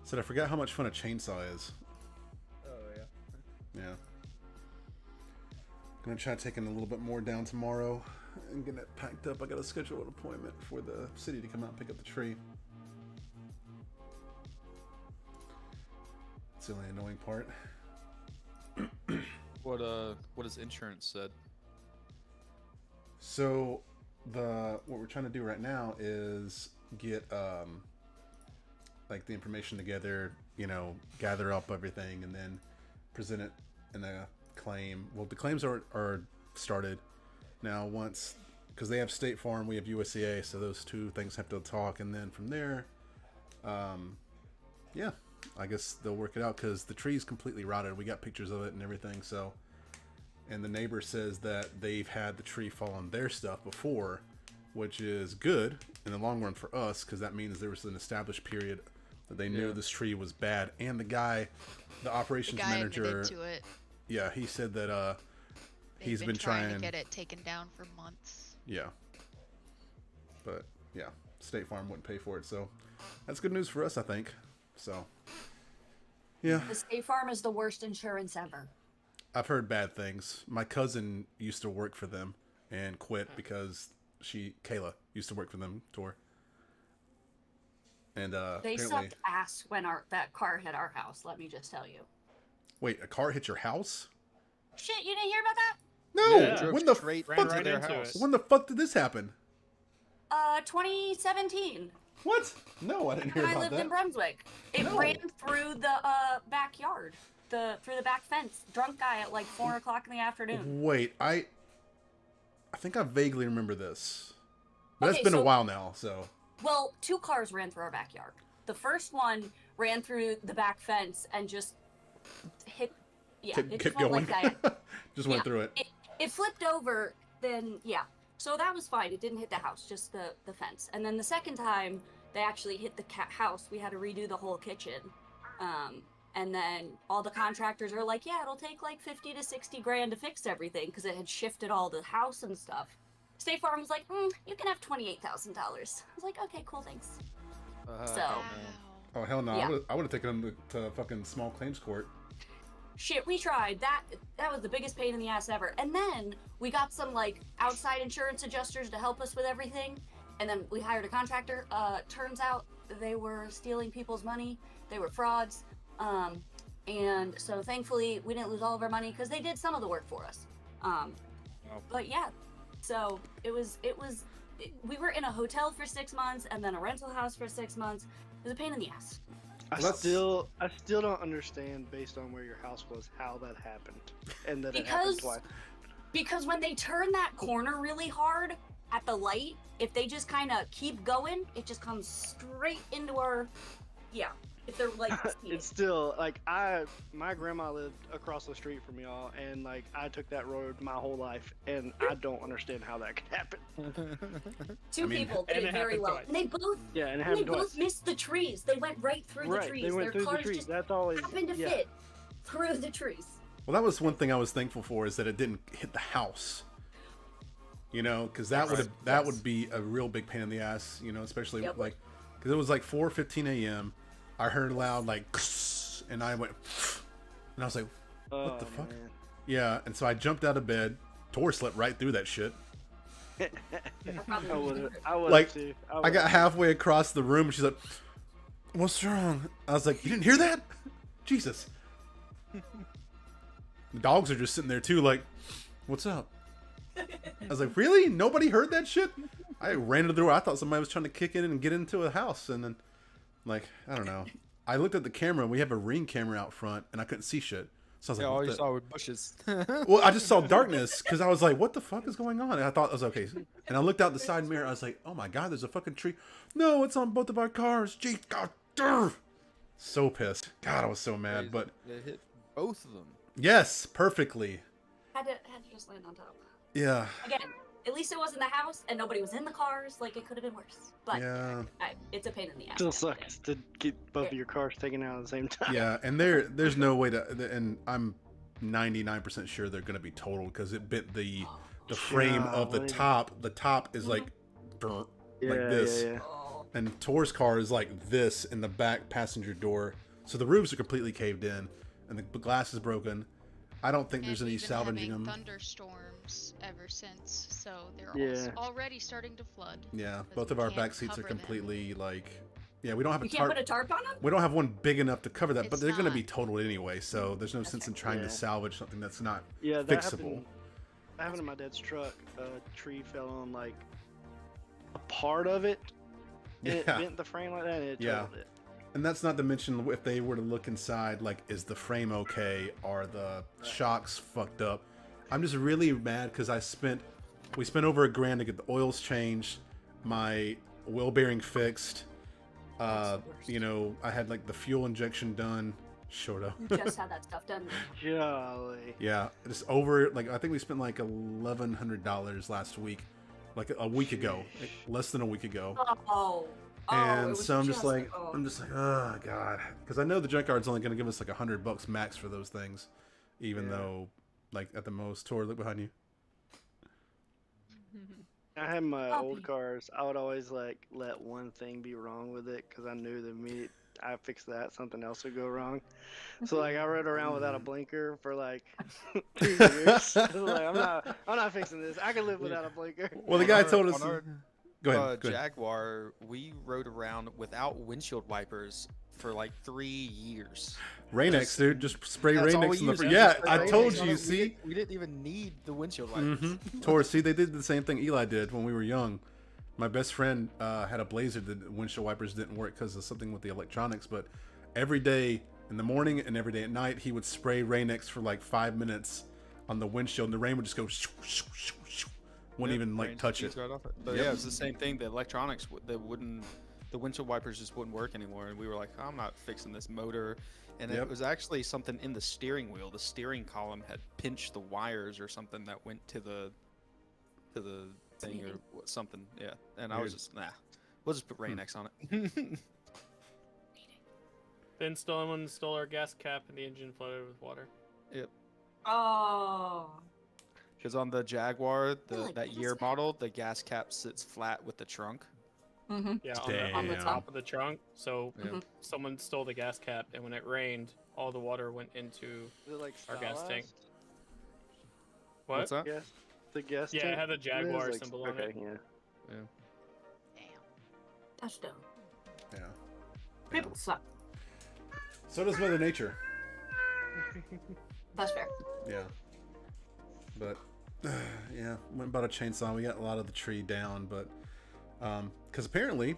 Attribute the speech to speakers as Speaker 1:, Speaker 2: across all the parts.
Speaker 1: Said I forgot how much fun a chainsaw is.
Speaker 2: Oh yeah.
Speaker 1: Yeah. Gonna try taking a little bit more down tomorrow and getting it packed up. I gotta schedule an appointment for the city to come out and pick up the tree. It's the only annoying part.
Speaker 3: What has insurance said?
Speaker 1: So what we're trying to do right now is get like the information together, gather up everything and then present it in a claim. Well, the claims are started now once, because they have State Farm, we have USCA, so those two things have to talk, and then from there, yeah, I guess they'll work it out, because the tree's completely rotted. We got pictures of it and everything, so, and the neighbor says that they've had the tree fall on their stuff before, which is good in the long run for us, because that means there was an established period that they knew this tree was bad. And the operations manager
Speaker 4: admitted to it.
Speaker 1: Yeah, he said that he's been
Speaker 4: trying
Speaker 1: trying
Speaker 4: to get it taken down for months.
Speaker 1: Yeah. But yeah, State Farm wouldn't pay for it, so that's good news for us, I think. So yeah.
Speaker 5: The State Farm is the worst insurance ever.
Speaker 1: I've heard bad things. My cousin used to work for them and quit because Kayla used to work for them, Tor. And
Speaker 5: they sucked ass when that car hit our house, let me just tell you.
Speaker 1: Wait, a car hit your house?
Speaker 5: Shit, you didn't hear about that?
Speaker 1: No!
Speaker 3: Yeah.
Speaker 1: When the
Speaker 3: Ran right
Speaker 2: their
Speaker 3: into
Speaker 2: house.
Speaker 3: it.
Speaker 1: When the fuck did this happen?
Speaker 5: 2017.
Speaker 1: What? No, I didn't hear
Speaker 5: When I
Speaker 1: about
Speaker 5: lived
Speaker 1: that.
Speaker 5: in Brunswick. It
Speaker 1: No.
Speaker 5: ran through the backyard. Through the back fence. Drunk guy at like 4 o'clock in the afternoon.
Speaker 1: Wait, I think I vaguely remember this. But
Speaker 5: Okay,
Speaker 1: that's been a
Speaker 5: so-
Speaker 1: while now, so.
Speaker 5: Well, 2 cars ran through our backyard. The first one ran through the back fence and just hit. Yeah, it
Speaker 1: Kept
Speaker 5: just
Speaker 1: going.
Speaker 5: went like that.
Speaker 1: Just went
Speaker 5: Yeah.
Speaker 1: through it.
Speaker 5: It flipped over, then yeah. So that was fine. It didn't hit the house, just the fence. And then the second time they actually hit the house, we had to redo the whole kitchen. And then all the contractors are like, yeah, it'll take like 50 to 60 grand to fix everything because it had shifted all the house and stuff. State Farm was like, you can have $28,000. I was like, okay, cool, thanks. So-
Speaker 4: Wow.
Speaker 1: Oh, hell no.
Speaker 5: Yeah.
Speaker 1: I would have taken him to fucking small claims court.
Speaker 5: Shit, we tried. That was the biggest pain in the ass ever. And then we got some like outside insurance adjusters to help us with everything. And then we hired a contractor. Turns out they were stealing people's money. They were frauds. And so thankfully we didn't lose all of our money because they did some of the work for us. But yeah, so we were in a hotel for 6 months and then a rental house for 6 months. It was a pain in the ass.
Speaker 6: I still don't understand, based on where your house was, how that happened, and that it happened twice.
Speaker 5: Because when they turn that corner really hard at the light, if they just kind of keep going, it just comes straight into our, yeah. If they're like,
Speaker 6: It's still like my grandma lived across the street from y'all, and like I took that road my whole life, and I don't understand how that could happen.
Speaker 5: two people did
Speaker 2: and
Speaker 5: it
Speaker 2: it
Speaker 5: very
Speaker 2: happened
Speaker 5: well.
Speaker 2: twice.
Speaker 5: And they both,
Speaker 6: Yeah, and it
Speaker 5: they
Speaker 6: happened
Speaker 5: both
Speaker 6: twice.
Speaker 5: missed the trees. They went right through
Speaker 6: Right,
Speaker 5: the trees.
Speaker 6: they went
Speaker 5: Their
Speaker 6: through the
Speaker 5: cars
Speaker 6: trees.
Speaker 5: just
Speaker 6: That's always
Speaker 5: happened to
Speaker 6: yeah.
Speaker 5: fit through the trees.
Speaker 1: Well, that was one thing I was thankful for, is that it didn't hit the house. Because that would be a real big pain in the ass. Especially
Speaker 5: Yep.
Speaker 1: like, because it was like 4:15 a.m. I heard loud like, and I went, and I was like, what the fuck?
Speaker 6: Man.
Speaker 1: Yeah, and so I jumped out of bed. Tor slept right through that shit.
Speaker 5: I probably
Speaker 6: I would
Speaker 1: Like,
Speaker 6: too.
Speaker 1: I got halfway across the room, and she's like, "What's wrong?" I was like, "You didn't hear that? Jesus!" The dogs are just sitting there too, like, "What's up?" I was like, "Really? Nobody heard that shit?" I ran to the door. I thought somebody was trying to kick in and get into a house, and then, like, I don't know. I looked at the camera. We have a Ring camera out front, and I couldn't see shit. So I was
Speaker 3: Yeah,
Speaker 1: like,
Speaker 3: all
Speaker 1: what
Speaker 3: you
Speaker 1: the-
Speaker 3: saw were bushes.
Speaker 1: Well, I just saw darkness because I was like, "What the fuck is going on?" And I thought it was okay. And I looked out the side mirror. I was like, "Oh my god, there's a fucking tree!" No, it's on both of our cars. Gee, god, durr. So pissed. God, I was so mad. But
Speaker 3: It hit both of them.
Speaker 1: yes, perfectly.
Speaker 5: had to just land on top.
Speaker 1: Yeah,
Speaker 5: Again, at least it wasn't the house and nobody was in the cars. Like, it could have been worse. But
Speaker 1: yeah,
Speaker 5: it's a pain in the ass.
Speaker 6: Still
Speaker 5: at the end of the
Speaker 6: sucks to get both of your cars taken out at the same time.
Speaker 1: yeah. And there's no way to. And I'm 99% sure they're gonna be totaled because it bit the frame of the
Speaker 6: Golly.
Speaker 1: top. The top is like,
Speaker 6: Yeah,
Speaker 1: like this.
Speaker 6: Yeah, yeah.
Speaker 5: Oh,
Speaker 1: And Tor's car is like this in the back passenger door, so the roofs are completely caved in, and the glass is broken. I don't think there's
Speaker 4: And
Speaker 1: any
Speaker 4: we've been
Speaker 1: salvaging
Speaker 4: having
Speaker 1: them.
Speaker 4: thunderstorms ever since, so they're
Speaker 6: Yeah.
Speaker 4: already starting to flood.
Speaker 1: Yeah,
Speaker 4: because
Speaker 1: both
Speaker 4: we
Speaker 1: of our
Speaker 4: can't
Speaker 1: back seats are
Speaker 4: cover them.
Speaker 1: completely like. Yeah, we don't have a
Speaker 5: You can't
Speaker 1: tarp.
Speaker 5: put a tarp on them?
Speaker 1: We don't have one big enough to cover that, but
Speaker 4: It's
Speaker 1: they're going to be
Speaker 4: not.
Speaker 1: totaled anyway, so there's no sense in trying to
Speaker 6: Yeah.
Speaker 1: salvage something that's not
Speaker 6: Yeah, that
Speaker 1: fixable.
Speaker 6: happened. That happened in my dad's truck. A tree fell on like a part of it. And it
Speaker 1: Yeah.
Speaker 6: bent the frame like that, and it
Speaker 1: Yeah.
Speaker 6: totaled it.
Speaker 1: And that's not to mention if they were to look inside, like, is the frame okay? Are the shocks fucked up? I'm just really mad because we spent over $1,000 to get the oils changed, my wheel bearing fixed.
Speaker 5: That's the worst.
Speaker 1: You know, I had like the fuel injection done. Short up.
Speaker 5: You just had that stuff done.
Speaker 6: Golly.
Speaker 1: Yeah, just over like I think we spent like $1,100 last week, like a week ago, like, less than a week ago.
Speaker 5: Oh. it
Speaker 1: And
Speaker 5: was
Speaker 1: so I'm just like,
Speaker 5: oh.
Speaker 1: oh god, because I know the junkyard's only going to give us like $100 max for those things, even
Speaker 6: Yeah.
Speaker 1: though, like at the most, Tor, look behind you.
Speaker 6: I had my
Speaker 5: Puppy.
Speaker 6: old cars. I would always like let one thing be wrong with it because I knew the minute I fixed that, something else would go wrong. So like I rode around without a blinker for like 2 years. I was like, I'm not fixing this. I can live without a blinker.
Speaker 1: Well, the
Speaker 3: On
Speaker 1: guy
Speaker 3: our-
Speaker 1: told us.
Speaker 3: on our,
Speaker 1: Go ahead. Go ahead.
Speaker 3: Jaguar, we rode around without windshield wipers for like 3 years.
Speaker 1: Rain-X, dude, just spray
Speaker 3: That's all we
Speaker 1: Rain-X on the
Speaker 3: used.
Speaker 1: front.
Speaker 3: We
Speaker 1: Yeah,
Speaker 3: just sprayed
Speaker 1: I told
Speaker 3: Rain-X on
Speaker 1: you.
Speaker 3: it.
Speaker 1: See.
Speaker 3: We didn't even need the windshield wipers.
Speaker 1: Mm-hmm. Tor, see, they did the same thing Eli did when we were young. My best friend had a Blazer that the windshield wipers didn't work because of something with the electronics. But every day in the morning and every day at night, he would spray Rain-X for like 5 minutes on the windshield, and the rain would just go. Shoo, shoo, shoo, shoo. Wouldn't
Speaker 3: Yep,
Speaker 1: even like
Speaker 3: rain
Speaker 1: touch
Speaker 3: squeezed
Speaker 1: it.
Speaker 3: right off it. But
Speaker 1: Yep.
Speaker 3: yeah, it's the same thing. The electronics, the windshield wipers just wouldn't work anymore. And we were like, I'm not fixing this motor. And
Speaker 1: Yep.
Speaker 3: it was actually something in the steering wheel. The steering column had pinched the wires or something that went to the thing or something. Yeah. And I was
Speaker 1: Weird.
Speaker 3: just, we'll just put Rain-X on it.
Speaker 2: Then someone stole our gas cap and the engine flooded with water.
Speaker 5: Oh.
Speaker 3: Because on the Jaguar,
Speaker 5: like
Speaker 3: that
Speaker 5: gas
Speaker 3: year
Speaker 5: cap.
Speaker 3: model, the gas cap sits flat with the trunk.
Speaker 5: Mm-hmm.
Speaker 2: Yeah,
Speaker 5: On the
Speaker 1: Damn.
Speaker 2: top of the trunk. So
Speaker 3: Yeah.
Speaker 2: someone stole the gas cap, and when it rained, all the water went into
Speaker 6: Is it like
Speaker 2: our gas tank.
Speaker 6: stylized?
Speaker 2: what?
Speaker 3: What's that?
Speaker 6: Gas. The gas.
Speaker 2: Yeah, it
Speaker 6: tank?
Speaker 2: had the
Speaker 6: It is,
Speaker 2: Jaguar
Speaker 6: like,
Speaker 2: symbol on
Speaker 6: okay,
Speaker 2: it.
Speaker 6: Yeah.
Speaker 4: Damn.
Speaker 5: Touchdown.
Speaker 1: Yeah.
Speaker 5: People suck.
Speaker 1: So does Mother Nature.
Speaker 5: That's fair.
Speaker 1: Yeah. But yeah, went and bought a chainsaw. We got a lot of the tree down, but because apparently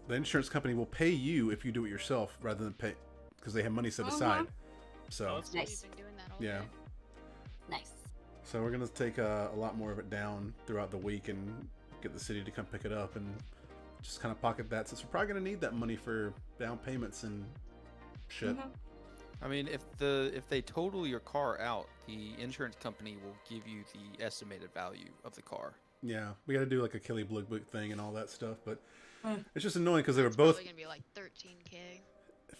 Speaker 1: the insurance company will pay you if you do it yourself rather than pay because they have money set aside. So
Speaker 2: that's
Speaker 5: Nice.
Speaker 4: We've been doing that all
Speaker 1: yeah.
Speaker 4: day.
Speaker 5: Nice.
Speaker 1: So we're gonna take a lot more of it down throughout the week and get the city to come pick it up and just kind of pocket that since we're probably gonna need that money for down payments and shit.
Speaker 5: Mhm.
Speaker 3: I mean, if they total your car out, the insurance company will give you the estimated value of the car.
Speaker 1: Yeah, we got to do like a Kelly Blue Book thing and all that stuff, but
Speaker 5: Mm.
Speaker 1: it's just annoying because they were
Speaker 4: It's
Speaker 1: both
Speaker 4: probably gonna be like 13K.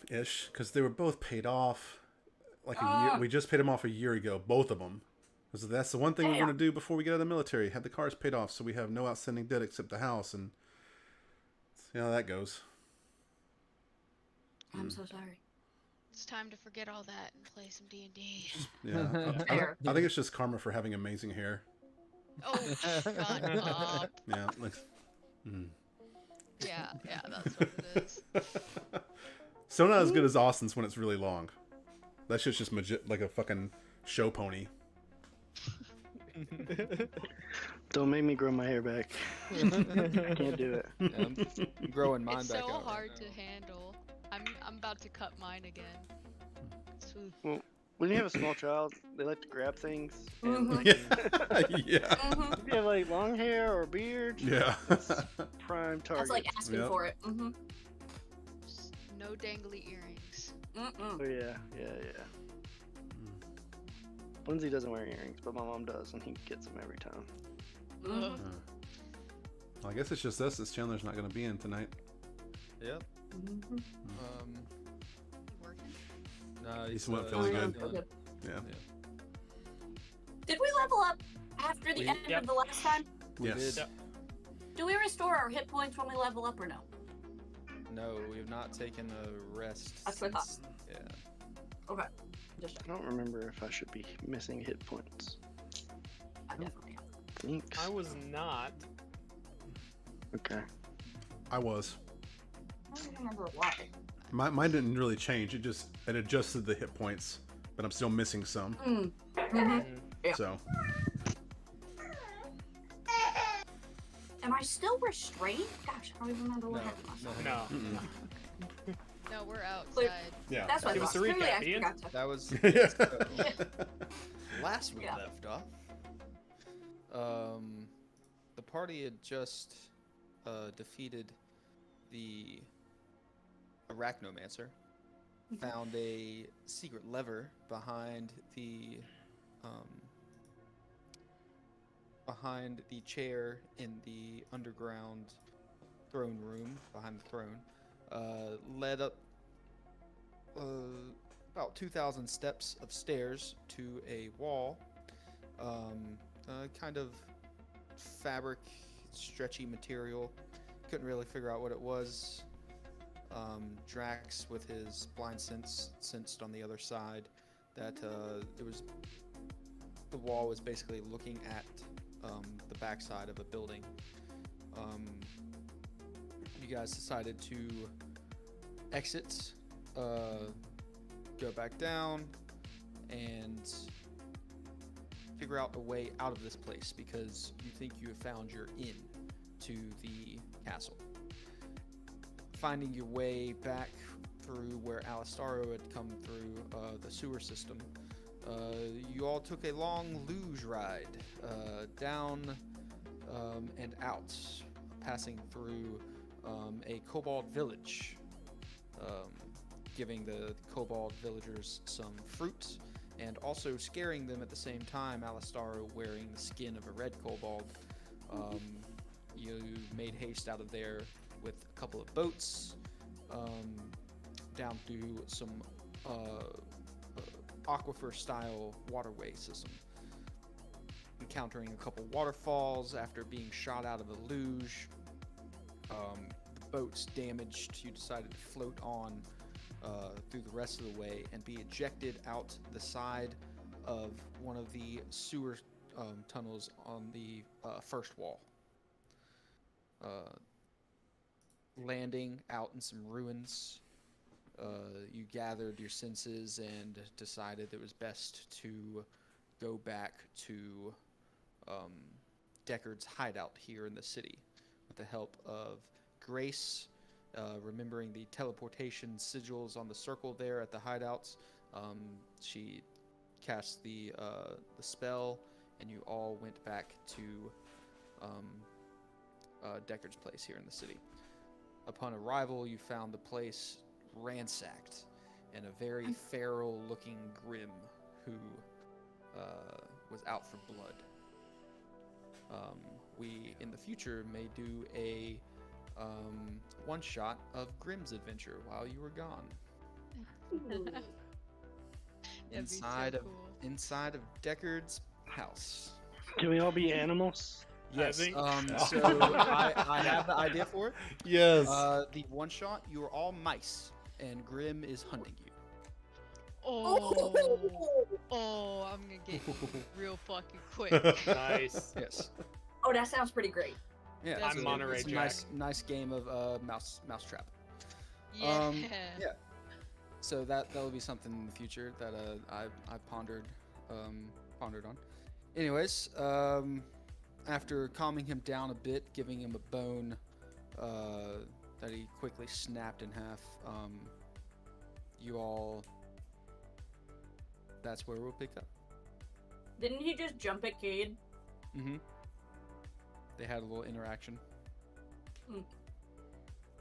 Speaker 1: ish because they were both paid off like a
Speaker 5: Ah.
Speaker 1: year. We just paid them off a year ago, both of them. So that's the one thing we
Speaker 5: Damn.
Speaker 1: want to do before we get out of the military. Have the cars paid off so we have no outstanding debt except the house, and see how that goes.
Speaker 5: I'm so sorry.
Speaker 4: It's time to forget all that and play some D&D.
Speaker 1: Yeah,
Speaker 5: Fair.
Speaker 1: I think it's just karma for having amazing hair.
Speaker 4: Oh, shut up.
Speaker 1: Yeah, like. Mm.
Speaker 4: Yeah, that's what it is.
Speaker 1: So not as good as Austin's when it's really long. That shit's just like a fucking show pony.
Speaker 6: Don't make me grow my hair back. I can't do it.
Speaker 3: Yeah, I'm growing mine
Speaker 4: It's
Speaker 3: back
Speaker 4: so
Speaker 3: out.
Speaker 4: hard
Speaker 3: right
Speaker 4: to
Speaker 3: now.
Speaker 4: handle. I'm about to cut mine again. Ooh.
Speaker 6: When you have a small child, they like to grab things. And
Speaker 5: Mhm.
Speaker 1: Yeah.
Speaker 5: Mm-hmm.
Speaker 6: if you have like long hair or beard,
Speaker 1: Yeah.
Speaker 6: prime target.
Speaker 5: That's like asking
Speaker 1: Yep.
Speaker 5: for it. Mm-hmm.
Speaker 4: Just no dangly earrings.
Speaker 5: Mm-mm.
Speaker 6: Oh yeah. Lindsay doesn't wear earrings, but my mom does, and he gets them every time.
Speaker 5: Mhm.
Speaker 1: Well, I guess it's just us that Chandler's not going to be in tonight.
Speaker 3: Yep.
Speaker 5: Mhm.
Speaker 3: Um,
Speaker 4: You working?
Speaker 3: no,
Speaker 1: He's
Speaker 3: he's,
Speaker 1: not feeling
Speaker 5: Oh,
Speaker 1: good.
Speaker 5: yeah, okay.
Speaker 1: Yeah.
Speaker 5: Did we level up after the
Speaker 3: We-
Speaker 5: end
Speaker 2: Yep.
Speaker 5: of the last time?
Speaker 3: We
Speaker 1: Yes.
Speaker 3: did.
Speaker 5: Do we restore our hit points when we level up or no?
Speaker 3: No, we have not taken a rest.
Speaker 5: That's what I thought.
Speaker 3: since- Yeah.
Speaker 5: Okay. Just
Speaker 6: I don't remember if I should be missing hit points.
Speaker 5: I definitely am.
Speaker 6: Thanks.
Speaker 2: I was not.
Speaker 6: Okay.
Speaker 1: I was.
Speaker 5: I don't even remember why.
Speaker 1: Mine didn't really change. It adjusted the hit points, but I'm still missing some.
Speaker 5: Mm-hmm. Yeah.
Speaker 1: So
Speaker 5: Am I still restrained? Gosh, I don't even remember what
Speaker 3: No,
Speaker 5: happened last
Speaker 3: no.
Speaker 5: time.
Speaker 2: No.
Speaker 1: mm-mm.
Speaker 4: No, we're
Speaker 5: Clear.
Speaker 4: outside.
Speaker 1: yeah.
Speaker 5: That's what I
Speaker 2: Give us
Speaker 5: thought.
Speaker 2: a recap,
Speaker 5: Clearly, I
Speaker 2: Ian.
Speaker 5: forgot to.
Speaker 3: That was
Speaker 1: Yeah.
Speaker 3: so, last we
Speaker 5: Yeah.
Speaker 3: left off. The party had just defeated the Arachnomancer, found a secret lever behind the chair in the underground throne room behind the throne, led up about 2,000 steps of stairs to a wall, kind of fabric, stretchy material. Couldn't really figure out what it was. Drax, with his blind sense, sensed on the other side that the wall was basically looking at the backside of a building. You guys decided to exit, go back down, and figure out a way out of this place because you think you have found your in to the castle. Finding your way back through where Alistaro had come through the sewer system, you all took a long luge ride down and out, passing through a kobold village, giving the kobold villagers some fruit and also scaring them at the same time. Alistaro wearing the skin of a red kobold. You made haste out of there with a couple of boats down through some aquifer style waterway system, encountering a couple waterfalls after being shot out of a luge. The boat's damaged. You decided to float on through the rest of the way and be ejected out the side of one of the sewer tunnels on the first wall, landing out in some ruins. You gathered your senses and decided it was best to go back to Deckard's hideout here in the city with the help of Grace, remembering the teleportation sigils on the circle there at the hideouts. She cast the spell, and you all went back to Deckard's place here in the city. Upon arrival, you found the place ransacked and a very feral-looking Grim who was out for blood. We, in the future, may do a one-shot of Grim's adventure while you were gone.
Speaker 4: That'd be so
Speaker 3: Inside
Speaker 4: cool.
Speaker 3: of Deckard's house.
Speaker 6: Can we all be animals?
Speaker 3: Yes.
Speaker 2: think-
Speaker 3: So I have the idea for it.
Speaker 1: Yes.
Speaker 3: The one shot, you are all mice, and Grim is hunting you.
Speaker 4: Oh, oh, I'm gonna get real fucking quick.
Speaker 2: Nice.
Speaker 3: Yes.
Speaker 5: Oh, that sounds pretty great.
Speaker 3: Yeah.
Speaker 4: I'm
Speaker 3: so
Speaker 2: Monterey
Speaker 3: it's a
Speaker 2: Jack.
Speaker 3: nice game of mousetrap.
Speaker 4: Yeah.
Speaker 3: Yeah. So that will be something in the future that I pondered on. Anyways, after calming him down a bit, giving him a bone that he quickly snapped in half, you all. That's where we'll pick up.
Speaker 5: Didn't he just jump at Cade?
Speaker 3: Mm-hmm. They had a little interaction.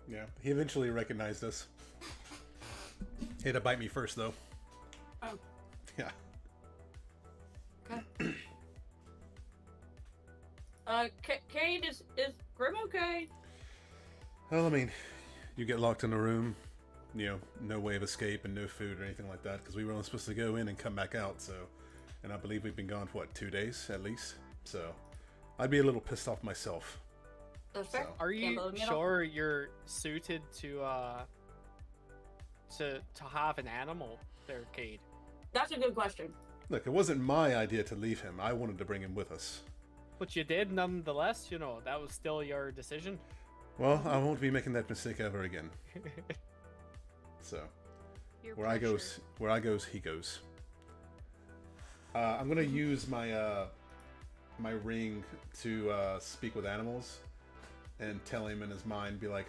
Speaker 1: Yeah. He eventually recognized us. He had to bite me first, though.
Speaker 5: Oh.
Speaker 1: Yeah.
Speaker 5: Okay. Cade, is Grim okay?
Speaker 1: Well, I mean, you get locked in a room, no way of escape and no food or anything like that, because we were only supposed to go in and come back out, so, and I believe we've been gone for, 2 days at least, so I'd be a little pissed off myself.
Speaker 5: That's fair.
Speaker 1: So-
Speaker 2: Are
Speaker 5: Can't
Speaker 2: you
Speaker 5: blame me at all.
Speaker 2: sure you're suited to have an animal there, Cade?
Speaker 5: That's a good question.
Speaker 1: Look, it wasn't my idea to leave him. I wanted to bring him with us.
Speaker 2: But you did nonetheless, you know, that was still your decision.
Speaker 1: Well, I won't be making that mistake ever again. So,
Speaker 4: Peer
Speaker 1: where I
Speaker 4: pressure.
Speaker 1: goes, he goes. I'm gonna use my my ring to speak with animals, and tell him in his mind, be like,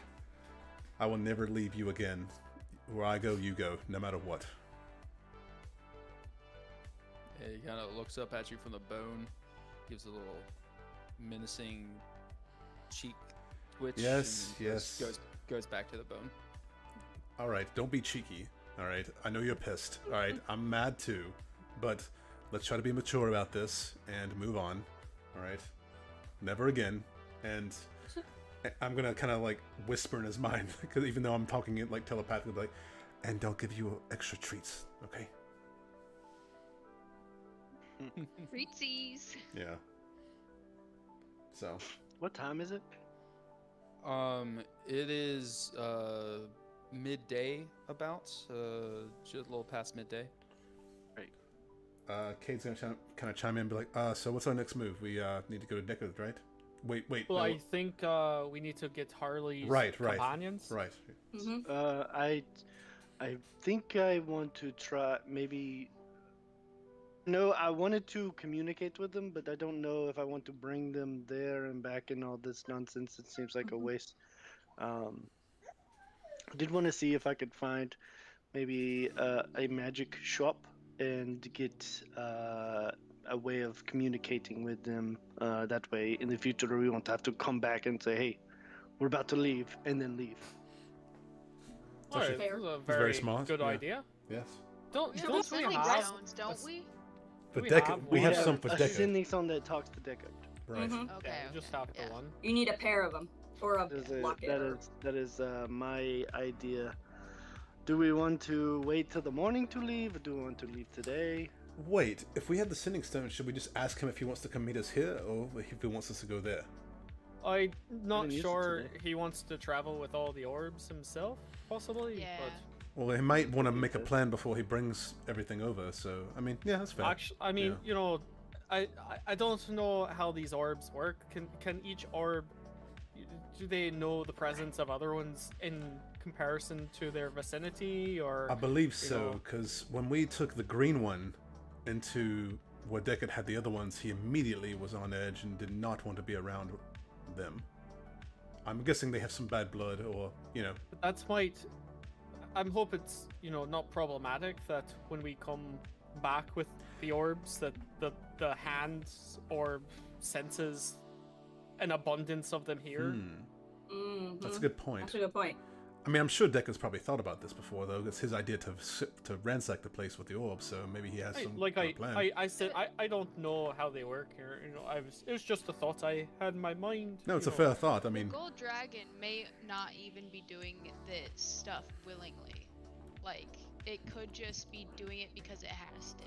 Speaker 1: "I will never leave you again. Where I go, you go, no matter what."
Speaker 3: Yeah, he kind of looks up at you from the bone, gives a little menacing cheek twitch.
Speaker 1: Yes,
Speaker 3: and then
Speaker 1: yes.
Speaker 3: Goes back to the bone.
Speaker 1: All right, don't be cheeky. All right, I know you're pissed. All right, I'm mad too, but let's try to be mature about this and move on. All right, never again. And I'm gonna kind of like whisper in his mind, because even though I'm talking it like telepathically, like, and they'll give you extra treats. Okay?
Speaker 4: Treatsies.
Speaker 1: Yeah. So
Speaker 6: What time is it?
Speaker 3: It is midday about, just a little past midday.
Speaker 1: Cade's gonna kind of chime in, and be like, so what's our next move? We need to go to Deckard, right? Wait.
Speaker 2: Well,
Speaker 1: no.
Speaker 2: I think we need to get Harley's
Speaker 1: Right.
Speaker 2: companions.
Speaker 1: Right.
Speaker 5: Mm-hmm.
Speaker 6: I think I want to try maybe. No, I wanted to communicate with them, but I don't know if I want to bring them there and back and all this nonsense. It seems like a waste. I did want to see if I could find maybe a magic shop and get a way of communicating with them. That way, in the future, we won't have to come back and say, "Hey, we're about to leave," and then leave.
Speaker 2: All right,
Speaker 5: Fair.
Speaker 2: this is a
Speaker 1: very
Speaker 2: very
Speaker 1: smart,
Speaker 2: good
Speaker 1: yeah.
Speaker 2: idea.
Speaker 1: Yes.
Speaker 2: Don't
Speaker 4: We
Speaker 2: don't
Speaker 4: have
Speaker 2: we
Speaker 4: sending
Speaker 2: have
Speaker 4: stones, don't we?
Speaker 1: For
Speaker 2: We
Speaker 1: Deckard,
Speaker 2: have
Speaker 1: we
Speaker 2: one.
Speaker 1: have some for
Speaker 6: a
Speaker 1: Deckard.
Speaker 6: sending song that talks to Deckard.
Speaker 1: Right.
Speaker 5: Mm-hmm.
Speaker 4: Okay.
Speaker 2: Yeah, we just have the
Speaker 4: yeah.
Speaker 2: one.
Speaker 5: You need a pair of them or a locket.
Speaker 6: That is my idea. Do we want to wait till the morning to leave, or do we want to leave today?
Speaker 1: Wait, if we have the sending stone, should we just ask him if he wants to come meet us here, or if he wants us to go there?
Speaker 2: I'm not
Speaker 6: didn't use it
Speaker 2: sure
Speaker 6: today.
Speaker 2: he wants to travel with all the orbs himself, possibly.
Speaker 4: Yeah.
Speaker 1: Well, he might want to make a
Speaker 6: Okay.
Speaker 1: plan before he brings everything over. So, I mean, yeah, that's
Speaker 2: But
Speaker 1: fair.
Speaker 2: actually, I mean,
Speaker 1: Yeah.
Speaker 2: you know, I don't know how these orbs work. Can each orb, do they know the presence of other ones in comparison to their vicinity, or?
Speaker 1: I believe
Speaker 2: you
Speaker 1: so,
Speaker 2: know.
Speaker 1: because when we took the green one into where Deckard had the other ones, he immediately was on edge and did not want to be around them. I'm guessing they have some bad blood, or, you know.
Speaker 2: That's might. I'm hope it's, you know, not problematic that when we come back with the orbs, that the hands orb senses an abundance of them here.
Speaker 5: Mm-hmm.
Speaker 1: That's a good point.
Speaker 5: That's a good point.
Speaker 1: I mean, I'm sure Deckard's probably thought about this before, though. It's his idea to ransack the place with the orbs, so maybe he has some plan.
Speaker 2: I said I don't know how they work here. You know, it was just a thought I had in my mind.
Speaker 1: No, it's
Speaker 2: you
Speaker 1: a
Speaker 2: know.
Speaker 1: fair thought. I mean,
Speaker 4: Gold Dragon may not even be doing this stuff willingly. Like, it could just be doing it because it has to.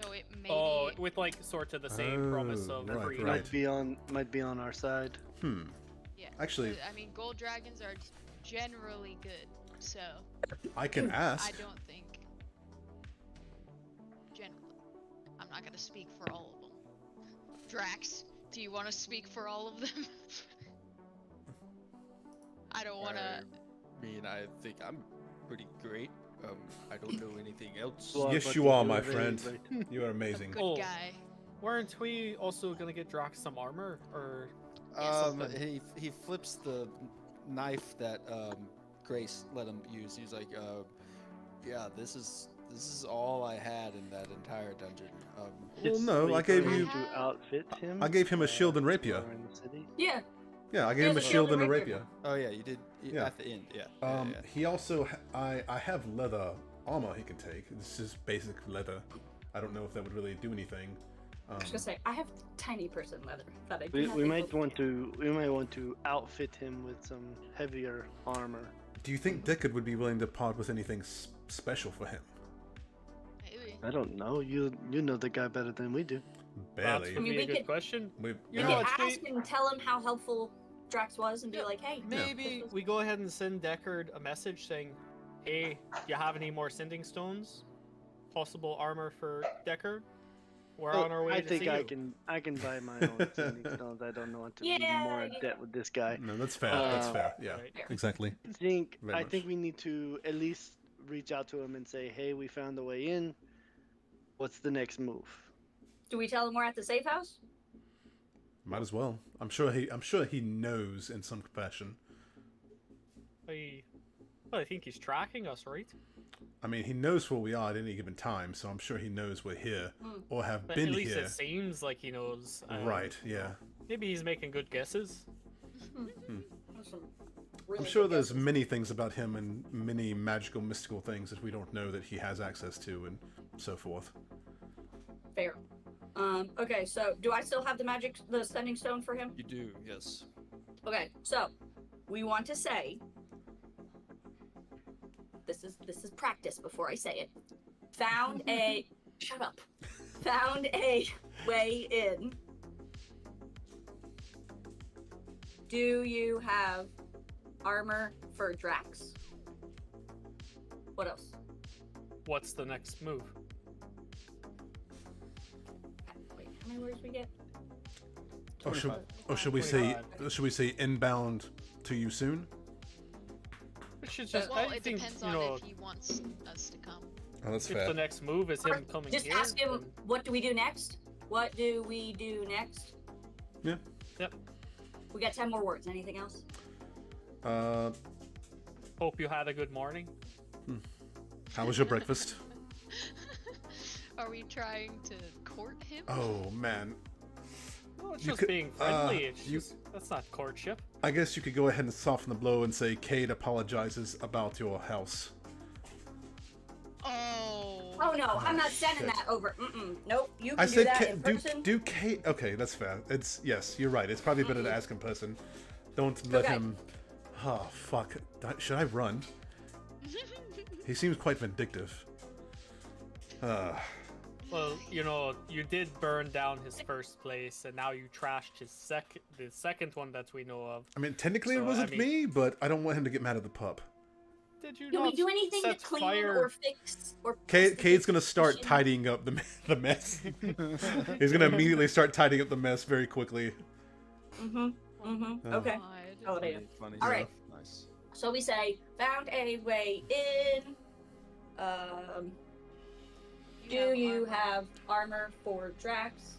Speaker 4: So it may
Speaker 2: Oh, with like sort of the same promise
Speaker 1: Oh,
Speaker 2: of
Speaker 1: right,
Speaker 2: freedom.
Speaker 1: right.
Speaker 6: Might be on our side.
Speaker 4: yeah.
Speaker 1: actually,
Speaker 4: But, I mean, gold dragons are generally good. So
Speaker 1: I can
Speaker 4: I
Speaker 1: ask.
Speaker 4: don't think generally. I'm not gonna speak for all of them. Drax, do you want to speak for all of them? I don't want to.
Speaker 3: I mean, I think I'm pretty great. I don't know anything else.
Speaker 6: Well,
Speaker 1: Yes,
Speaker 6: but
Speaker 1: you
Speaker 6: you're
Speaker 1: are, my
Speaker 6: very
Speaker 1: friend.
Speaker 6: right.
Speaker 1: You are amazing.
Speaker 4: Good
Speaker 2: Oh.
Speaker 4: guy.
Speaker 2: Weren't we also gonna get Drax some armor, or?
Speaker 3: He flips the knife that Grace let him use. He's like, yeah, this is all I had in that entire dungeon.
Speaker 1: Well, no, I gave you.
Speaker 6: to outfit him.
Speaker 1: I gave him a shield and rapier.
Speaker 6: while we're in the city.
Speaker 5: Yeah.
Speaker 1: Yeah, I gave
Speaker 5: Yeah,
Speaker 1: him a
Speaker 5: the
Speaker 1: shield and a rapier.
Speaker 3: Oh yeah, you did
Speaker 1: Yeah.
Speaker 3: at the end. Yeah.
Speaker 1: He also, I have leather armor he can take. This is basic leather. I don't know if that would really do anything.
Speaker 5: I was gonna say I have tiny person leather that I do
Speaker 6: We,
Speaker 5: not
Speaker 6: we
Speaker 5: think
Speaker 6: might
Speaker 5: will-
Speaker 6: want to outfit him with some heavier armor.
Speaker 1: Do you think Deckard would be willing to part with anything special for him?
Speaker 4: Maybe.
Speaker 6: I don't know. You know the guy better than we do.
Speaker 1: Barely.
Speaker 2: That would
Speaker 5: I mean,
Speaker 2: be
Speaker 5: we
Speaker 2: a good
Speaker 5: could-
Speaker 2: question.
Speaker 1: We,
Speaker 2: You
Speaker 5: We
Speaker 2: know,
Speaker 5: can
Speaker 2: it's
Speaker 5: ask and tell him how helpful Drax was and be
Speaker 2: Yeah,
Speaker 5: like, hey,
Speaker 2: Maybe
Speaker 5: this was-
Speaker 2: we go ahead and send Deckard a message saying, "Hey, do you have any more sending stones? Possible armor for Deckard? We're
Speaker 6: Well,
Speaker 2: on our way
Speaker 6: I
Speaker 2: to
Speaker 6: think
Speaker 2: see
Speaker 6: I
Speaker 2: you."
Speaker 6: can buy my own sending stones. I don't want to be more in
Speaker 5: Yeah.
Speaker 6: debt with this guy.
Speaker 1: No, that's fair. That's
Speaker 6: Uh,
Speaker 1: fair. Yeah,
Speaker 2: Right.
Speaker 1: exactly. Very
Speaker 6: I
Speaker 1: much.
Speaker 6: think we need to at least reach out to him and say, "Hey, we found a way in. What's the next move?"
Speaker 5: Do we tell him we're at the safe house?
Speaker 1: Might as well. I'm sure he knows in some fashion.
Speaker 2: I think he's tracking us, right?
Speaker 1: I mean, he knows where we are at any given time, so I'm sure he knows we're here
Speaker 5: Mm.
Speaker 1: or have
Speaker 2: But
Speaker 1: been
Speaker 2: at least
Speaker 1: here.
Speaker 2: it seems like he knows.
Speaker 1: Right? Yeah.
Speaker 2: Maybe he's making good guesses.
Speaker 5: That's some
Speaker 1: I'm
Speaker 5: really
Speaker 1: sure
Speaker 5: good
Speaker 1: there's
Speaker 5: guesses.
Speaker 1: many things about him and many magical, mystical things that we don't know that he has access to, and so forth.
Speaker 5: Fair. Okay, so do I still have the sending stone for him?
Speaker 3: You do, yes.
Speaker 5: Okay, so we want to say this is practice before I say it. Found a shut up. Found a way in. Do you have armor for Drax? What else?
Speaker 2: What's the next move?
Speaker 5: Wait, how many words we get?
Speaker 1: Or should,
Speaker 3: 25.
Speaker 1: or should we say inbound to you soon?
Speaker 2: We should just.
Speaker 4: Well,
Speaker 2: I
Speaker 4: it
Speaker 2: think
Speaker 4: depends
Speaker 2: you
Speaker 4: on
Speaker 2: know
Speaker 4: if he wants us to come.
Speaker 1: Oh, that's
Speaker 2: if the next move is him coming
Speaker 5: Just
Speaker 2: here.
Speaker 5: ask him,
Speaker 2: then
Speaker 5: what do we do next? What do we do next?
Speaker 1: Yeah.
Speaker 2: Yep.
Speaker 5: We got 10 more words. Anything else?
Speaker 2: Hope you had a good morning.
Speaker 1: How was your breakfast?
Speaker 4: Are we trying to court him?
Speaker 1: Oh man,
Speaker 2: No, it's
Speaker 1: You
Speaker 2: just
Speaker 1: could-
Speaker 2: being friendly.
Speaker 1: you-
Speaker 2: That's not courtship.
Speaker 1: I guess you could go ahead and soften the blow and say Cade apologizes about your house.
Speaker 4: Oh.
Speaker 5: Oh no, I'm not
Speaker 1: shit.
Speaker 5: sending that over. Nope, you
Speaker 1: I
Speaker 5: can do
Speaker 1: said
Speaker 5: that in person.
Speaker 1: do Cade. Okay, that's fair. It's yes, you're right. It's probably better to ask in person. Don't let
Speaker 5: Okay.
Speaker 1: him. Oh fuck! Should I run? He seems quite vindictive.
Speaker 2: Well, you know, you did burn down his first place, and now you trashed the second one that we know of.
Speaker 1: I mean, technically
Speaker 2: So,
Speaker 1: it wasn't
Speaker 2: I mean-
Speaker 1: me, but I don't want him to get mad at the pup.
Speaker 2: Did you
Speaker 5: Can we
Speaker 2: not
Speaker 5: do anything to
Speaker 2: set
Speaker 5: clean
Speaker 2: fire?
Speaker 5: or fix or? fix the
Speaker 1: Cade's gonna start
Speaker 5: situation?
Speaker 1: tidying up the mess. He's gonna immediately start tidying up the mess very quickly.
Speaker 5: Oh. Okay.
Speaker 4: God.
Speaker 5: Elevator.
Speaker 3: Funny
Speaker 5: All right.
Speaker 3: stuff. Nice.
Speaker 5: So we say found a way in. Do you
Speaker 4: armor.
Speaker 5: have armor for Drax?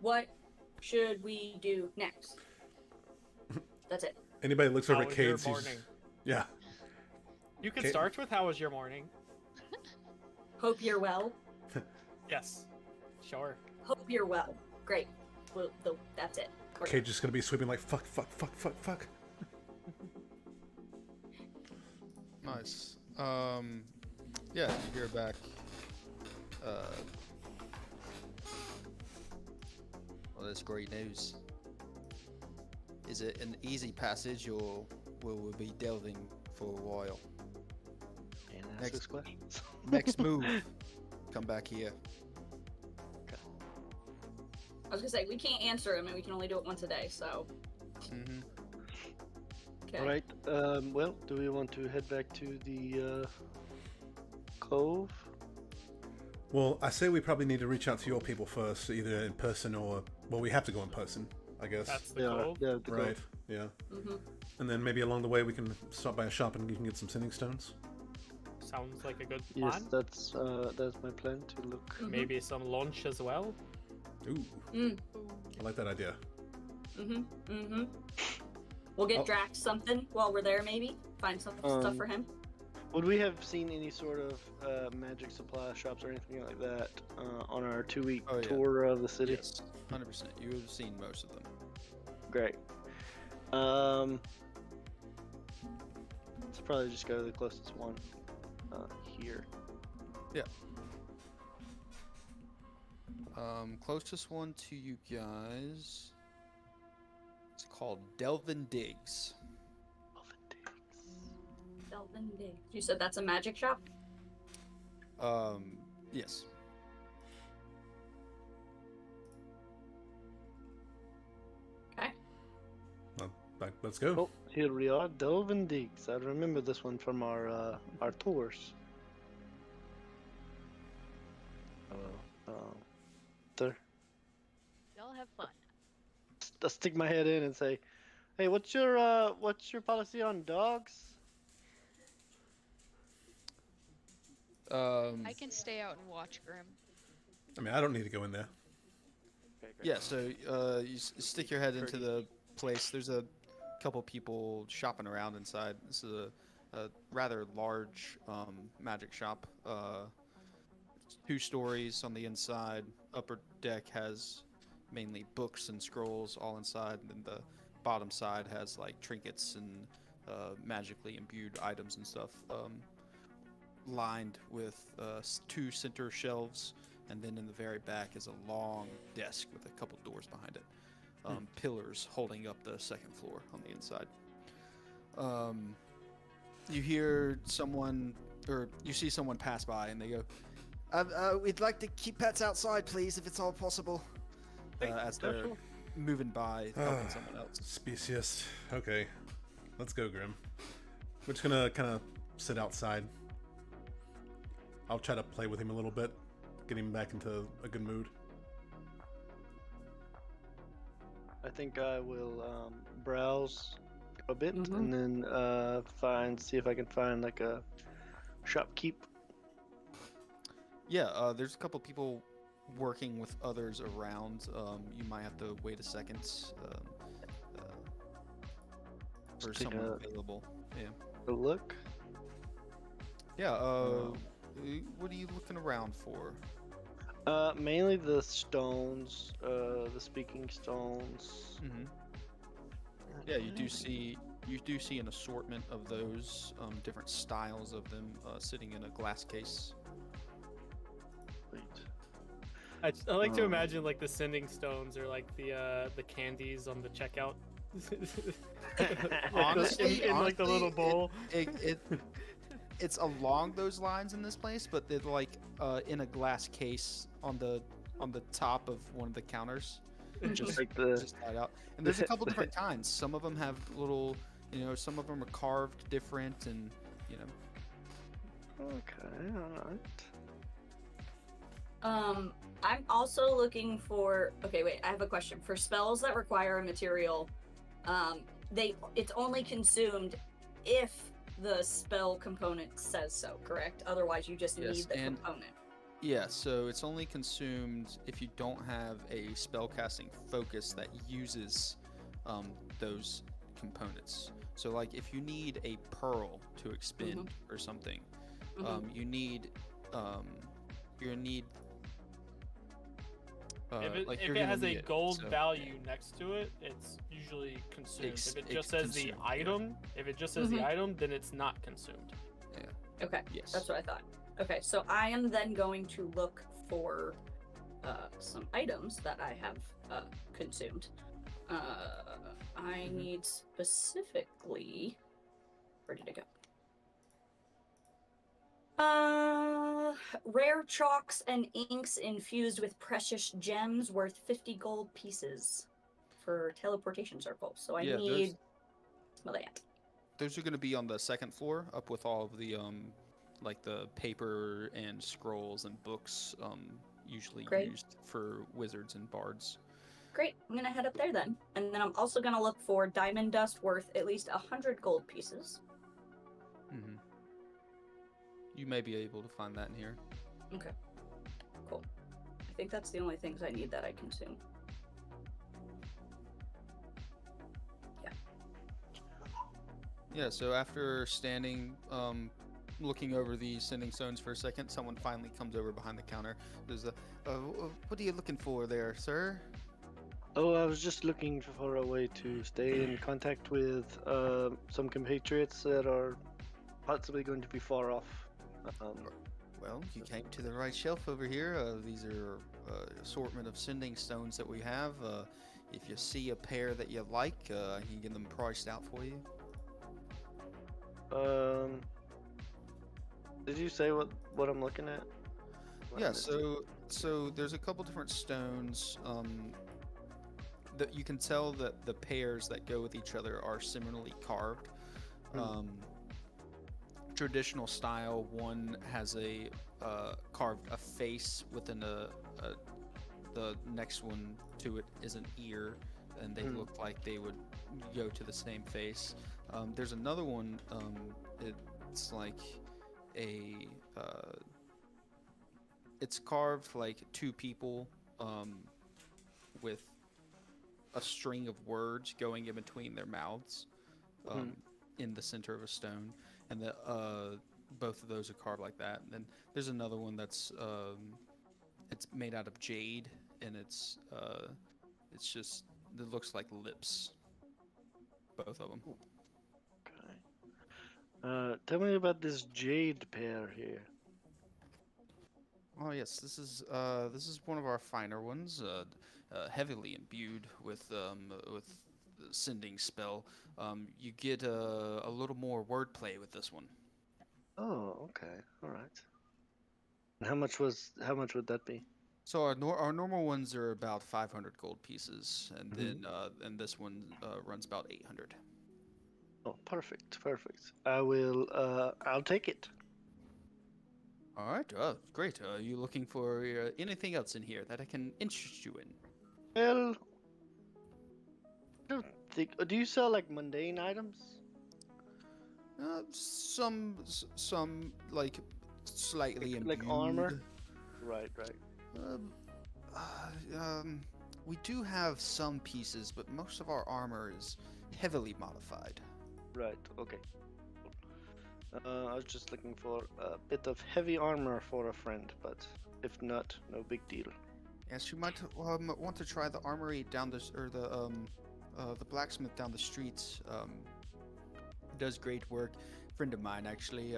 Speaker 5: What should we do next? That's it.
Speaker 1: Anybody looks
Speaker 2: How
Speaker 1: over at
Speaker 2: was your
Speaker 1: Cade, sees,
Speaker 2: morning?
Speaker 1: yeah.
Speaker 2: You can
Speaker 1: Okay.
Speaker 2: start with how was your morning?
Speaker 5: Hope you're well.
Speaker 2: Yes. Sure.
Speaker 5: Hope you're well. Great. Well, that's it. We're
Speaker 1: Cade just gonna be sweeping like fuck, fuck, fuck, fuck, fuck.
Speaker 3: Nice. Yeah, you hear back. Well, that's great news. Is it an easy passage, or will we be delving for a while?
Speaker 6: And ask
Speaker 3: Next.
Speaker 6: us questions.
Speaker 3: Next move, come back here.
Speaker 5: I was gonna say we can't answer him, and we can only do it once a day. So.
Speaker 3: Mm-hmm.
Speaker 5: Okay.
Speaker 6: All right. Well, do we want to head back to the cove?
Speaker 1: Well, I say we probably need to reach out to your people first, either in person or well, we have to go in person, I guess.
Speaker 2: That's the
Speaker 6: Yeah,
Speaker 2: goal.
Speaker 6: yeah, the
Speaker 1: Right.
Speaker 6: cove.
Speaker 1: Yeah.
Speaker 5: Mm-hmm.
Speaker 1: And then maybe along the way we can stop by a shop and you can get some sending stones.
Speaker 2: Sounds like a good
Speaker 6: Yes,
Speaker 2: plan.
Speaker 6: that's my plan to look.
Speaker 2: Maybe some lunch as well.
Speaker 1: Ooh,
Speaker 5: Mm.
Speaker 1: I like that idea.
Speaker 5: We'll get
Speaker 1: Oh.
Speaker 5: Drax something while we're there. Maybe find some stuff for him.
Speaker 6: Would we have seen any sort of magic supply shops or anything like that on our 2-week
Speaker 3: Oh, yeah.
Speaker 6: tour of the city?
Speaker 3: Yes, 100%. You have seen most of them.
Speaker 6: Great. Let's probably just go to the closest one here.
Speaker 3: Closest one to you guys. It's called Delvin Digs.
Speaker 5: Delvin Dig. You said that's a magic shop.
Speaker 3: Yes.
Speaker 5: Okay.
Speaker 1: Well, Like, let's go.
Speaker 6: Oh, here we are, Delvin Digs. I remember this one from our tours. There.
Speaker 4: Y'all have fun.
Speaker 6: I'll stick my head in and say, "Hey, what's your policy on dogs?"
Speaker 4: I can stay out and watch Grim.
Speaker 1: I mean, I don't need to go in there.
Speaker 6: Okay, great.
Speaker 3: Yeah, so stick your head into the place. There's a couple people shopping around inside. This is a rather large magic shop. 2 stories on the inside. Upper deck has mainly books and scrolls all inside, and then the bottom side has like trinkets and magically imbued items and stuff. Lined with 2 center shelves, and then in the very back is a long desk with a couple doors behind it. Pillars holding up the second floor on the inside. You hear someone, or you see someone pass by, and they go, "We'd like to keep pets outside, please, if it's all possible." As they're moving by, helping someone else.
Speaker 1: Speciest. Okay. Let's go, Grim. We're just gonna kind of sit outside. I'll try to play with him a little bit, get him back into a good mood.
Speaker 6: I think I will browse a bit and then see if I can find like a shopkeep.
Speaker 3: Yeah, there's a couple people working with others around. You might have to wait a second for
Speaker 6: Just take
Speaker 3: someone
Speaker 6: a-
Speaker 3: available. Yeah.
Speaker 6: A look.
Speaker 3: Yeah. What are you looking around for?
Speaker 6: Mainly the stones, the speaking stones.
Speaker 3: Mm-hmm. Yeah, you do see an assortment of those, different styles of them, sitting in a glass case.
Speaker 6: Wait.
Speaker 2: I like to imagine like the sending stones or like the candies on the checkout.
Speaker 3: Honestly,
Speaker 2: in like the little bowl.
Speaker 3: It's along those lines in this place, but they're like in a glass case on the top of one of the counters, just
Speaker 6: Like the
Speaker 3: just tied out. And there's a couple different kinds. Some of them have little, some of them are carved different, and
Speaker 6: okay, all right.
Speaker 5: I'm also looking for. Okay, wait. I have a question. For spells that require a material, it's only consumed if the spell component says so. Correct. Otherwise, you just
Speaker 3: Yes,
Speaker 5: need the
Speaker 3: and-
Speaker 5: component.
Speaker 3: yeah. So it's only consumed if you don't have a spellcasting focus that uses those components. So like if you need a pearl to expend or something, you need
Speaker 2: If
Speaker 3: you're
Speaker 2: it
Speaker 3: gonna
Speaker 2: has a
Speaker 3: need it,
Speaker 2: gold
Speaker 3: so-
Speaker 2: value next to it, it's usually consumed.
Speaker 3: It's-
Speaker 2: If it
Speaker 3: it's
Speaker 2: just says the
Speaker 3: consumed, yeah.
Speaker 2: item, then it's not consumed.
Speaker 5: Okay,
Speaker 3: Yes.
Speaker 5: that's what I thought. Okay, so I am then going to look for some items that I have consumed. I need specifically. Where did it go? Rare chalks and inks infused with precious gems worth 50 gold pieces for teleportation circles. So I
Speaker 3: Yeah,
Speaker 5: need some of that.
Speaker 3: Those are going to be on the second floor, up with all of the like the paper and scrolls and books, usually
Speaker 5: Great.
Speaker 3: used for wizards and bards.
Speaker 5: Great, I'm gonna head up there then. And then I'm also gonna look for diamond dust worth at least 100 gold pieces.
Speaker 3: Mm-hmm. You may be able to find that in here.
Speaker 5: Okay, cool. I think that's the only things I need that I consume.
Speaker 3: Yeah, so after standing, looking over the sending stones for a second, someone finally comes over behind the counter. There's what are you looking for there, sir?
Speaker 6: Oh, I was just looking for a way to stay in contact with some compatriots that are possibly going to be far off.
Speaker 3: Well, you came to the right shelf over here. These are assortment of sending stones that we have. If you see a pair that you like, I can get them priced out for you.
Speaker 6: Did you say what I'm looking at? What I
Speaker 3: Yeah,
Speaker 6: missed?
Speaker 3: so there's a couple different stones. you can tell that the pairs that go with each other are similarly carved. Traditional style, one has a carved a face within the next one to it is an ear, and they look like they would go to the same face. There's another one, it's like a it's carved like two people with a string of words going in between their mouths in the center of a stone, and both of those are carved like that. And then there's another one that's it's made out of jade, and it's just it looks like lips, both of them.
Speaker 6: Okay. Tell me about this jade pair here.
Speaker 3: Oh yes, this is one of our finer ones, heavily imbued with the sending spell. You get a little more wordplay with this one.
Speaker 6: Oh, okay, all right. And how much would that be?
Speaker 3: So our normal ones are about 500 gold pieces, and then and this one runs about 800.
Speaker 6: Oh, perfect. I'll take it.
Speaker 3: All right, great. Are you looking for anything else in here that I can interest you in?
Speaker 6: Well, I don't think. Do you sell like mundane items?
Speaker 3: Some like slightly
Speaker 6: Like
Speaker 3: imbued.
Speaker 6: armor? Right.
Speaker 3: We do have some pieces, but most of our armor is heavily modified.
Speaker 6: Right. Okay. I was just looking for a bit of heavy armor for a friend, but if not, no big deal.
Speaker 3: Yes, you might want to try the armory down the blacksmith down the street. Does great work. Friend of mine, actually,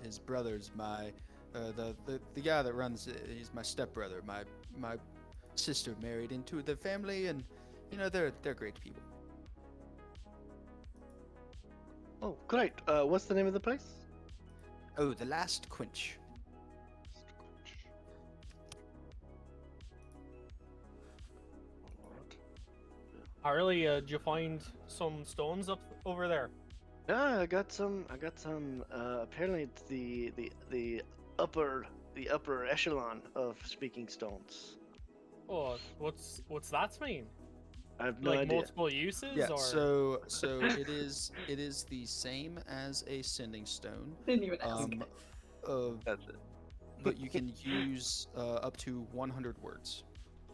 Speaker 3: his brother's my the guy that runs. He's my stepbrother. My sister married into the family, and they're great people.
Speaker 6: Oh, great. What's the name of the place?
Speaker 3: Oh, the Last Quench.
Speaker 2: Harley, did you find some stones up over there?
Speaker 6: Yeah, I got some. Apparently, it's the upper echelon of speaking stones.
Speaker 2: Oh, what's that mean?
Speaker 6: I have no
Speaker 2: Like
Speaker 6: idea.
Speaker 2: multiple uses?
Speaker 3: Yeah.
Speaker 2: Or...
Speaker 3: So it is the same as a sending stone.
Speaker 5: Didn't even ask.
Speaker 6: That's it.
Speaker 3: But you can use up to 100 words.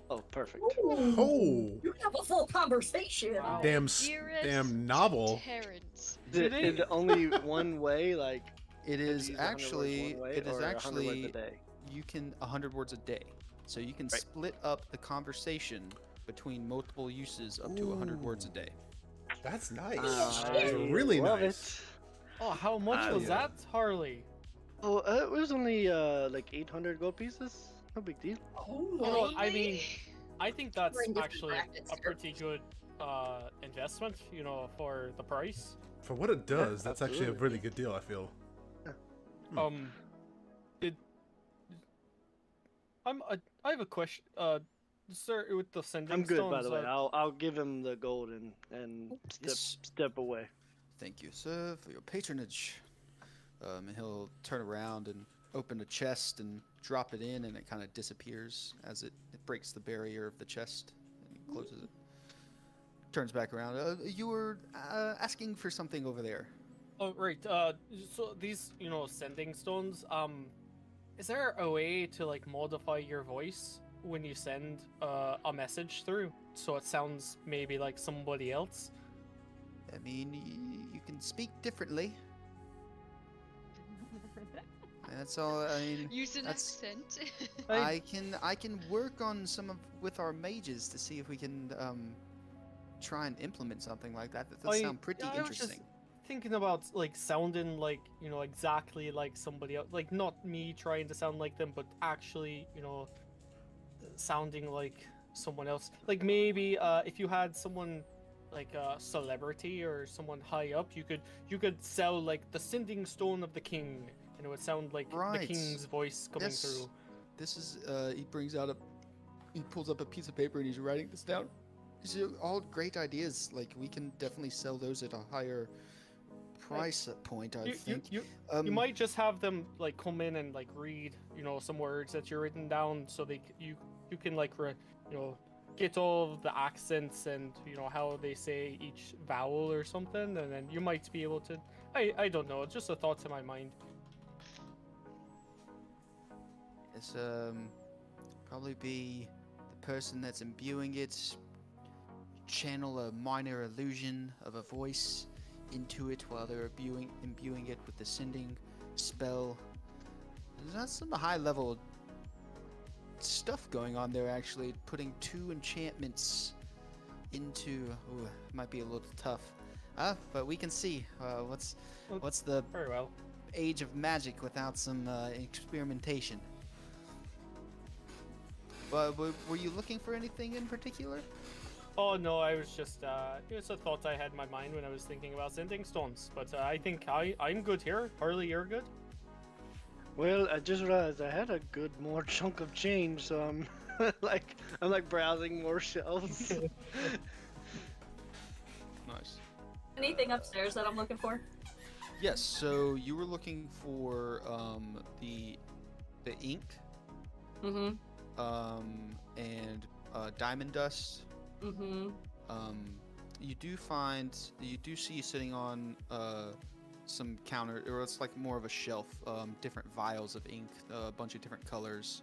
Speaker 6: Oh, perfect.
Speaker 1: Oh,
Speaker 5: You have a full conversation.
Speaker 2: Wow.
Speaker 4: Dearest
Speaker 1: damn novel.
Speaker 4: Terrence.
Speaker 6: Is
Speaker 2: they-
Speaker 6: it only one way? Like
Speaker 3: It
Speaker 6: you
Speaker 3: is
Speaker 6: use 100 words
Speaker 3: actually
Speaker 6: one way,
Speaker 3: it is
Speaker 6: or 100 words
Speaker 3: actually
Speaker 6: a day?
Speaker 3: you can 100 words a day. So you can
Speaker 6: Right.
Speaker 3: split up the conversation between multiple uses up to 100 words a day.
Speaker 1: That's nice.
Speaker 6: I
Speaker 1: That's really
Speaker 6: love
Speaker 1: nice.
Speaker 6: it.
Speaker 2: Oh, how much was that, Harley?
Speaker 6: Oh, it was only like 800 gold pieces. No big deal.
Speaker 5: Oh
Speaker 2: You know,
Speaker 5: my.
Speaker 2: I mean, I think that's
Speaker 5: We're in different
Speaker 2: actually
Speaker 5: brackets
Speaker 2: a
Speaker 5: here.
Speaker 2: pretty good investment, for the price.
Speaker 1: For what it does, that's actually a
Speaker 6: absolutely.
Speaker 1: really good deal, I feel.
Speaker 2: Did I have a question, sir, with the sending
Speaker 6: I'm good,
Speaker 2: stones.
Speaker 6: by the way. I'll give him the gold and
Speaker 3: Yes.
Speaker 6: step away.
Speaker 3: Thank you, sir, for your patronage. And he'll turn around and open a chest and drop it in, and it kind of disappears as it breaks the barrier of the chest and he closes it. Turns back around. You were asking for something over there.
Speaker 2: Oh, right. So these, sending stones. Is there a way to like modify your voice when you send a message through, so it sounds maybe like somebody else?
Speaker 3: I mean, you can speak differently. That's all. I mean,
Speaker 4: Use an
Speaker 3: that's-
Speaker 4: accent.
Speaker 3: I can work on with our mages to see if we can try and implement something like that. That does sound pretty
Speaker 2: I was just
Speaker 3: interesting.
Speaker 2: thinking about like sounding like exactly like somebody else, like not me trying to sound like them, but actually sounding like someone else. Like maybe if you had someone like a celebrity or someone high up, you could sell like the sending stone of the king, and it would sound like the
Speaker 3: Right.
Speaker 2: king's voice coming
Speaker 3: Yes.
Speaker 2: through.
Speaker 3: This is he pulls up a piece of paper and he's writing this down. These are all great ideas. Like we can definitely sell those at a higher price point. I
Speaker 2: You,
Speaker 3: think.
Speaker 2: you might just have them like come in and like read, some words that you're written down, so you can like get all of the accents and how they say each vowel or something, and then you might be able to. I don't know. It's just a thought to my mind.
Speaker 3: It's probably be the person that's imbuing it channel a minor illusion of a voice into it while they're imbuing it with the sending spell. There's some high level stuff going on there actually. Putting 2 enchantments into might be a little tough. But we can see what's the
Speaker 2: Very well.
Speaker 3: age of magic without some experimentation. But were you looking for anything in particular?
Speaker 2: Oh no, I was just it was a thought I had in my mind when I was thinking about sending stones. But I think I'm good here. Harley, you're good.
Speaker 6: Well, I just realized I had a good more chunk of change, so I'm I'm browsing more shelves.
Speaker 3: Nice.
Speaker 5: Anything upstairs that I'm looking for?
Speaker 3: Yes, so you were looking for the ink
Speaker 5: Mm-hmm.
Speaker 3: and diamond dust.
Speaker 5: Mm-hmm.
Speaker 3: You do see sitting on some counter, or it's like more of a shelf, different vials of ink, a bunch of different colors,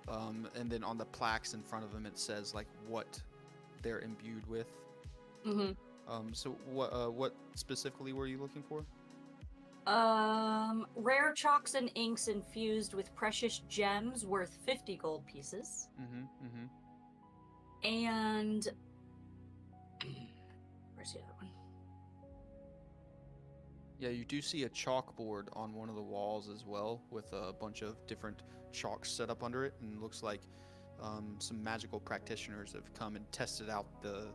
Speaker 3: and then on the plaques in front of them it says like what they're imbued with.
Speaker 5: Mm-hmm.
Speaker 3: So what specifically were you looking for?
Speaker 5: Rare chalks and inks infused with precious gems worth 50 gold pieces. And where's the other one?
Speaker 3: Yeah, you do see a chalkboard on one of the walls as well, with a bunch of different chalks set up under it, and it looks like some magical practitioners have come and tested out the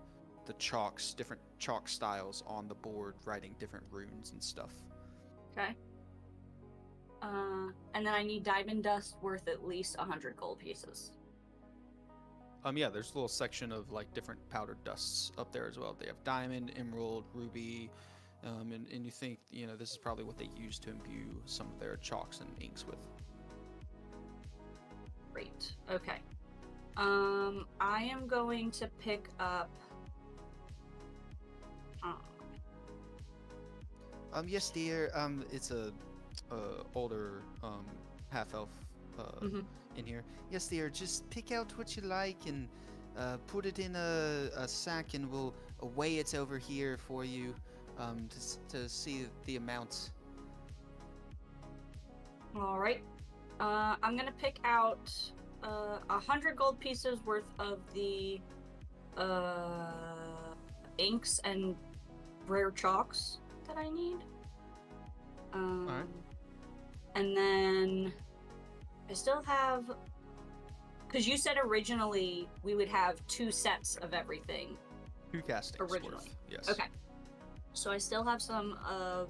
Speaker 3: chalks, different chalk styles on the board, writing different runes and stuff.
Speaker 5: Okay. And then I need diamond dust worth at least 100 gold pieces.
Speaker 3: Yeah, there's a little section of like different powdered dusts up there as well. They have diamond, emerald, ruby, and you think this is probably what they use to imbue some of their chalks and inks with.
Speaker 5: Great. Okay. I am going to pick up.
Speaker 3: Yes, dear. It's a older half elf in here. Yes, dear. Just pick out what you like and put it in a sack, and we'll weigh it over here for you to see the amount.
Speaker 5: All right. I'm gonna pick out 100 gold pieces worth of the inks and rare chalks that I need.
Speaker 3: Alright.
Speaker 5: And then I still have, because you said originally we would have 2 sets of everything.
Speaker 3: 2 castings
Speaker 5: Originally.
Speaker 3: worth. Yes.
Speaker 5: Okay. So I still have some of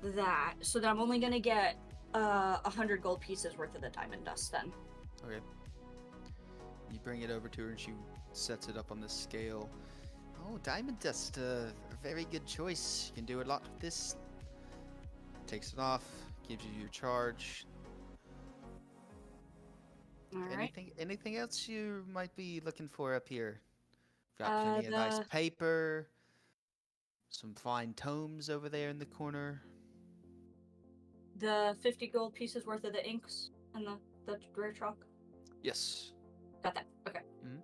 Speaker 5: that. So that I'm only gonna get 100 gold pieces worth of the diamond dust then.
Speaker 3: Okay. You bring it over to her, and she sets it up on the scale. Oh, diamond dust, a very good choice. You can do a lot with this. Takes it off, gives you your charge.
Speaker 5: All right.
Speaker 3: Anything else you might be looking for up here? Got plenty of
Speaker 5: the-
Speaker 3: nice paper, some fine tomes over there in the corner.
Speaker 5: The 50 gold pieces worth of the inks and the rare chalk.
Speaker 3: Yes.
Speaker 5: Got that. Okay.
Speaker 3: Mhm.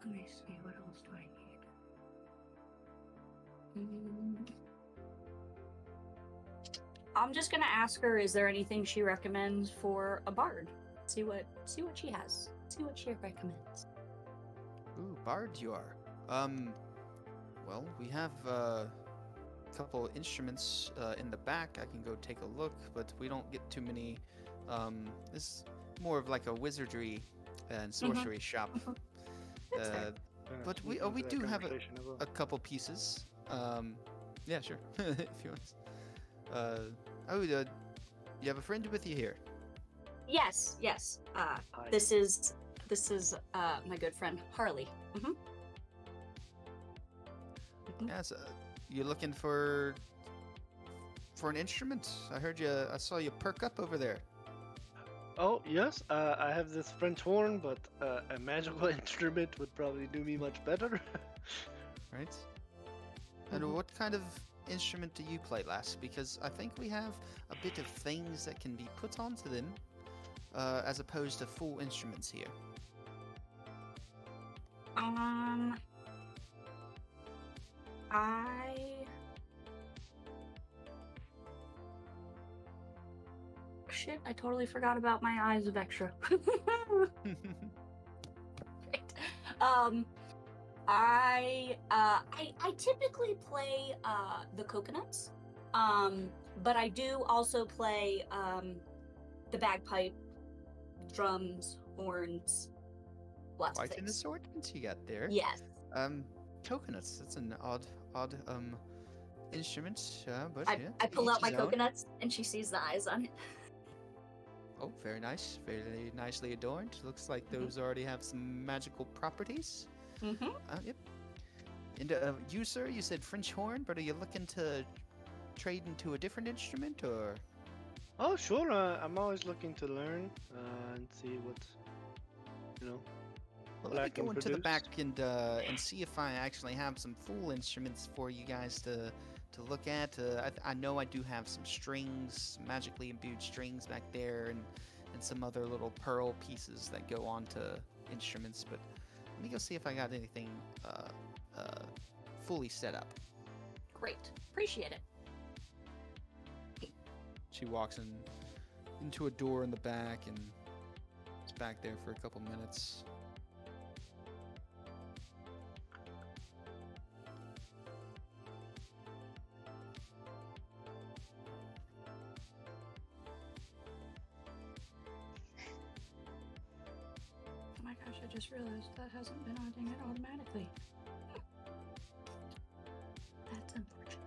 Speaker 5: Let me see. What else do I need? I'm just gonna ask her. Is there anything she recommends for a bard? See what she has. See what she recommends.
Speaker 3: Ooh, bard you are. Well, we have a couple instruments in the back. I can go take a look, but we don't get too many. This is more of like a wizardry and sorcery shop.
Speaker 5: That's fair.
Speaker 3: But we do have a couple pieces. Yeah, sure. If you want. You have a friend with you here.
Speaker 5: Yes, yes.
Speaker 6: Hi.
Speaker 5: This is my good friend Harley.
Speaker 3: Yeah, so you're looking for an instrument? I saw you perk up over there.
Speaker 6: Oh yes, I have this French horn, but a magical instrument would probably do me much better.
Speaker 3: Right? And what kind of instrument do you play, lass? Because I think we have a bit of things that can be put onto them, as opposed to full instruments here.
Speaker 5: Shit, I totally forgot about my eyes of extra. Right. I typically play the coconuts, but I do also play the bagpipe, drums, horns, lots of
Speaker 3: Quite an
Speaker 5: things.
Speaker 3: assortment you got there.
Speaker 5: Yes.
Speaker 3: Coconuts. That's an odd instrument. But
Speaker 5: I,
Speaker 3: yeah,
Speaker 5: I pull
Speaker 3: each
Speaker 5: out my
Speaker 3: his own.
Speaker 5: coconuts and she sees the eyes on it.
Speaker 3: Oh, very nice. Very nicely adorned. Looks like those already have some magical properties.
Speaker 5: Mm-hmm.
Speaker 3: Yep. And you, sir, you said French horn, but are you looking to trade into a different instrument, or?
Speaker 6: Oh sure, I'm always looking to learn and see what's, you know.
Speaker 3: Well,
Speaker 6: what I
Speaker 3: let me
Speaker 6: can
Speaker 3: go into the
Speaker 6: produce.
Speaker 3: back and see if I actually have some full instruments for you guys to look at. I know I do have some strings, magically imbued strings back there, and some other little pearl pieces that go onto instruments. But let me go see if I got anything fully set up.
Speaker 5: Great. Appreciate it.
Speaker 3: She walks into a door in the back and is back there for a couple minutes.
Speaker 5: Oh my gosh, I just realized that hasn't been adding it automatically. That's unfortunate.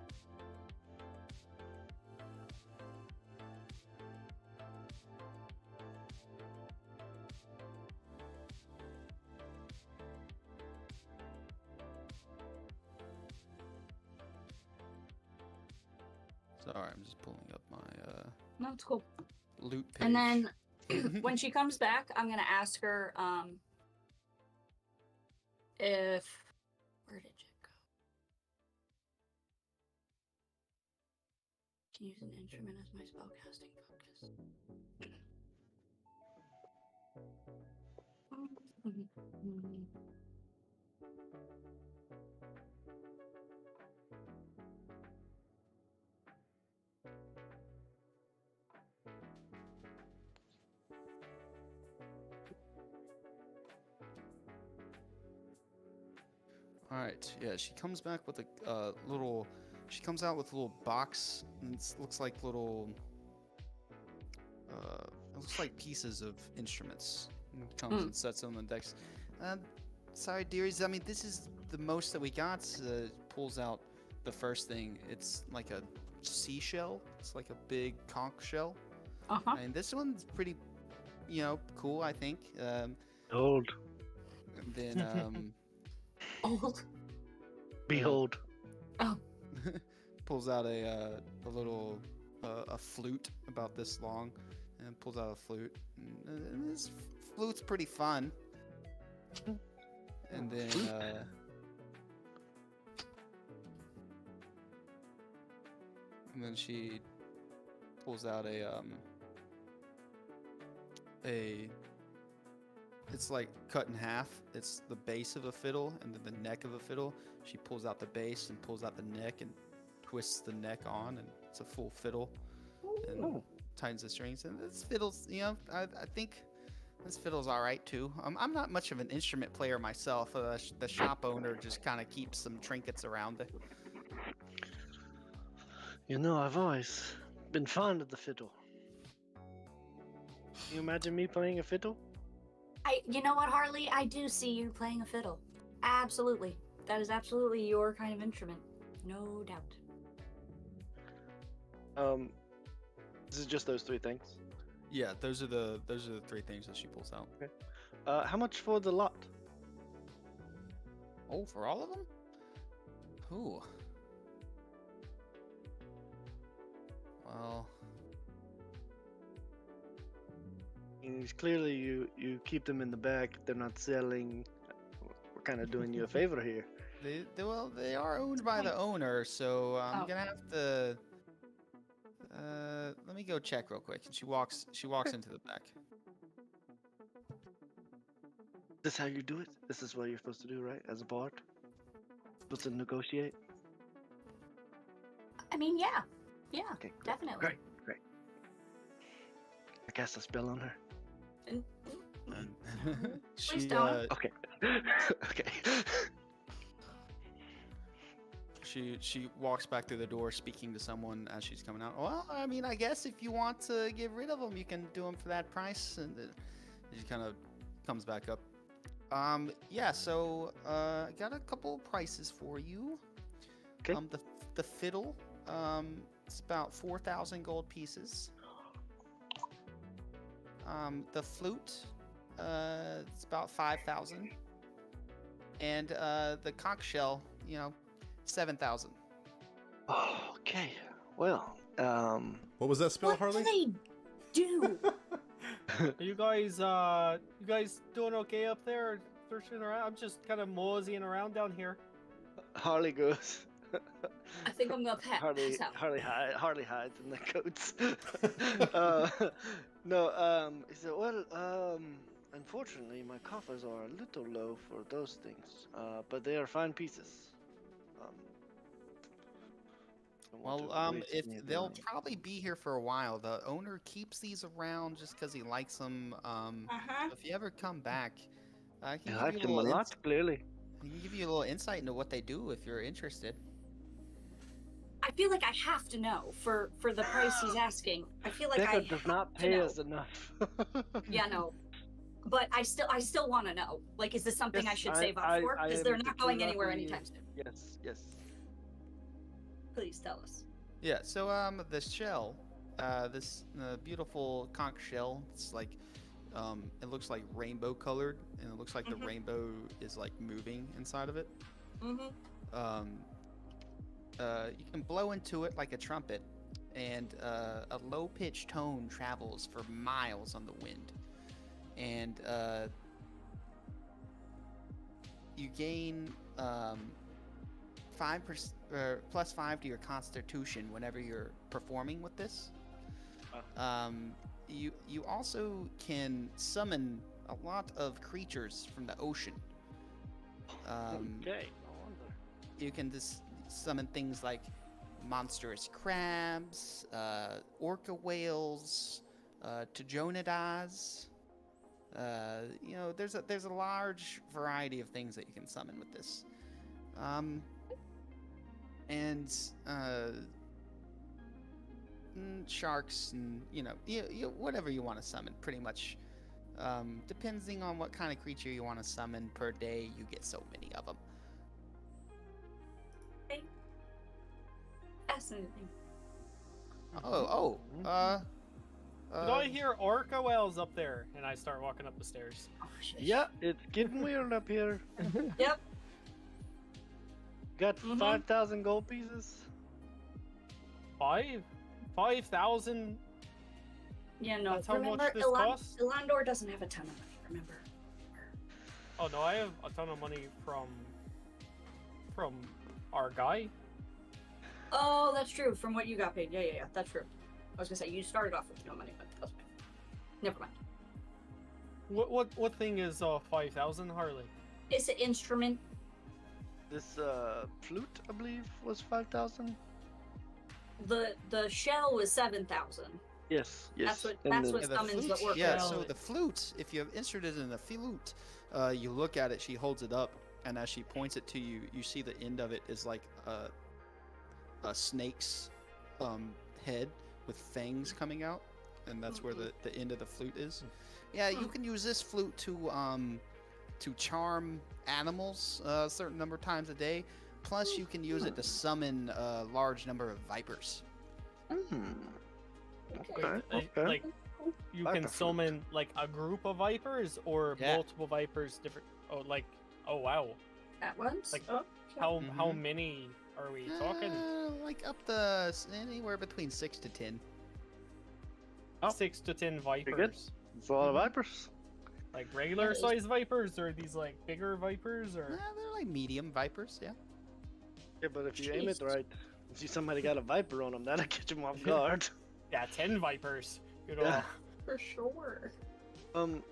Speaker 3: Sorry, I'm just pulling up my
Speaker 5: No, it's cool.
Speaker 3: loot page.
Speaker 5: And then when she comes back, I'm gonna ask her if where did it go? Can use an instrument as my spellcasting focus.
Speaker 3: All right, yeah, she comes back with a little. She comes out with a little box, and it looks like little. It looks like pieces of instruments. And it comes and sets them on the decks. Sorry, dearies. I mean, this is the most that we got. Pulls out the first thing. It's like a seashell. It's like a big conch shell. And this one's pretty, cool. I think.
Speaker 6: Behold.
Speaker 3: And then
Speaker 5: Old.
Speaker 6: Behold.
Speaker 3: pulls out a little a flute about this long, and pulls out a flute. And this flute's pretty fun. And then she pulls out it's like cut in half. It's the base of a fiddle and then the neck of a fiddle. She pulls out the base and pulls out the neck and twists the neck on, and it's a full fiddle. And tightens the strings. And this fiddle's, I think this fiddle's all right too. I'm not much of an instrument player myself. The shop owner just kind of keeps some trinkets around it.
Speaker 6: I've always been fond of the fiddle. Can you imagine me playing a fiddle?
Speaker 5: You know what, Harley? I do see you playing a fiddle. Absolutely. That is absolutely your kind of instrument. No doubt.
Speaker 6: This is just those three things.
Speaker 3: Yeah, those are the three things that she pulls out.
Speaker 6: How much for the lot?
Speaker 3: Oh, for all of them? Ooh. Well,
Speaker 6: It's clearly you keep them in the back. They're not selling. We're kind of doing you a favor here.
Speaker 3: they are owned by the owner, so I'm
Speaker 5: Oh.
Speaker 3: gonna have to. Let me go check real quick. And she walks into the back.
Speaker 6: This is how you do it. This is what you're supposed to do, right? As a bard, supposed to negotiate.
Speaker 5: I mean, yeah. Yeah,
Speaker 6: Okay, great,
Speaker 5: definitely.
Speaker 6: great, great. I cast a spell on her.
Speaker 3: she
Speaker 5: don't.
Speaker 6: Okay. Okay.
Speaker 3: she walks back through the door, speaking to someone as she's coming out. Well, I mean, I guess if you want to get rid of them, you can do them for that price. And she kind of comes back up. Yeah. So, I got a couple prices for you.
Speaker 6: Okay.
Speaker 3: The fiddle, it's about 4,000 gold pieces. The flute, it's about 5,000. And the conch shell, 7,000.
Speaker 6: Okay. Well,
Speaker 1: What was that spell,
Speaker 5: What
Speaker 1: Harley?
Speaker 5: do they do?
Speaker 2: Are you guys doing okay up there? Searching around? I'm just kind of moseying around down here.
Speaker 6: Harley goes.
Speaker 5: I think I'm gonna pass out.
Speaker 6: Harley hides in the coats. No, he said, well, unfortunately, my coffers are a little low for those things, but they are fine pieces. Don't want to
Speaker 3: Well,
Speaker 6: waste
Speaker 3: if
Speaker 6: any of the
Speaker 3: they'll
Speaker 6: money.
Speaker 3: probably be here for a while. The owner keeps these around just because he likes them.
Speaker 5: Uh-huh.
Speaker 3: If you ever come back, I
Speaker 6: I
Speaker 3: can give
Speaker 6: like
Speaker 3: you a
Speaker 6: them a
Speaker 3: little
Speaker 6: lot, clearly.
Speaker 3: I can give you a little insight into what they do if you're interested.
Speaker 5: I feel like I have to know for the price he's asking. I feel like
Speaker 6: Becca
Speaker 5: I
Speaker 6: does
Speaker 5: have
Speaker 6: not
Speaker 5: to
Speaker 6: pay
Speaker 5: know.
Speaker 6: us enough.
Speaker 5: Yeah, no. But I still want to know. Like, is this something I
Speaker 6: Yes,
Speaker 5: should
Speaker 6: I-
Speaker 5: save up
Speaker 6: I-
Speaker 5: for?
Speaker 6: I
Speaker 5: Because
Speaker 6: am
Speaker 5: they're not going anywhere
Speaker 6: completely-
Speaker 5: anytime soon.
Speaker 6: Yes, yes.
Speaker 5: Please tell us.
Speaker 3: Yeah. So the shell, this beautiful conch shell. It's like, it looks like rainbow colored, and it looks like the
Speaker 5: Mhm.
Speaker 3: rainbow is like moving inside of it.
Speaker 5: Mm-hmm.
Speaker 3: You can blow into it like a trumpet, and a low-pitched tone travels for miles on the wind. And you gain 5% plus 5 to your Constitution whenever you're performing with this. You also can summon a lot of creatures from the ocean.
Speaker 6: Okay. No wonder.
Speaker 3: You can just summon things like monstrous crabs, orca whales, Tejonidas. There's a large variety of things that you can summon with this. And sharks and whatever you want to summon, pretty much. Depending on what kind of creature you want to summon per day, you get so many of them.
Speaker 5: Fascinating.
Speaker 2: Did I hear orca whales up there? And I start walking up the stairs.
Speaker 5: Oh, shit.
Speaker 6: Yeah, it's getting weird up here.
Speaker 5: Yep.
Speaker 6: Got
Speaker 5: Mhm.
Speaker 6: 5,000 gold pieces.
Speaker 2: 5,000.
Speaker 5: Yeah, no.
Speaker 2: That's how much
Speaker 5: remember,
Speaker 2: this costs?
Speaker 5: Elandor doesn't have a ton of money. Remember.
Speaker 2: Oh no, I have a ton of money from our guy.
Speaker 5: Oh, that's true. From what you got paid. Yeah. That's true. I was gonna say you started off with no money, but that's fine. Never mind.
Speaker 2: What thing is 5,000, Harley?
Speaker 5: It's an instrument.
Speaker 6: This flute, I believe, was 5,000.
Speaker 5: The shell was 7,000.
Speaker 6: Yes, yes.
Speaker 5: That's what
Speaker 3: Yeah, the
Speaker 5: summons the
Speaker 3: flute,
Speaker 5: orca.
Speaker 3: yeah,
Speaker 2: whale.
Speaker 3: so the flute, if you're interested in the flute, you look at it, she holds it up, and as she points it to you, you see the end of it is like a snake's head with fangs coming out, and that's where the end of the flute is. Yeah, you can use this flute to charm animals a certain number of times a day. Plus, you can use it to summon a large number of vipers.
Speaker 6: Hmm.
Speaker 5: Okay.
Speaker 6: Okay,
Speaker 2: Like,
Speaker 6: okay.
Speaker 2: like you
Speaker 6: Viper
Speaker 2: can
Speaker 6: fruit.
Speaker 2: summon like a group of vipers or
Speaker 3: Yeah.
Speaker 2: multiple vipers different. Oh, like oh wow.
Speaker 5: At once?
Speaker 2: Like,
Speaker 5: Oh,
Speaker 2: How
Speaker 3: Mhm.
Speaker 2: many are we talking?
Speaker 3: Like up to anywhere between 6 to 10.
Speaker 2: 6 to 10
Speaker 6: good.
Speaker 2: vipers.
Speaker 6: It's a lot of vipers.
Speaker 2: Like regular
Speaker 5: Nice.
Speaker 2: size vipers, or these like bigger vipers, or
Speaker 3: They're like medium vipers, yeah.
Speaker 6: Yeah, but if you aim it
Speaker 5: Jeez.
Speaker 6: right, see somebody got a viper on them, that'll catch them off guard.
Speaker 2: yeah, 10 vipers. You know.
Speaker 6: Yeah.
Speaker 5: for sure.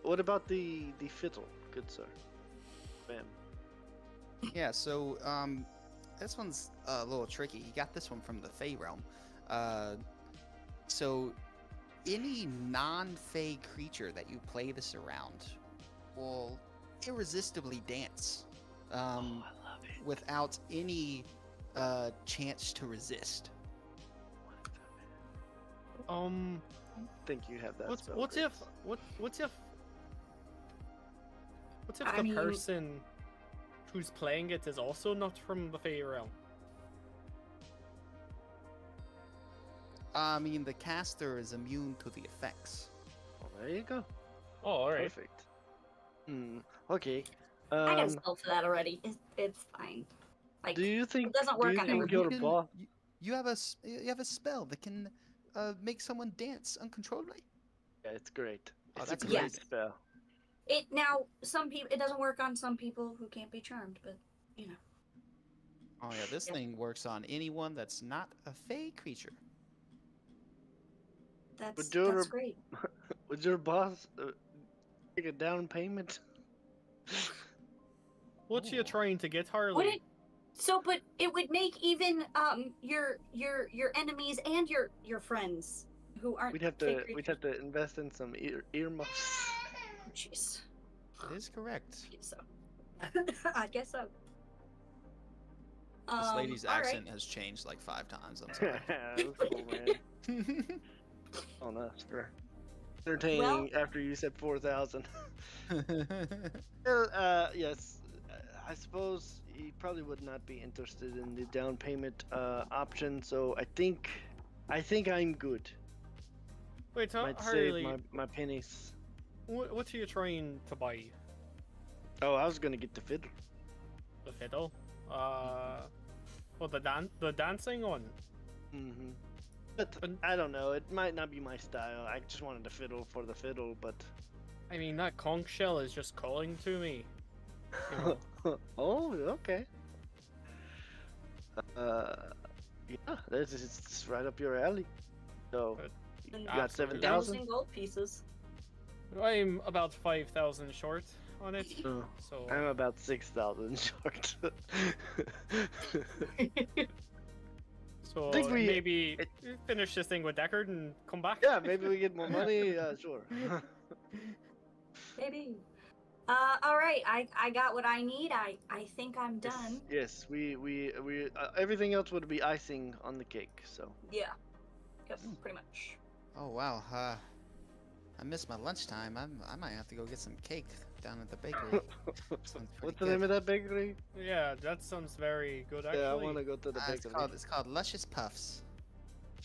Speaker 6: What about the fiddle, good sir? Bam.
Speaker 3: Yeah, so this one's a little tricky. You got this one from the Fey realm. So any non-Fey creature that you play this around will irresistibly dance,
Speaker 6: I love it.
Speaker 3: without any chance to resist.
Speaker 6: I think you have that.
Speaker 2: What's
Speaker 6: spell,
Speaker 2: what's
Speaker 6: Grace.
Speaker 2: if what's if
Speaker 5: I
Speaker 2: the
Speaker 5: mean-
Speaker 2: person who's playing it is also not from the Fey realm?
Speaker 3: I mean, the caster is immune to the effects.
Speaker 6: Oh, there you go.
Speaker 2: Oh, all right.
Speaker 6: Perfect. Okay.
Speaker 5: I got a spell for that already. It's fine. Like,
Speaker 6: Do you think?
Speaker 5: it doesn't
Speaker 6: do
Speaker 5: work
Speaker 6: you
Speaker 5: on
Speaker 6: think
Speaker 5: every-
Speaker 6: your
Speaker 3: can-
Speaker 6: boss?
Speaker 3: you have you have a spell that can make someone dance uncontrollably.
Speaker 6: Yeah, it's great.
Speaker 3: Oh,
Speaker 6: It's
Speaker 3: that's
Speaker 6: a great
Speaker 5: amazing.
Speaker 6: spell.
Speaker 5: it now some people it doesn't work on some people who can't be charmed, but you know.
Speaker 3: Oh yeah, this
Speaker 5: Yep.
Speaker 3: thing works on anyone that's not a Fey creature.
Speaker 5: That's
Speaker 6: your-
Speaker 5: great.
Speaker 6: Would your boss take a down payment?
Speaker 2: What you
Speaker 3: Ooh.
Speaker 2: trying to get,
Speaker 5: Would
Speaker 2: Harley?
Speaker 5: it but it would make even your enemies and your friends who aren't
Speaker 6: We'd have
Speaker 5: fake
Speaker 6: to
Speaker 5: creatures.
Speaker 6: invest in some earmuffs.
Speaker 5: Jeez.
Speaker 3: That is correct.
Speaker 5: So I guess so.
Speaker 3: This lady's
Speaker 5: all right.
Speaker 3: accent has changed like 5 times. I'm sorry.
Speaker 6: That's cool, man. Oh, no, sure. Entertaining after you said 4,000. Well, yes, I suppose he probably would not be interested in the down payment option. So I think I'm good.
Speaker 2: Wait,
Speaker 6: Might
Speaker 2: Harley,
Speaker 6: save my pennies.
Speaker 2: what are you trying to buy?
Speaker 6: Oh, I was gonna get the fiddle.
Speaker 2: The fiddle? Well, the dancing one.
Speaker 6: Mm-hmm. But
Speaker 2: And-
Speaker 6: I don't know. It might not be my style. I just wanted the fiddle for the fiddle, but.
Speaker 2: I mean, that conch shell is just calling to me. You know?
Speaker 6: Oh, okay. Yeah, this is it's right up your alley. So
Speaker 2: Good.
Speaker 6: you
Speaker 5: And
Speaker 6: got
Speaker 2: Absolutely.
Speaker 6: 7,000.
Speaker 5: 1,000 gold pieces.
Speaker 2: I'm about 5,000 short on it,
Speaker 6: Oh,
Speaker 2: so
Speaker 6: I'm about 6,000 short.
Speaker 2: so
Speaker 6: think we-
Speaker 2: maybe
Speaker 6: it-
Speaker 2: finish this thing with Deckard and come back.
Speaker 6: Yeah, maybe we get more money. Sure.
Speaker 5: Maybe. All right. I got what I need. I think I'm done.
Speaker 6: Yes, we everything else would be icing on the cake. So
Speaker 5: Yeah. Yep. Pretty much.
Speaker 3: Oh wow, I missed my lunchtime. I might have to go get some cake down at the bakery. Sounds
Speaker 6: what's
Speaker 3: pretty
Speaker 6: the
Speaker 3: good.
Speaker 6: name of that bakery?
Speaker 2: Yeah, that sounds very good actually.
Speaker 6: Yeah, I want to go to the
Speaker 3: It's
Speaker 6: bakery.
Speaker 3: called Luscious Puffs.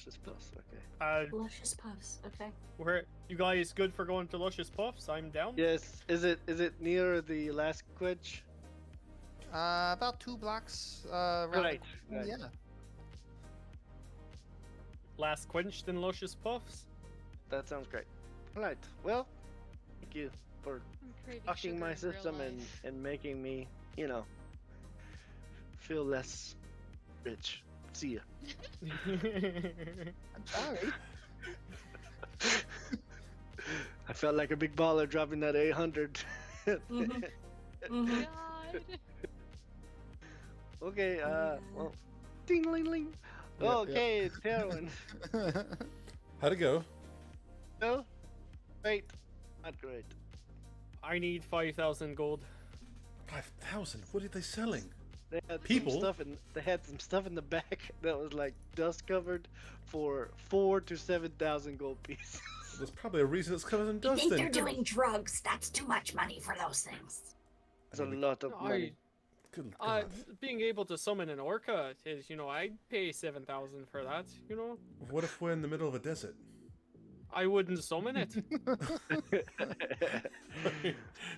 Speaker 6: Just plus, okay.
Speaker 5: Luscious puffs. Okay.
Speaker 2: Where you guys good for going to Luscious Puffs? I'm down.
Speaker 6: Yes, is it near the last quench?
Speaker 3: About 2 blocks. Around
Speaker 6: Right. right.
Speaker 3: Yeah.
Speaker 2: Last quenched in Luscious Puffs.
Speaker 6: That sounds great. All right. Well, thank you for
Speaker 4: I'm craving
Speaker 6: fucking
Speaker 4: sugar
Speaker 6: my
Speaker 4: in real
Speaker 6: system and
Speaker 4: life.
Speaker 6: making me, feel less rich. See ya.
Speaker 3: I'm sorry.
Speaker 6: I felt like a big baller dropping that 800.
Speaker 5: Mhm. Mhm.
Speaker 4: God.
Speaker 6: Okay,
Speaker 5: Yeah.
Speaker 6: well, ding ling ling.
Speaker 1: Yeah, yeah.
Speaker 6: Okay, it's heroin.
Speaker 1: How'd it go?
Speaker 6: No? Great. Not great.
Speaker 2: I need 5,000 gold.
Speaker 1: 5,000? What are they selling?
Speaker 6: They had
Speaker 1: People?
Speaker 6: they had some stuff in the back that was like dust covered for 4,000 to 7,000 gold pieces.
Speaker 1: There's probably a reason it's covered in
Speaker 5: You
Speaker 1: dust
Speaker 5: think
Speaker 1: then.
Speaker 5: they're doing drugs? That's too much money for those things.
Speaker 6: It's a lot of money.
Speaker 1: Good
Speaker 2: I,
Speaker 1: God.
Speaker 2: being able to summon an orca is, I'd pay 7,000 for that.
Speaker 1: What if we're in the middle of a desert?
Speaker 2: I wouldn't summon it.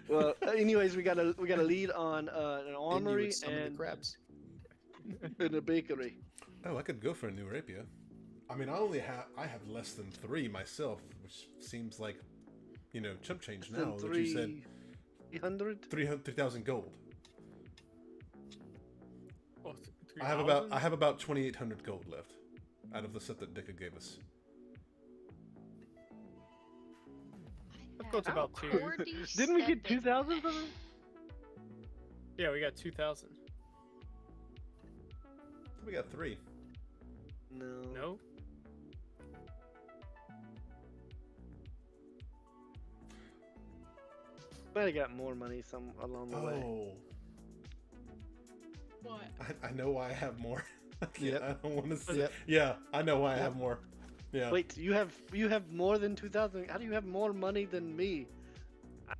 Speaker 6: Well, anyways, we got a lead on an
Speaker 3: Then you
Speaker 6: armory
Speaker 3: would summon the
Speaker 6: and
Speaker 3: crabs.
Speaker 6: a bakery.
Speaker 1: Oh, I could go for a new rapier. I mean, I have less than 3 myself, which seems like, chump change now. That you said
Speaker 6: 300.
Speaker 1: 3,000 gold.
Speaker 2: Oh,
Speaker 1: I have about 2,800 gold left out of the set that Dicka gave us.
Speaker 2: I've got
Speaker 4: How
Speaker 2: about 2.
Speaker 4: Cordy
Speaker 6: Didn't we
Speaker 4: said
Speaker 6: get
Speaker 4: that-
Speaker 6: 2,000 from him?
Speaker 2: Yeah, we got 2,000.
Speaker 1: We got 3.
Speaker 6: No.
Speaker 2: No?
Speaker 6: Might have got more money some along the way.
Speaker 1: Oh,
Speaker 4: What?
Speaker 1: I know why I have more.
Speaker 3: Yep.
Speaker 1: I don't want to say.
Speaker 3: Yep.
Speaker 1: Yeah, I know why I have more. Yeah.
Speaker 6: Wait, you have more than 2,000? How do you have more money than me?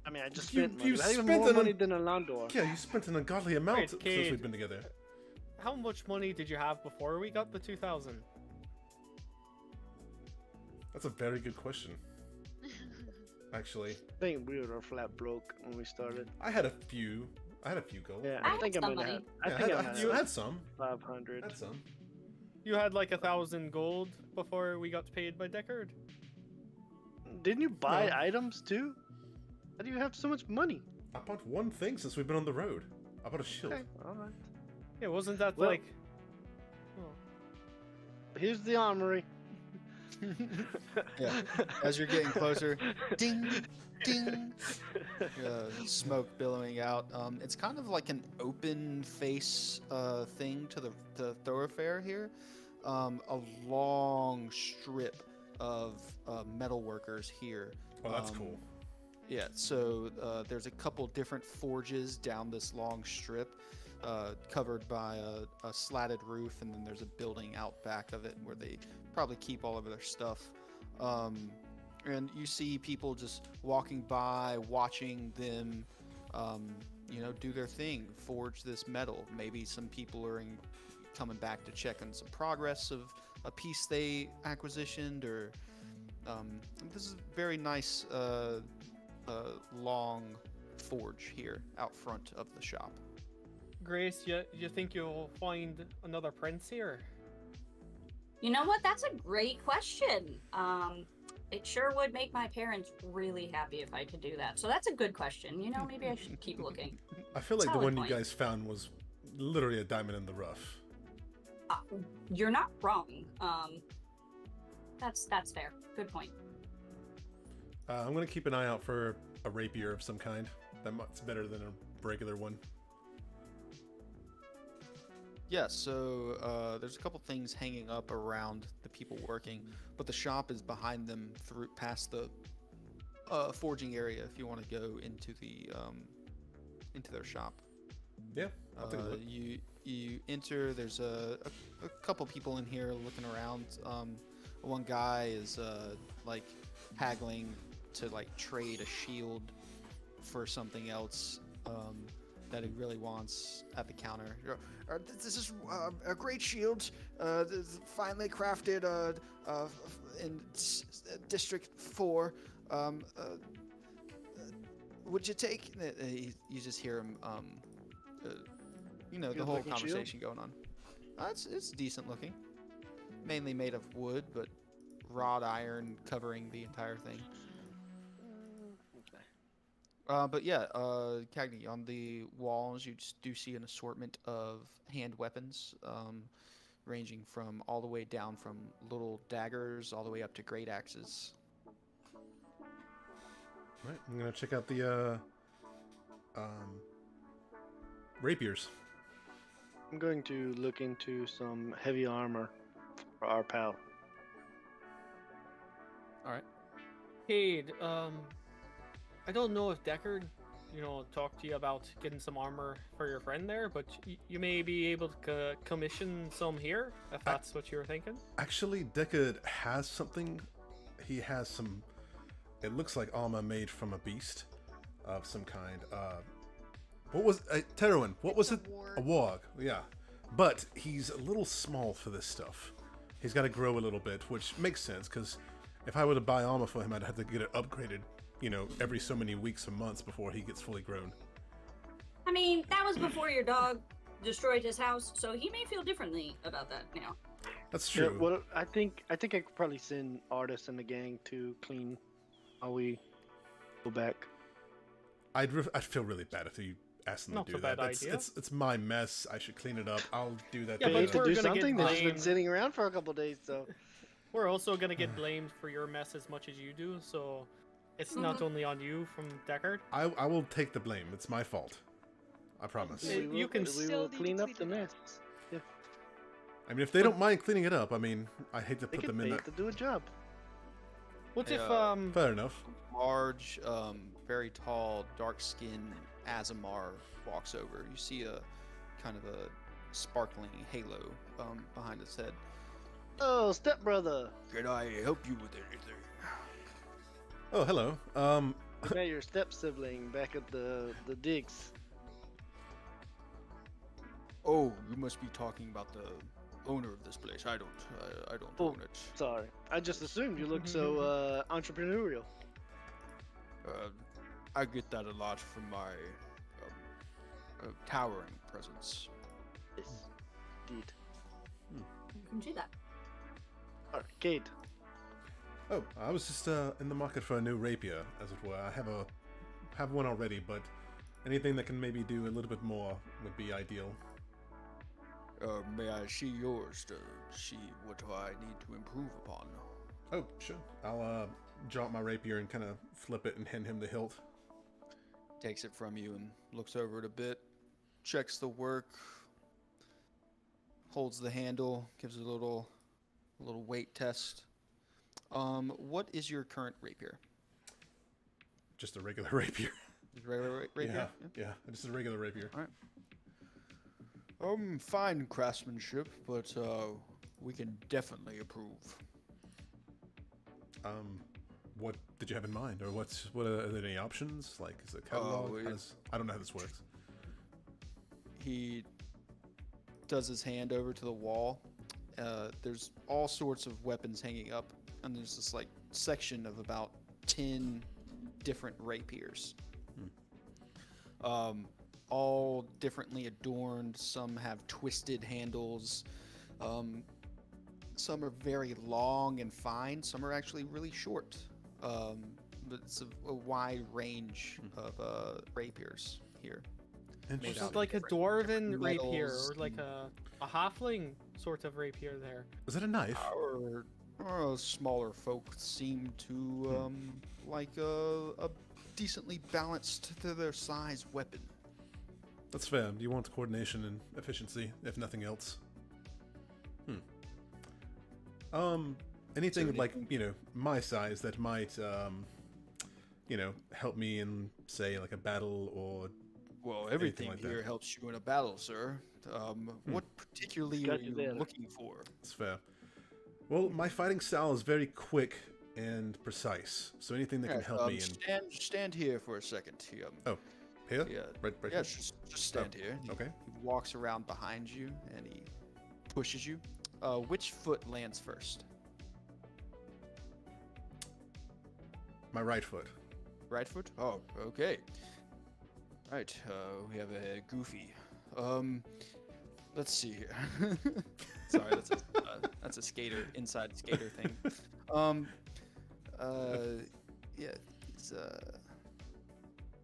Speaker 6: I mean, I just
Speaker 1: You-
Speaker 6: spent money.
Speaker 1: you
Speaker 6: but I have
Speaker 1: spent
Speaker 6: more
Speaker 1: an-
Speaker 6: money than Alandor.
Speaker 1: Yeah, you spent an ungodly amount
Speaker 2: Wait,
Speaker 1: since
Speaker 2: Cade.
Speaker 1: we've been together.
Speaker 2: How much money did you have before we got the 2,000?
Speaker 1: That's a very good question. Actually,
Speaker 6: I think we were flat broke when we started.
Speaker 1: I had a few gold.
Speaker 6: Yeah,
Speaker 5: I
Speaker 6: I think
Speaker 5: had
Speaker 6: I
Speaker 5: some
Speaker 6: might
Speaker 5: money.
Speaker 6: have.
Speaker 1: Yeah,
Speaker 6: I think I
Speaker 1: I
Speaker 6: might
Speaker 1: had
Speaker 6: have
Speaker 1: some.
Speaker 6: 500.
Speaker 1: Had some.
Speaker 2: You had like 1,000 gold before we got paid by Deckard.
Speaker 6: Didn't you buy
Speaker 1: No.
Speaker 6: items too? How do you have so much money?
Speaker 1: I bought one thing since we've been on the road. I bought a shield.
Speaker 6: Okay, alright.
Speaker 2: Yeah, wasn't that
Speaker 6: Well-
Speaker 2: like? Oh.
Speaker 6: Here's the armory.
Speaker 3: Yeah. As you're getting closer, ding, ding. Smoke billowing out. It's kind of like an open face thing to the thoroughfare here. A long strip of metal workers here.
Speaker 1: Oh, that's cool.
Speaker 3: Yeah, so there's a couple different forges down this long strip, covered by a slatted roof, and then there's a building out back of it where they probably keep all of their stuff. And you see people just walking by, watching them, do their thing, forge this metal. Maybe some people are coming back to check on some progress of a piece they acquisitioned, or this is a very nice long forge here out front of the shop.
Speaker 2: Grace, you think you'll find another prince here?
Speaker 5: You know what? That's a great question. It sure would make my parents really happy if I could do that. So that's a good question. Maybe I should keep looking.
Speaker 1: I feel like the
Speaker 5: solid
Speaker 1: one
Speaker 5: point.
Speaker 1: you guys found was literally a diamond in the rough.
Speaker 5: You're not wrong. That's fair. Good point.
Speaker 1: I'm gonna keep an eye out for a rapier of some kind. That's better than a regular one.
Speaker 3: Yeah, so there's a couple things hanging up around the people working, but the shop is behind them through past the forging area. If you want to go into their shop,
Speaker 1: Yeah, I'll take a look.
Speaker 3: you enter. There's a couple people in here looking around. One guy is like haggling to like trade a shield for something else that he really wants at the counter. This is a great shield, finely crafted in District 4. Would you take? You just hear him. The
Speaker 6: Good
Speaker 3: whole
Speaker 6: looking shield?
Speaker 3: conversation going on. It's decent looking. Mainly made of wood, but wrought iron covering the entire thing. But yeah, Cagney, on the walls you just do see an assortment of hand weapons, ranging from all the way down from little daggers all the way up to great axes.
Speaker 1: Right, I'm gonna check out the rapiers.
Speaker 6: I'm going to look into some heavy armor for our pal.
Speaker 3: All right.
Speaker 2: Cade, I don't know if Deckard, talked to you about getting some armor for your friend there, but you may be able to commission some here, if that's what you were thinking.
Speaker 1: Actually, Deckard has something. He has some. It looks like armor made from a beast of some kind. What was Terwin? What was it?
Speaker 4: warg.
Speaker 1: A warg. Yeah, but he's a little small for this stuff. He's got to grow a little bit, which makes sense because if I were to buy armor for him, I'd have to get it upgraded, you know, every so many weeks or months before he gets fully grown.
Speaker 5: I mean, that was before your dog destroyed his house, so he may feel differently about that now.
Speaker 1: That's
Speaker 6: Yeah,
Speaker 1: true.
Speaker 6: well, I think I could probably send artists and the gang to clean while we go back.
Speaker 1: I'd feel really bad if you asked them
Speaker 2: Not
Speaker 1: to do
Speaker 2: a
Speaker 1: that.
Speaker 2: bad
Speaker 1: That's
Speaker 2: idea.
Speaker 1: it's my mess. I should clean it up. I'll do that.
Speaker 2: Yeah,
Speaker 6: They
Speaker 2: but
Speaker 6: need to
Speaker 2: we're
Speaker 6: do
Speaker 2: gonna get
Speaker 6: something. They've just been
Speaker 2: blamed.
Speaker 6: sitting around for a couple days, so
Speaker 2: We're also gonna get blamed for your mess as much as you do, so it's not only on you from Deckard.
Speaker 1: I will take the blame. It's my fault. I promise.
Speaker 2: Hey, you can
Speaker 6: we
Speaker 4: still
Speaker 6: will
Speaker 4: need to
Speaker 6: clean up
Speaker 4: clean
Speaker 6: the
Speaker 4: it
Speaker 6: mess.
Speaker 4: up.
Speaker 6: Yeah,
Speaker 1: I mean, if they don't mind cleaning it up, I mean, I hate to
Speaker 6: they
Speaker 1: put
Speaker 6: get
Speaker 1: them in
Speaker 6: paid
Speaker 1: that.
Speaker 6: to do a job.
Speaker 2: What
Speaker 3: Hey,
Speaker 2: if
Speaker 1: Fair enough.
Speaker 3: Large, very tall, dark-skinned Azamar walks over. You see a kind of a sparkling halo behind his head.
Speaker 6: Oh, stepbrother!
Speaker 3: Can I help you with anything?
Speaker 1: Oh, hello.
Speaker 6: I met your step sibling back at the digs.
Speaker 3: Oh, you must be talking about the owner of this place. I don't
Speaker 6: Oh.
Speaker 3: own it.
Speaker 6: Sorry, I just assumed you looked so entrepreneurial.
Speaker 3: I get that a lot from my towering presence.
Speaker 6: Yes, indeed.
Speaker 5: You can do that.
Speaker 6: Arcade.
Speaker 1: Oh, I was just in the market for a new rapier, as it were. I have one already, but anything that can maybe do a little bit more would be ideal.
Speaker 3: May I see yours to see what I need to improve upon?
Speaker 1: Oh, sure. I'll draw out my rapier and kind of flip it and hand him the hilt.
Speaker 3: Takes it from you and looks over it a bit, checks the work, holds the handle, gives it a little weight test. What is your current rapier?
Speaker 1: Just a regular rapier.
Speaker 3: Just regular rapier?
Speaker 1: Yeah, just a regular rapier.
Speaker 3: Fine craftsmanship, but we can definitely improve.
Speaker 1: What did you have in mind, or what are there any options? Like, is it catalog? I don't know how this works.
Speaker 3: He does his hand over to the wall. There's all sorts of weapons hanging up, and there's this like section of about 10 different rapiers. All differently adorned. Some have twisted handles. Some are very long and fine. Some are actually really short. But it's a wide range of rapiers here.
Speaker 1: Interesting.
Speaker 2: Just
Speaker 3: out
Speaker 2: like a
Speaker 3: different
Speaker 2: dwarven rapier
Speaker 3: metals
Speaker 2: or like a halfling sort of rapier there.
Speaker 1: Is that a knife?
Speaker 3: Our smaller folk seem to like a decently balanced to their size weapon.
Speaker 1: That's fair. You want coordination and efficiency, if nothing else. Anything
Speaker 3: So
Speaker 1: like, you know, my size that might, you know, help me in, say, like a battle or...
Speaker 3: Well, everything
Speaker 1: like
Speaker 3: here
Speaker 1: that.
Speaker 3: helps you in a battle, sir. What particularly
Speaker 6: Got
Speaker 3: are
Speaker 6: you
Speaker 3: you
Speaker 6: there.
Speaker 3: looking for?
Speaker 1: That's fair. Well, my fighting style is very quick and precise, so anything that can
Speaker 3: Yes,
Speaker 1: help me in...
Speaker 3: stand here for a second. He,
Speaker 1: Oh, here?
Speaker 3: yeah,
Speaker 1: Right
Speaker 3: yeah,
Speaker 1: here?
Speaker 3: just stand here.
Speaker 1: Okay.
Speaker 3: He walks around behind you and he pushes you. Which foot lands first?
Speaker 1: My right foot.
Speaker 3: Right foot? Oh, okay. Right, we have a Goofy. Let's see here. Sorry, that's a skater, inside skater thing. Yeah, he's,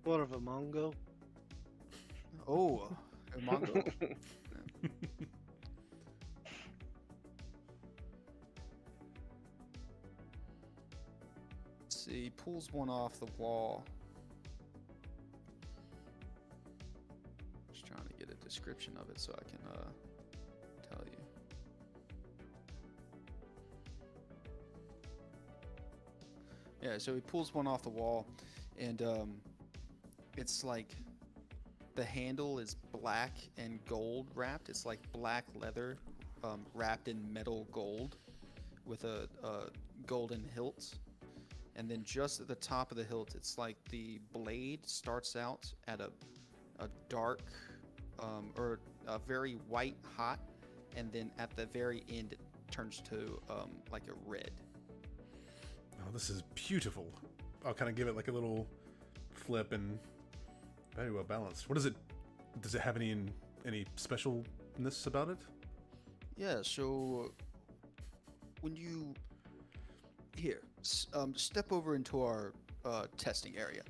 Speaker 6: What of a Mongo?
Speaker 3: oh, a Mongol. Let's see, he pulls one off the wall. Just trying to get a description of it so I can tell you. Yeah, so he pulls one off the wall, and it's like the handle is black and gold wrapped. It's like black leather wrapped in metal gold with a golden hilt. And then just at the top of the hilt, it's like the blade starts out at a dark or a very white hot, and then at the very end it turns to like a red.
Speaker 1: this is beautiful. I'll kind of give it like a little flip and very well balanced. What is it? Does it have any specialness about it?
Speaker 3: Yeah, so when you step over into our testing area.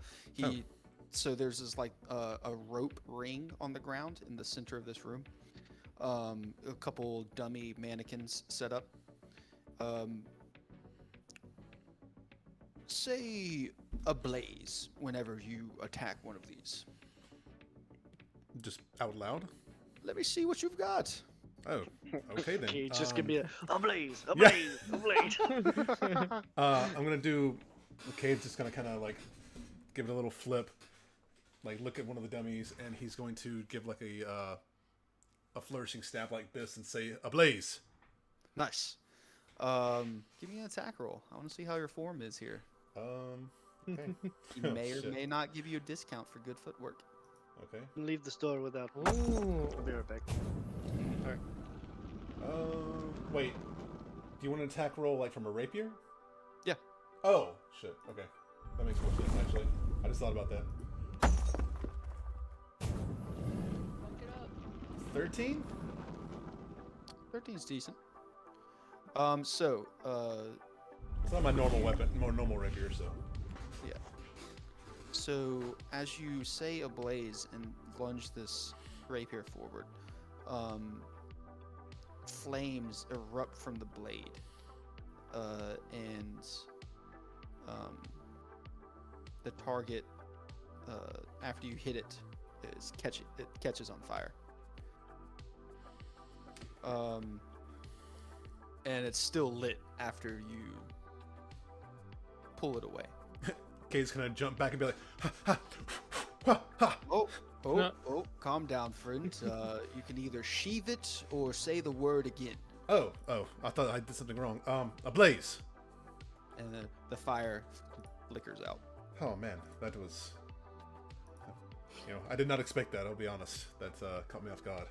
Speaker 3: So there's this like a rope ring on the ground in the center of this room. A couple dummy mannequins set up. Say a blaze whenever you attack one of these.
Speaker 1: Just out loud?
Speaker 3: Let me see what you've got.
Speaker 1: Oh, okay then.
Speaker 6: Okay, just give me a blaze, a
Speaker 1: Yeah.
Speaker 6: blaze, a blaze.
Speaker 1: I'm gonna do. Cade's just gonna kind of like give it a little flip, like look at one of the dummies, and he's going to give like a flourishing stab like this and say ablaze.
Speaker 3: Nice. Give me an attack roll. I want to see how your form is here.
Speaker 1: Okay.
Speaker 3: He
Speaker 1: Oh,
Speaker 3: may or
Speaker 1: shit.
Speaker 3: may not give you a discount for good footwork.
Speaker 1: Okay.
Speaker 6: Leave the store without.
Speaker 2: Ooh.
Speaker 6: I'll be right back.
Speaker 1: Wait. Do you want an attack roll like from a rapier?
Speaker 3: Yeah.
Speaker 1: Oh shit. Okay, that makes more sense actually. I just thought about that.
Speaker 4: Fuck it up.
Speaker 1: 13.
Speaker 3: 13 is decent.
Speaker 1: It's not my normal weapon, more normal rapier, so.
Speaker 3: Yeah. So as you say ablaze and lunge this rapier forward, flames erupt from the blade, and the target, after you hit it, it catches on fire. And it's still lit after you pull it away.
Speaker 1: Cade's gonna jump back and be like, ha, ha, ha, ha.
Speaker 3: Oh, calm down, friend. You can either sheave it or say the word again.
Speaker 1: Oh, I thought I did something wrong. Ablaze.
Speaker 3: And the fire flickers out.
Speaker 1: Oh man, that was. I did not expect that. I'll be honest. That caught me off guard.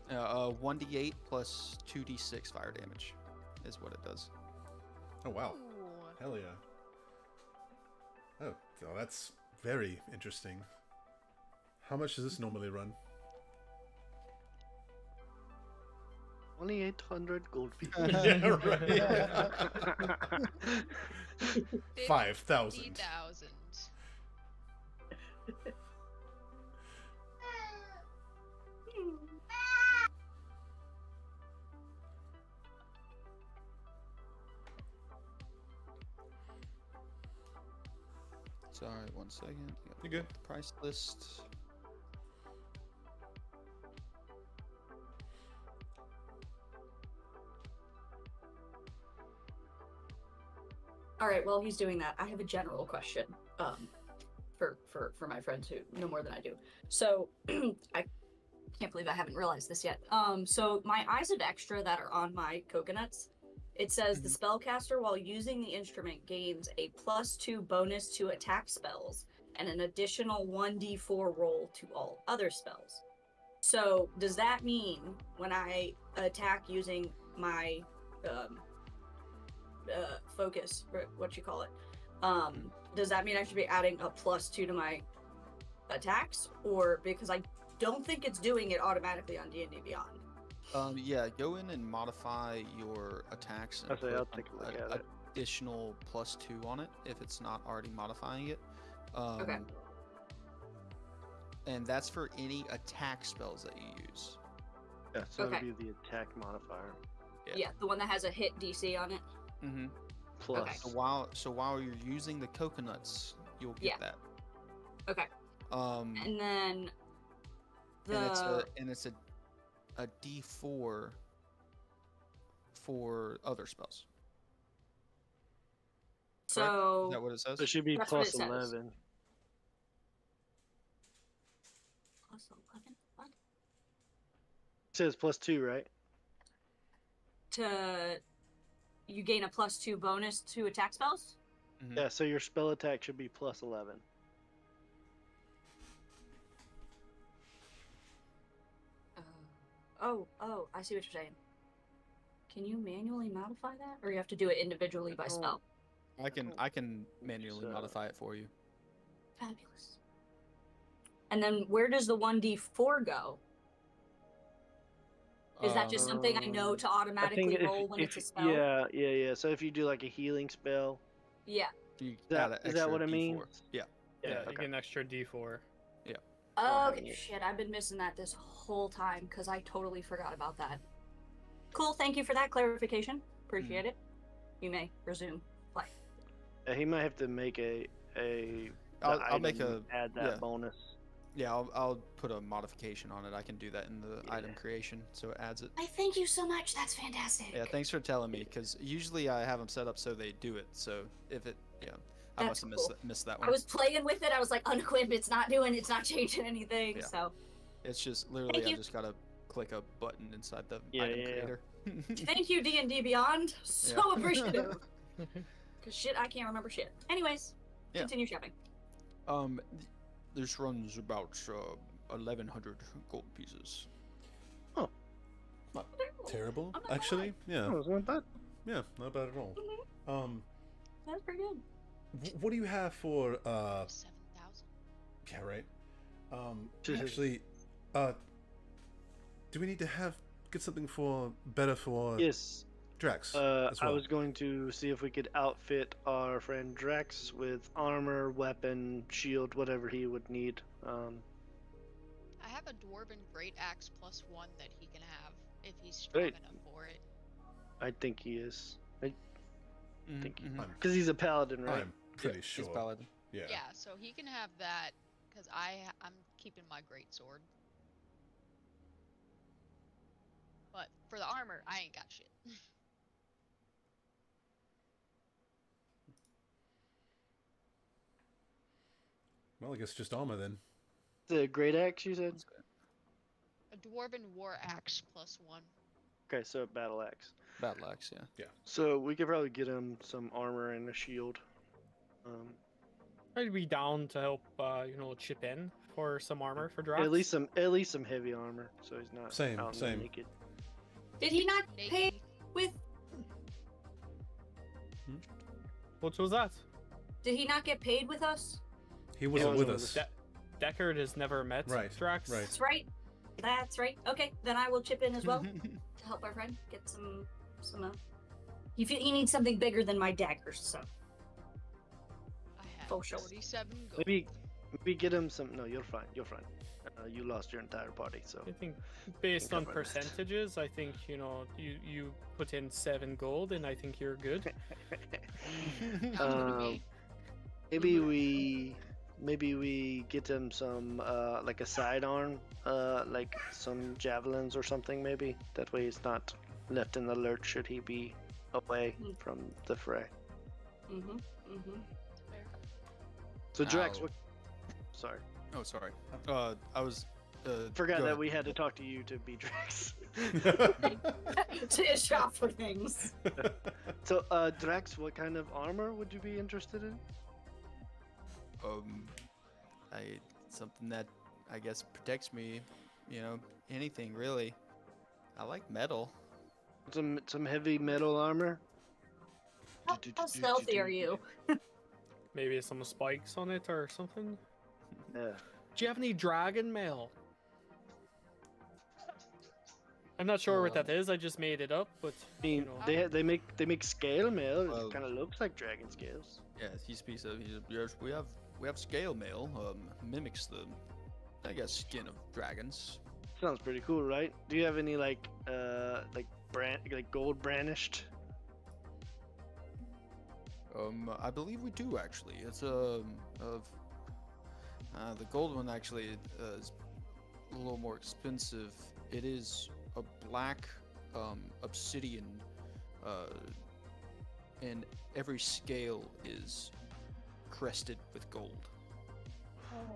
Speaker 3: 1d8 plus 2d6 fire damage is what it does.
Speaker 1: Oh wow.
Speaker 4: Ooh.
Speaker 1: Hell yeah. Oh, so that's very interesting. How much does this normally run?
Speaker 6: 2,800 gold feet.
Speaker 1: Yeah, right. 5,000.
Speaker 4: 50,000.
Speaker 3: Sorry, 1 second.
Speaker 1: You good?
Speaker 3: The price list.
Speaker 5: All right, while he's doing that, I have a general question for my friends who know more than I do. So I can't believe I haven't realized this yet. So my eyes of extra that are on my coconuts, it says the spellcaster while using the instrument gains a +2 bonus to attack spells and an additional 1d4 roll to all other spells. So does that mean when I attack using my focus, or what you call it, does that mean I should be adding a +2 to my attacks, or because I don't think it's doing it automatically on D&D Beyond?
Speaker 3: Yeah, go in and modify your attacks and
Speaker 6: Okay, I'll
Speaker 3: put
Speaker 6: take a look
Speaker 3: an
Speaker 6: at it.
Speaker 3: additional +2 on it if it's not already modifying it.
Speaker 5: Okay.
Speaker 3: And that's for any attack spells that you use.
Speaker 6: Yeah, so
Speaker 5: Okay.
Speaker 6: it'll be the attack modifier
Speaker 5: Yeah, the one that has a hit DC on it.
Speaker 3: Mm-hmm.
Speaker 6: plus.
Speaker 5: Okay.
Speaker 3: So while you're using the coconuts, you'll get
Speaker 5: Yeah.
Speaker 3: that.
Speaker 5: Okay. And then
Speaker 3: And it's a D4 for other spells.
Speaker 5: so
Speaker 3: Is that what it says?
Speaker 6: So it should be
Speaker 5: That's what it
Speaker 6: plus
Speaker 5: says.
Speaker 6: 11.
Speaker 5: +11. What?
Speaker 6: It says +2, right?
Speaker 5: You gain a +2 bonus to attack spells.
Speaker 3: Mhm.
Speaker 6: Yeah, so your spell attack should be plus 11.
Speaker 5: Oh, I see what you're saying. Can you manually modify that, or you have to do it individually by spell?
Speaker 3: I can manually
Speaker 6: So-
Speaker 3: modify it for you.
Speaker 5: Fabulous. And then where does the 1d4 go? Is that just something I know to
Speaker 6: I
Speaker 5: automatically
Speaker 6: think
Speaker 5: roll when it's a spell?
Speaker 6: yeah. So if you do like a healing spell,
Speaker 5: Yeah.
Speaker 3: You
Speaker 6: that-
Speaker 3: add an
Speaker 6: is that what
Speaker 3: extra
Speaker 6: it
Speaker 3: D4.
Speaker 6: means?
Speaker 3: Yeah.
Speaker 2: Yeah, you
Speaker 6: okay.
Speaker 2: get an extra D4.
Speaker 5: Oh,
Speaker 6: yeah.
Speaker 5: shit, I've been missing that this whole time because I totally forgot about that. Cool, thank you for that clarification. Appreciate it. You may resume play.
Speaker 6: He might have to make the
Speaker 3: I'll make
Speaker 6: item add that
Speaker 3: yeah.
Speaker 6: bonus.
Speaker 3: Yeah, I'll put a modification on it. I can do that in the item creation, so it adds it.
Speaker 5: I thank you so much. That's fantastic.
Speaker 3: Yeah, thanks for telling me, because usually I have them set up so they do it. So if it, yeah, I
Speaker 5: That's
Speaker 3: must have
Speaker 5: cool.
Speaker 3: missed that one.
Speaker 5: I was playing with it. I was like, unequip. It's not changing anything.
Speaker 3: Yeah.
Speaker 5: So
Speaker 3: It's just literally
Speaker 5: Thank
Speaker 3: I
Speaker 5: you.
Speaker 3: just gotta click a button inside the
Speaker 6: Yeah,
Speaker 3: item
Speaker 6: yeah, yeah.
Speaker 3: creator.
Speaker 5: thank you, D&D Beyond. So
Speaker 3: Yeah.
Speaker 5: appreciative. Cause shit, I can't remember shit. Anyways,
Speaker 3: Yeah.
Speaker 5: continue shopping.
Speaker 3: This runs about 1,100 gold pieces.
Speaker 1: Terrible,
Speaker 5: I'm not
Speaker 1: actually. Yeah,
Speaker 6: Oh, it's not bad.
Speaker 1: yeah, not bad at all.
Speaker 5: That's pretty good.
Speaker 1: What do you have for
Speaker 4: 7,000.
Speaker 1: Yeah, right.
Speaker 6: Just-
Speaker 1: Actually, do we need to get something better for
Speaker 6: Yes.
Speaker 1: Drax?
Speaker 6: I
Speaker 1: as well?
Speaker 6: was going to see if we could outfit our friend Drax with armor, weapon, shield, whatever he would need.
Speaker 4: I have a dwarven great axe +1 that he can have if he's strong
Speaker 6: Great.
Speaker 4: enough for it.
Speaker 6: I think he is.
Speaker 3: Mhm,
Speaker 6: Thank you.
Speaker 3: mhm.
Speaker 1: I'm,
Speaker 6: Because he's a paladin, right?
Speaker 1: I'm pretty
Speaker 3: Yeah,
Speaker 1: sure.
Speaker 3: He's paladin.
Speaker 1: Yeah.
Speaker 4: Yeah, so he can have that because I'm keeping my great sword. But for the armor, I ain't got shit.
Speaker 1: Well, I guess just armor then.
Speaker 6: The great axe, you said?
Speaker 4: A dwarven war axe +1.
Speaker 6: Okay, so battle axe.
Speaker 3: Battle axe, yeah.
Speaker 6: So we could probably get him some armor and a shield.
Speaker 2: I'd be down to help, chip in for some armor for Drax.
Speaker 6: At least some heavy armor, so he's not
Speaker 1: Same,
Speaker 6: out in the
Speaker 1: same.
Speaker 6: naked.
Speaker 5: Did he not pay
Speaker 4: Naked.
Speaker 5: with?
Speaker 2: What was that?
Speaker 5: Did he not get paid with us?
Speaker 1: He wasn't with
Speaker 6: wasn't
Speaker 1: us.
Speaker 6: with
Speaker 2: Deckard has never met
Speaker 1: Right,
Speaker 2: Drax.
Speaker 1: right.
Speaker 5: That's right. That's right. Okay, then I will chip in as well to help our friend get some. He needs something bigger than my daggers. So
Speaker 4: I have
Speaker 5: Oh, sure.
Speaker 4: 47 gold.
Speaker 6: Maybe get him some. No, you're fine. You're fine. You lost your entire party, so
Speaker 2: I think based on
Speaker 6: cover that.
Speaker 2: percentages, I think you put in 7 gold, and I think you're good.
Speaker 4: Sounds good to me.
Speaker 6: maybe we get him some like a sidearm, like some javelins or something. Maybe that way he's not left in the lurch should he be away from the fray.
Speaker 5: Mm-hmm.
Speaker 4: Fair.
Speaker 6: So Drax,
Speaker 3: Ow.
Speaker 6: what? Sorry,
Speaker 3: Oh, sorry. I was.
Speaker 6: forgot
Speaker 3: go
Speaker 6: that
Speaker 3: ahead.
Speaker 6: we had to talk to you to be Drax.
Speaker 5: To shop for things.
Speaker 6: So Drax, what kind of armor would you be interested in?
Speaker 3: Something that I guess protects me. Anything really. I like metal.
Speaker 6: Some heavy metal armor.
Speaker 5: How stealthy are you?
Speaker 2: Maybe some spikes on it or something.
Speaker 6: Yeah.
Speaker 2: Do you have any dragon mail? I'm not sure what that is. I just made it up, but
Speaker 6: I mean, they make scale mail.
Speaker 3: Well-
Speaker 6: It kind of looks like dragon scales.
Speaker 3: Yeah, yes, we have scale mail. Mimics the, I guess, skin of dragons.
Speaker 6: Sounds pretty cool, right? Do you have any like gold brandished?
Speaker 3: I believe we do actually. It's the gold one actually is a little more expensive. It is a black obsidian, and every scale is crested with gold.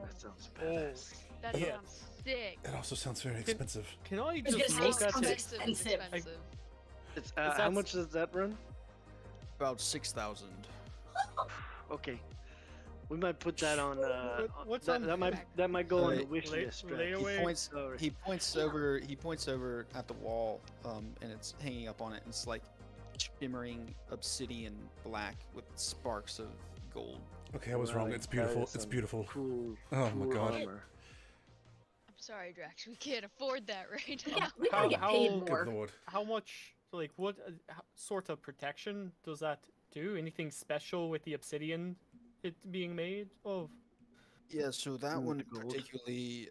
Speaker 6: That sounds badass.
Speaker 4: That
Speaker 1: Yeah.
Speaker 4: sounds sick.
Speaker 1: It also sounds very expensive.
Speaker 2: can I
Speaker 5: was
Speaker 2: just
Speaker 5: gonna
Speaker 2: look
Speaker 5: say
Speaker 2: at
Speaker 5: sounds
Speaker 2: it?
Speaker 5: expensive.
Speaker 6: It's
Speaker 2: Is
Speaker 6: how
Speaker 2: that-
Speaker 6: much does that run?
Speaker 3: About 6,000.
Speaker 6: Okay, we might put that on.
Speaker 2: What's
Speaker 6: that,
Speaker 2: on
Speaker 6: that might go on the
Speaker 3: Lay-
Speaker 6: wish
Speaker 2: lay-
Speaker 6: list.
Speaker 2: lay
Speaker 6: Drax.
Speaker 2: away.
Speaker 6: Sorry.
Speaker 3: He points over at the wall, and it's hanging up on it. And it's like shimmering obsidian black with sparks of gold.
Speaker 1: Okay, I was wrong.
Speaker 6: Right,
Speaker 1: It's beautiful.
Speaker 6: that is
Speaker 1: It's
Speaker 6: some
Speaker 1: beautiful.
Speaker 6: Cool.
Speaker 1: Oh my
Speaker 6: cool
Speaker 1: God.
Speaker 6: armor.
Speaker 4: I'm sorry, Drax. We can't afford that right now.
Speaker 5: Yeah, we gotta get paid
Speaker 2: how-
Speaker 5: more.
Speaker 1: Good lord.
Speaker 2: How much, like, what sort of protection does that do? Anything special with the obsidian it being made of?
Speaker 3: Yeah, so that
Speaker 6: Mm,
Speaker 3: one
Speaker 6: the gold.
Speaker 3: particularly,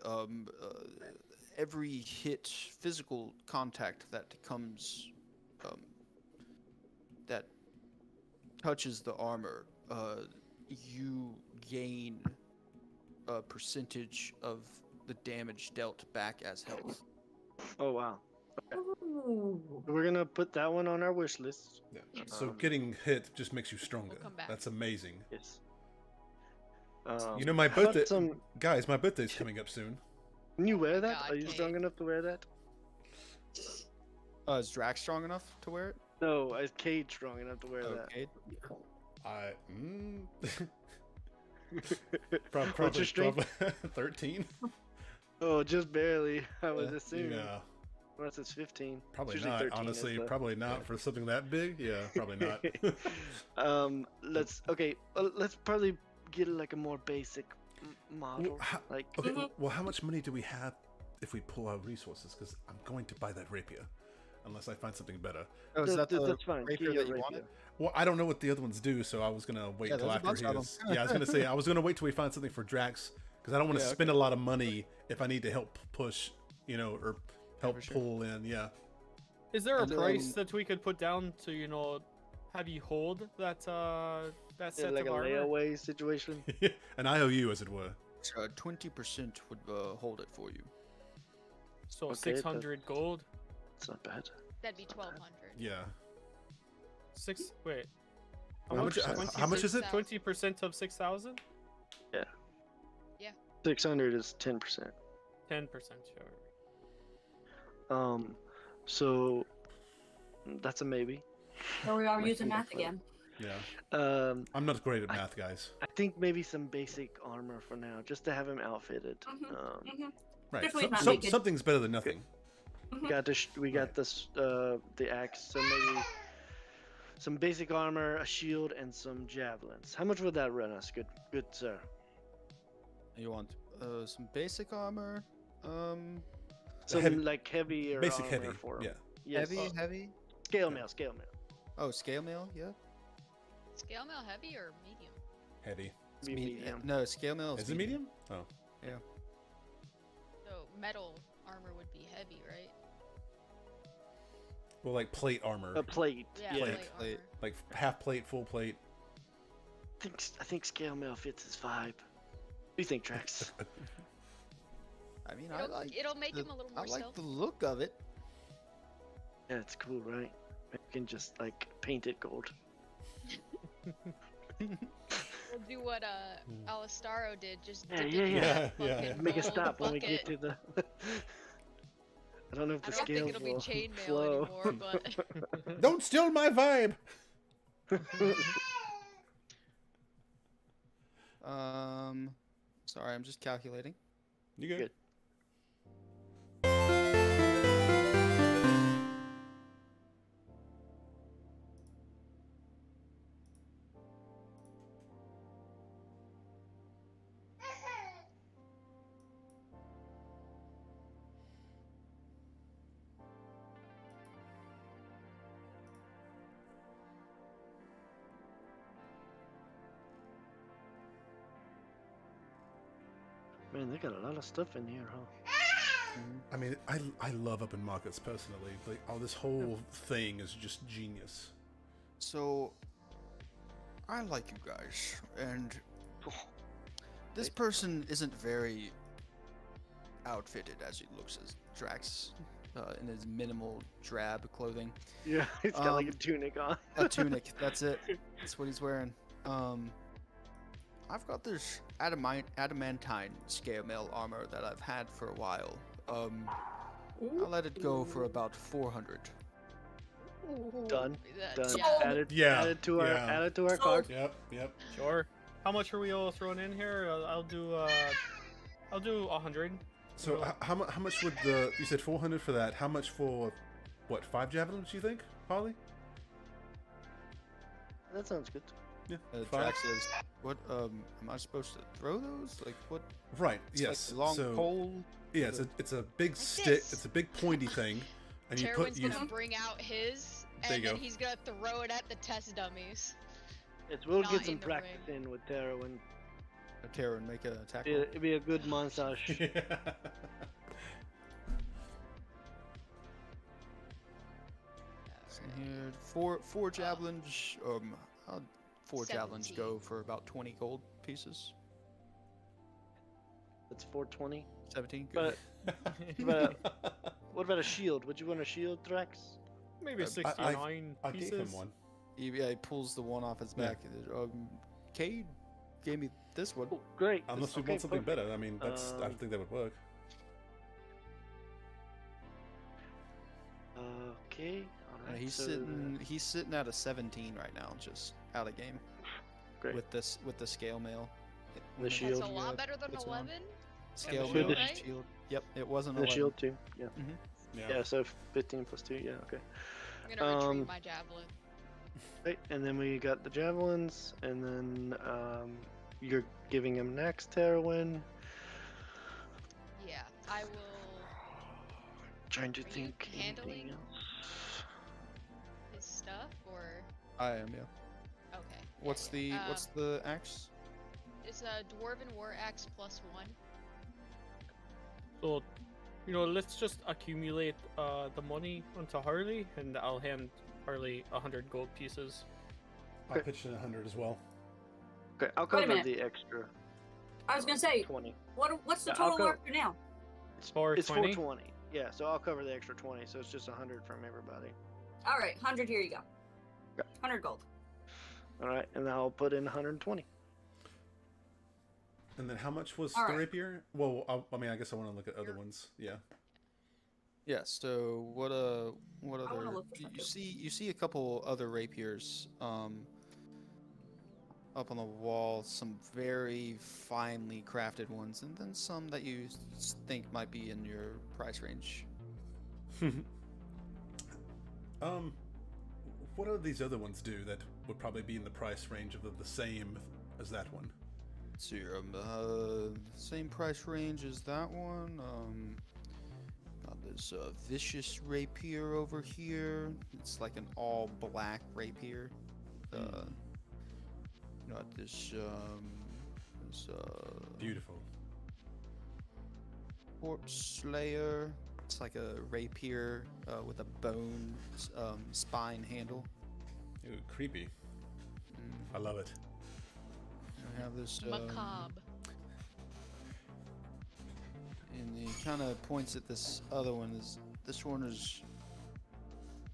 Speaker 3: every hit, physical contact that comes, that touches the armor, you gain a percentage of the damage dealt back as health.
Speaker 6: Oh wow.
Speaker 5: Ooh.
Speaker 6: We're gonna put that one on our wish list.
Speaker 1: Yeah. So
Speaker 6: Um,
Speaker 1: getting hit just makes you stronger.
Speaker 4: come back.
Speaker 1: That's amazing.
Speaker 6: Yes.
Speaker 1: You know, my
Speaker 6: how about
Speaker 1: birthday,
Speaker 6: some-
Speaker 1: guys. My birthday's coming up soon.
Speaker 6: Can you wear that?
Speaker 4: God,
Speaker 6: Are you
Speaker 4: Kate.
Speaker 6: strong enough to wear that?
Speaker 3: Is Drax strong enough to wear it?
Speaker 6: No, is Cade strong enough to wear
Speaker 3: Okay.
Speaker 1: I.
Speaker 6: that? What's your strength?
Speaker 1: 13.
Speaker 6: Oh, just barely. I would
Speaker 3: Yeah.
Speaker 6: assume.
Speaker 1: Yeah,
Speaker 6: Unless it's 15. It's
Speaker 1: probably
Speaker 6: usually
Speaker 1: not.
Speaker 6: 13 is
Speaker 1: Honestly,
Speaker 6: the-
Speaker 1: probably not for something that big. Yeah, probably not.
Speaker 6: Let's let's probably get like a more basic model. Like
Speaker 1: Okay,
Speaker 5: Mhm.
Speaker 1: well, how much money do we have if we pull our resources? Because I'm going to buy that rapier, unless I find something better.
Speaker 3: Oh, is that the
Speaker 6: that's fine.
Speaker 3: rapier
Speaker 6: Get your
Speaker 3: that you
Speaker 6: rapier.
Speaker 3: wanted?
Speaker 1: Well, I don't know what the other ones do, so I was gonna wait
Speaker 3: Yeah,
Speaker 1: till
Speaker 3: there's a
Speaker 1: after
Speaker 3: bunch of
Speaker 1: his.
Speaker 3: them.
Speaker 1: Yeah, I was gonna say I was gonna wait till we find something for Drax because I don't want to
Speaker 3: Yeah,
Speaker 1: spend a lot of money if I need to help push, or help
Speaker 3: for sure.
Speaker 1: pull in. Yeah.
Speaker 2: Is there a
Speaker 3: And,
Speaker 2: price that we could put down to, have you hold that
Speaker 6: Yeah,
Speaker 2: set
Speaker 6: like a
Speaker 2: of armor?
Speaker 6: layaway situation.
Speaker 1: An IOU, as it were.
Speaker 3: 20% would hold it for you.
Speaker 2: So
Speaker 6: Okay,
Speaker 2: 600 gold.
Speaker 6: It's not bad.
Speaker 4: That'd be 1,200.
Speaker 1: Yeah.
Speaker 2: Wait.
Speaker 1: How much? How much is it?
Speaker 2: 20% of 6,000?
Speaker 6: 600 is 10%.
Speaker 2: 10%, sure.
Speaker 6: So that's a maybe.
Speaker 5: So we are
Speaker 6: My
Speaker 5: using
Speaker 6: finger
Speaker 5: math
Speaker 6: fell.
Speaker 5: again.
Speaker 1: Yeah. I'm not great at math, guys.
Speaker 6: I think maybe some basic armor for now, just to have him outfitted.
Speaker 5: Mhm. Mhm.
Speaker 1: Right.
Speaker 5: Definitely not naked.
Speaker 1: Something's better than nothing.
Speaker 6: We got this the axe, so maybe some basic armor, a shield, and some javelins. How much would that run us, good sir?
Speaker 3: You want some basic armor?
Speaker 6: Some
Speaker 1: heavy-
Speaker 6: like heavier
Speaker 1: Basic
Speaker 6: armor
Speaker 1: heavy.
Speaker 6: for him.
Speaker 1: Yeah.
Speaker 6: Yes.
Speaker 3: Heavy?
Speaker 6: Scale mail, scale mail.
Speaker 3: Oh, scale mail, yeah.
Speaker 4: Scale mail heavy or medium?
Speaker 1: Heavy.
Speaker 3: It's
Speaker 6: Be medium.
Speaker 3: No, scale mail
Speaker 1: Is it medium? Oh.
Speaker 4: So metal armor would be heavy, right?
Speaker 1: Well, like plate armor.
Speaker 6: A plate.
Speaker 4: Yeah,
Speaker 6: Yeah.
Speaker 4: plate
Speaker 3: Plate.
Speaker 4: armor.
Speaker 1: Like half plate, full plate.
Speaker 6: I think scale mail fits his vibe. What do you think, Trax?
Speaker 3: I mean,
Speaker 4: It'll make him a little more
Speaker 3: I like
Speaker 4: stealthy.
Speaker 3: the look of it.
Speaker 6: Yeah, it's cool, right? You can just like paint it gold.
Speaker 4: We'll do what Alistaro did, just
Speaker 6: Yeah,
Speaker 4: dip
Speaker 6: yeah,
Speaker 4: it in
Speaker 1: yeah.
Speaker 4: that
Speaker 1: Yeah,
Speaker 4: fucking
Speaker 1: yeah.
Speaker 6: Make a
Speaker 4: gold
Speaker 6: stop when we get
Speaker 4: bucket.
Speaker 6: to the. I don't know if the
Speaker 4: I don't think
Speaker 6: scales
Speaker 4: it'll be
Speaker 6: will
Speaker 4: chainmail
Speaker 6: flow.
Speaker 4: anymore, but
Speaker 1: Don't steal my vibe.
Speaker 3: Sorry, I'm just calculating.
Speaker 1: You good?
Speaker 6: Good. Man, they got a lot of stuff in here, huh?
Speaker 1: I mean, I love open markets personally. Like, this whole thing is just genius.
Speaker 3: So, I like you guys, and this person isn't very outfitted as he looks as Drax in his minimal drab clothing.
Speaker 6: Yeah, he's got like a
Speaker 3: Um,
Speaker 6: tunic on.
Speaker 3: A tunic, that's it. That's what he's wearing. I've got this adamantine scale mail armor that I've had for a while. I let it go for about 400.
Speaker 6: Done.
Speaker 4: that's,
Speaker 6: Done.
Speaker 4: yeah.
Speaker 6: Added to our
Speaker 5: Sold.
Speaker 6: cart.
Speaker 1: Yep.
Speaker 2: Sure. How much are we all throwing in here? I'll do 100.
Speaker 1: So how much would you said 400 for that? How much for what? 5 javelins? You think, Polly?
Speaker 6: That sounds good.
Speaker 1: Yeah.
Speaker 3: Drax
Speaker 1: 5.
Speaker 3: says, "What? Am I supposed to throw those? Like what?
Speaker 1: Right.
Speaker 3: It's
Speaker 1: Yes.
Speaker 3: Like a long
Speaker 1: so
Speaker 3: pole.
Speaker 1: yeah, it's a big stick.
Speaker 4: this.
Speaker 1: It's a big pointy thing, and you
Speaker 4: Terwin's
Speaker 1: put
Speaker 4: gonna bring out his,
Speaker 1: There
Speaker 4: and
Speaker 1: you
Speaker 4: then
Speaker 1: go.
Speaker 4: he's gonna throw it at the test dummies.
Speaker 6: We'll
Speaker 4: Not
Speaker 6: get some
Speaker 4: in the
Speaker 6: practice
Speaker 4: ring.
Speaker 6: in with Terran.
Speaker 3: Terra and make an attack roll.
Speaker 6: It'd be a good montage.
Speaker 3: So here, four javelins. How'd 4 javelins
Speaker 4: 17.
Speaker 3: go for about 20 gold pieces?
Speaker 6: It's 420.
Speaker 3: 17. Good.
Speaker 6: But what about a shield? Would you want a shield, Drax?
Speaker 2: Maybe
Speaker 3: I-
Speaker 2: 69
Speaker 1: I
Speaker 2: pieces.
Speaker 1: gave him one.
Speaker 3: He pulls the one off his
Speaker 1: Yeah.
Speaker 3: back. Cade gave me this one.
Speaker 6: Oh, great.
Speaker 1: Unless we
Speaker 6: Okay,
Speaker 1: want something
Speaker 6: perfect.
Speaker 1: better. I mean, that's I
Speaker 6: Um,
Speaker 1: think that would work.
Speaker 6: Okay. All right.
Speaker 3: He's
Speaker 6: so
Speaker 3: sitting at a 17 right now, just out of game.
Speaker 6: Great.
Speaker 3: With the scale mail.
Speaker 6: The
Speaker 3: When
Speaker 6: shield.
Speaker 4: That's a lot better than
Speaker 3: puts it on.
Speaker 4: 11.
Speaker 3: Scale
Speaker 6: shield
Speaker 3: mail,
Speaker 6: is-
Speaker 3: shield. Yep, it wasn't
Speaker 6: The
Speaker 3: 11.
Speaker 6: shield too. Yeah.
Speaker 1: Yeah.
Speaker 6: Yeah. So 15 plus 2. Yeah. Okay.
Speaker 4: I'm gonna retrieve
Speaker 6: Um,
Speaker 4: my javelin.
Speaker 6: Right. And then we got the javelins, and then you're giving him next Terwin.
Speaker 4: Yeah, I will.
Speaker 6: Trying to
Speaker 4: Are you
Speaker 6: think
Speaker 4: handling-
Speaker 6: anything else.
Speaker 4: His stuff, or
Speaker 3: I am, yeah.
Speaker 4: okay. yeah,
Speaker 3: What's
Speaker 4: yeah.
Speaker 3: the axe?
Speaker 4: It's a dwarven war axe +1.
Speaker 2: So, let's just accumulate the money onto Harley, and I'll hand Harley 100 gold pieces.
Speaker 1: I pitched in 100 as well.
Speaker 6: Okay. I'll
Speaker 5: Wait a
Speaker 6: cover
Speaker 5: minute.
Speaker 6: the extra
Speaker 5: I was gonna say,
Speaker 6: 20.
Speaker 5: what's the
Speaker 6: Yeah, I'll
Speaker 5: total
Speaker 6: go-
Speaker 5: work for now?
Speaker 6: It's
Speaker 2: 420?
Speaker 6: 420. Yeah. So I'll cover the extra 20. So it's just 100 from everybody.
Speaker 5: All right, 100. Here you go.
Speaker 6: Okay.
Speaker 5: 100 gold.
Speaker 6: All right. And then I'll put in 120.
Speaker 1: And then how much was
Speaker 5: All
Speaker 1: the
Speaker 5: right.
Speaker 1: rapier? Well, I mean, I guess I want to look at other ones. Yeah.
Speaker 3: Yeah. So what other?
Speaker 5: look for
Speaker 3: You
Speaker 5: something.
Speaker 3: see a couple other rapiers up on the wall. Some very finely crafted ones, and then some that you think might be in your price range.
Speaker 1: What do these other ones do that would probably be in the price range of the same as that one?
Speaker 3: So same price range as that one. Got this vicious rapier over here. It's like an all black rapier. Got this
Speaker 1: Beautiful.
Speaker 3: corpse slayer. It's like a rapier with a bone spine handle.
Speaker 1: Ooh, creepy.
Speaker 3: Mm.
Speaker 1: I love it.
Speaker 3: I have this
Speaker 4: Macabre.
Speaker 3: and he kind of points at this other one. This one is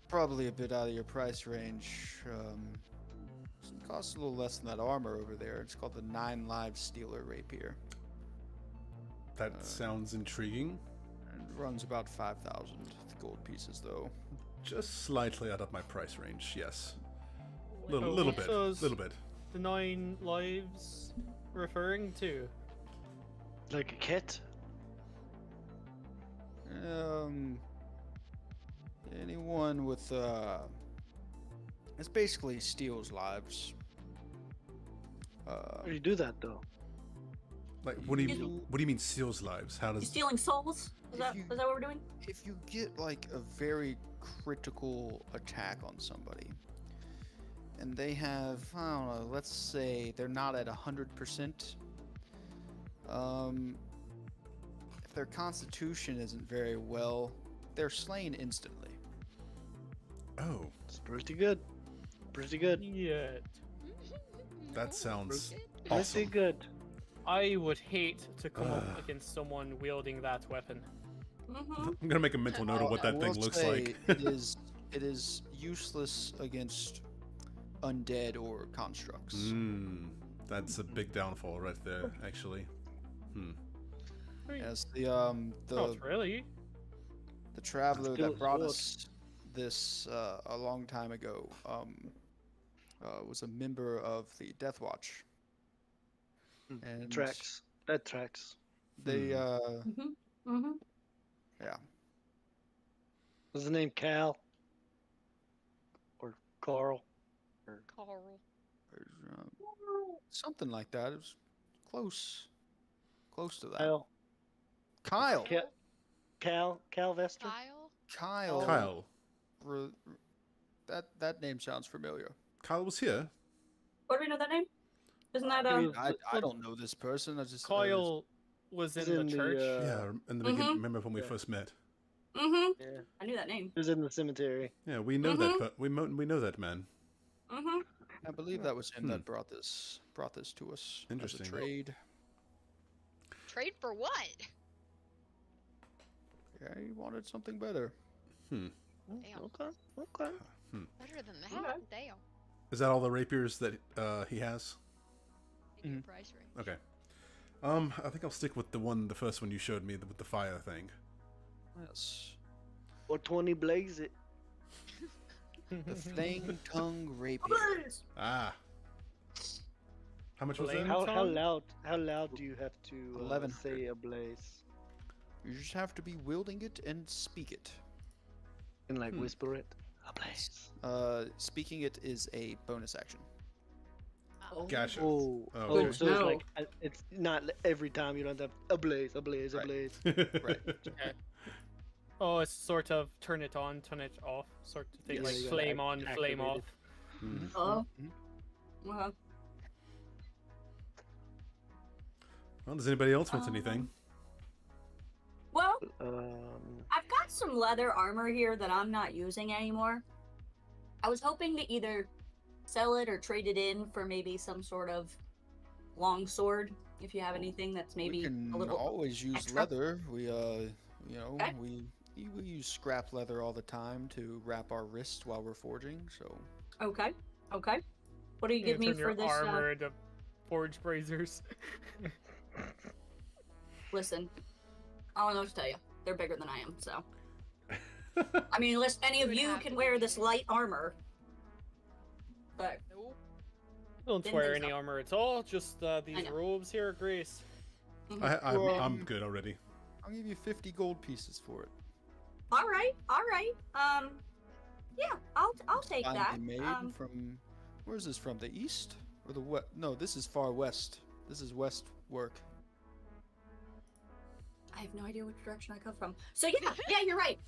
Speaker 3: probably a bit out of your price range. It costs a little less than that armor over there. It's called the 9 Lives Stealer Rapier.
Speaker 1: That sounds intriguing.
Speaker 3: And it runs about 5,000 gold pieces, though.
Speaker 1: Just slightly out of my price range, yes.
Speaker 2: So
Speaker 1: Little
Speaker 2: what
Speaker 1: bit.
Speaker 2: does
Speaker 1: Little bit.
Speaker 2: the 9 lives referring to?
Speaker 6: Like a kit.
Speaker 3: Anyone with it's basically steals lives.
Speaker 6: How do you do that though?
Speaker 1: Like, what do
Speaker 5: Excuse
Speaker 1: you
Speaker 5: me?
Speaker 1: what do you mean seals lives? How
Speaker 5: You
Speaker 1: does
Speaker 5: stealing souls? Is that
Speaker 3: you-
Speaker 5: what we're doing?
Speaker 3: If you get like a very critical attack on somebody, and they have, I don't know, let's say they're not at 100%. If their constitution isn't very well, they're slain instantly.
Speaker 1: Oh,
Speaker 6: It's pretty good. Pretty good.
Speaker 2: Yet.
Speaker 1: that sounds
Speaker 6: Pretty
Speaker 1: awesome.
Speaker 6: good.
Speaker 2: I would hate to come up
Speaker 1: Ugh.
Speaker 2: against someone wielding that weapon.
Speaker 5: Mm-hmm.
Speaker 1: I'm gonna make a mental note of what
Speaker 3: I
Speaker 1: that thing
Speaker 3: will
Speaker 1: looks
Speaker 3: say
Speaker 1: like.
Speaker 3: it is useless against undead or constructs.
Speaker 1: That's a big downfall right there, actually.
Speaker 3: As the
Speaker 2: Not really.
Speaker 3: the traveler
Speaker 6: Still
Speaker 3: that brought
Speaker 6: sword.
Speaker 3: us this a long time ago was a member of the Death Watch, and
Speaker 6: Tracks. That tracks.
Speaker 3: they
Speaker 5: Mm-hmm. Mm-hmm.
Speaker 3: yeah,
Speaker 6: Was the name Cal? Or Carl?
Speaker 4: Carl.
Speaker 3: Something like that. It was close. Close to that.
Speaker 6: Kyle.
Speaker 3: Kyle.
Speaker 6: Cal Vester.
Speaker 4: Kyle?
Speaker 3: Kyle.
Speaker 1: Kyle.
Speaker 3: That name sounds familiar.
Speaker 1: Kyle was here.
Speaker 5: What do we know that name? Isn't that
Speaker 6: He was-
Speaker 3: I don't know this person. I just
Speaker 2: Kyle was
Speaker 6: He's
Speaker 2: in the church.
Speaker 1: Yeah, in the beginning. Remember when we first met?
Speaker 5: Mm-hmm.
Speaker 6: Yeah.
Speaker 5: I knew that name.
Speaker 6: He was in the cemetery.
Speaker 1: Yeah, we know that. But we know that man.
Speaker 5: Mm-hmm.
Speaker 3: I believe that was him that brought this to us.
Speaker 1: Interesting.
Speaker 3: As a trade.
Speaker 4: Trade for what?
Speaker 3: Yeah, he wanted something better.
Speaker 4: Damn.
Speaker 6: Okay.
Speaker 4: Better than that.
Speaker 5: Okay.
Speaker 4: Damn.
Speaker 1: Is that all the rapiers that he has?
Speaker 4: Give me a price range.
Speaker 1: Okay. I think I'll stick with the first one you showed me with the fire thing.
Speaker 3: Yes.
Speaker 6: Or 20 blaze it.
Speaker 3: The Flame Tongue Rapier.
Speaker 1: Ah. How much was
Speaker 2: Flame
Speaker 1: that?
Speaker 6: How loud do you have to
Speaker 3: 1100.
Speaker 6: say ablaze?
Speaker 3: You just have to be wielding it and speak it.
Speaker 6: And like whisper it. Ablaze.
Speaker 3: Speaking it is a bonus action.
Speaker 1: Gotcha.
Speaker 6: Oh,
Speaker 1: Oh,
Speaker 6: oh,
Speaker 1: okay.
Speaker 6: so it's like it's not every time you don't have ablaze.
Speaker 3: Right. Right.
Speaker 2: Okay. Oh, it's sort of turn it on, turn it off, sort of thing,
Speaker 6: Yeah,
Speaker 2: like
Speaker 6: you gotta
Speaker 2: flame on, flame
Speaker 6: activate
Speaker 2: off.
Speaker 6: it.
Speaker 1: Mm.
Speaker 5: Oh.
Speaker 3: Mhm.
Speaker 5: Well,
Speaker 1: Well, does anybody else want anything?
Speaker 5: well,
Speaker 6: Um,
Speaker 5: I've got some leather armor here that I'm not using anymore. I was hoping to either sell it or trade it in for maybe some sort of long sword. If you have anything that's maybe
Speaker 3: we can
Speaker 5: a little
Speaker 3: always use
Speaker 5: extra.
Speaker 3: leather. We
Speaker 5: Okay.
Speaker 3: we use scrap leather all the time to wrap our wrists while we're forging. So
Speaker 5: Okay. Okay. What do you
Speaker 2: You
Speaker 5: give me
Speaker 2: turn
Speaker 5: for
Speaker 2: your
Speaker 5: this?
Speaker 2: armor into forge brazers.
Speaker 5: Listen, I don't know what to tell you. They're bigger than I am, so. I mean, unless any of
Speaker 4: Would
Speaker 5: you
Speaker 4: have
Speaker 5: can
Speaker 4: to
Speaker 5: wear
Speaker 4: be.
Speaker 5: this light armor. But
Speaker 4: Nope.
Speaker 2: Don't
Speaker 5: Didn't
Speaker 2: wear
Speaker 5: think
Speaker 2: any
Speaker 5: so.
Speaker 2: armor at all. Just these
Speaker 5: know.
Speaker 2: robes here, Grace.
Speaker 1: I'm
Speaker 3: Well,
Speaker 1: good already.
Speaker 3: I'll give you 50 gold pieces for it.
Speaker 5: all right. Yeah, I'll take
Speaker 3: Finely
Speaker 5: that.
Speaker 3: made from where's this from? The east or the west? No, this is far west. This is west work.
Speaker 5: I have no idea which direction I come from. So yeah, you're right.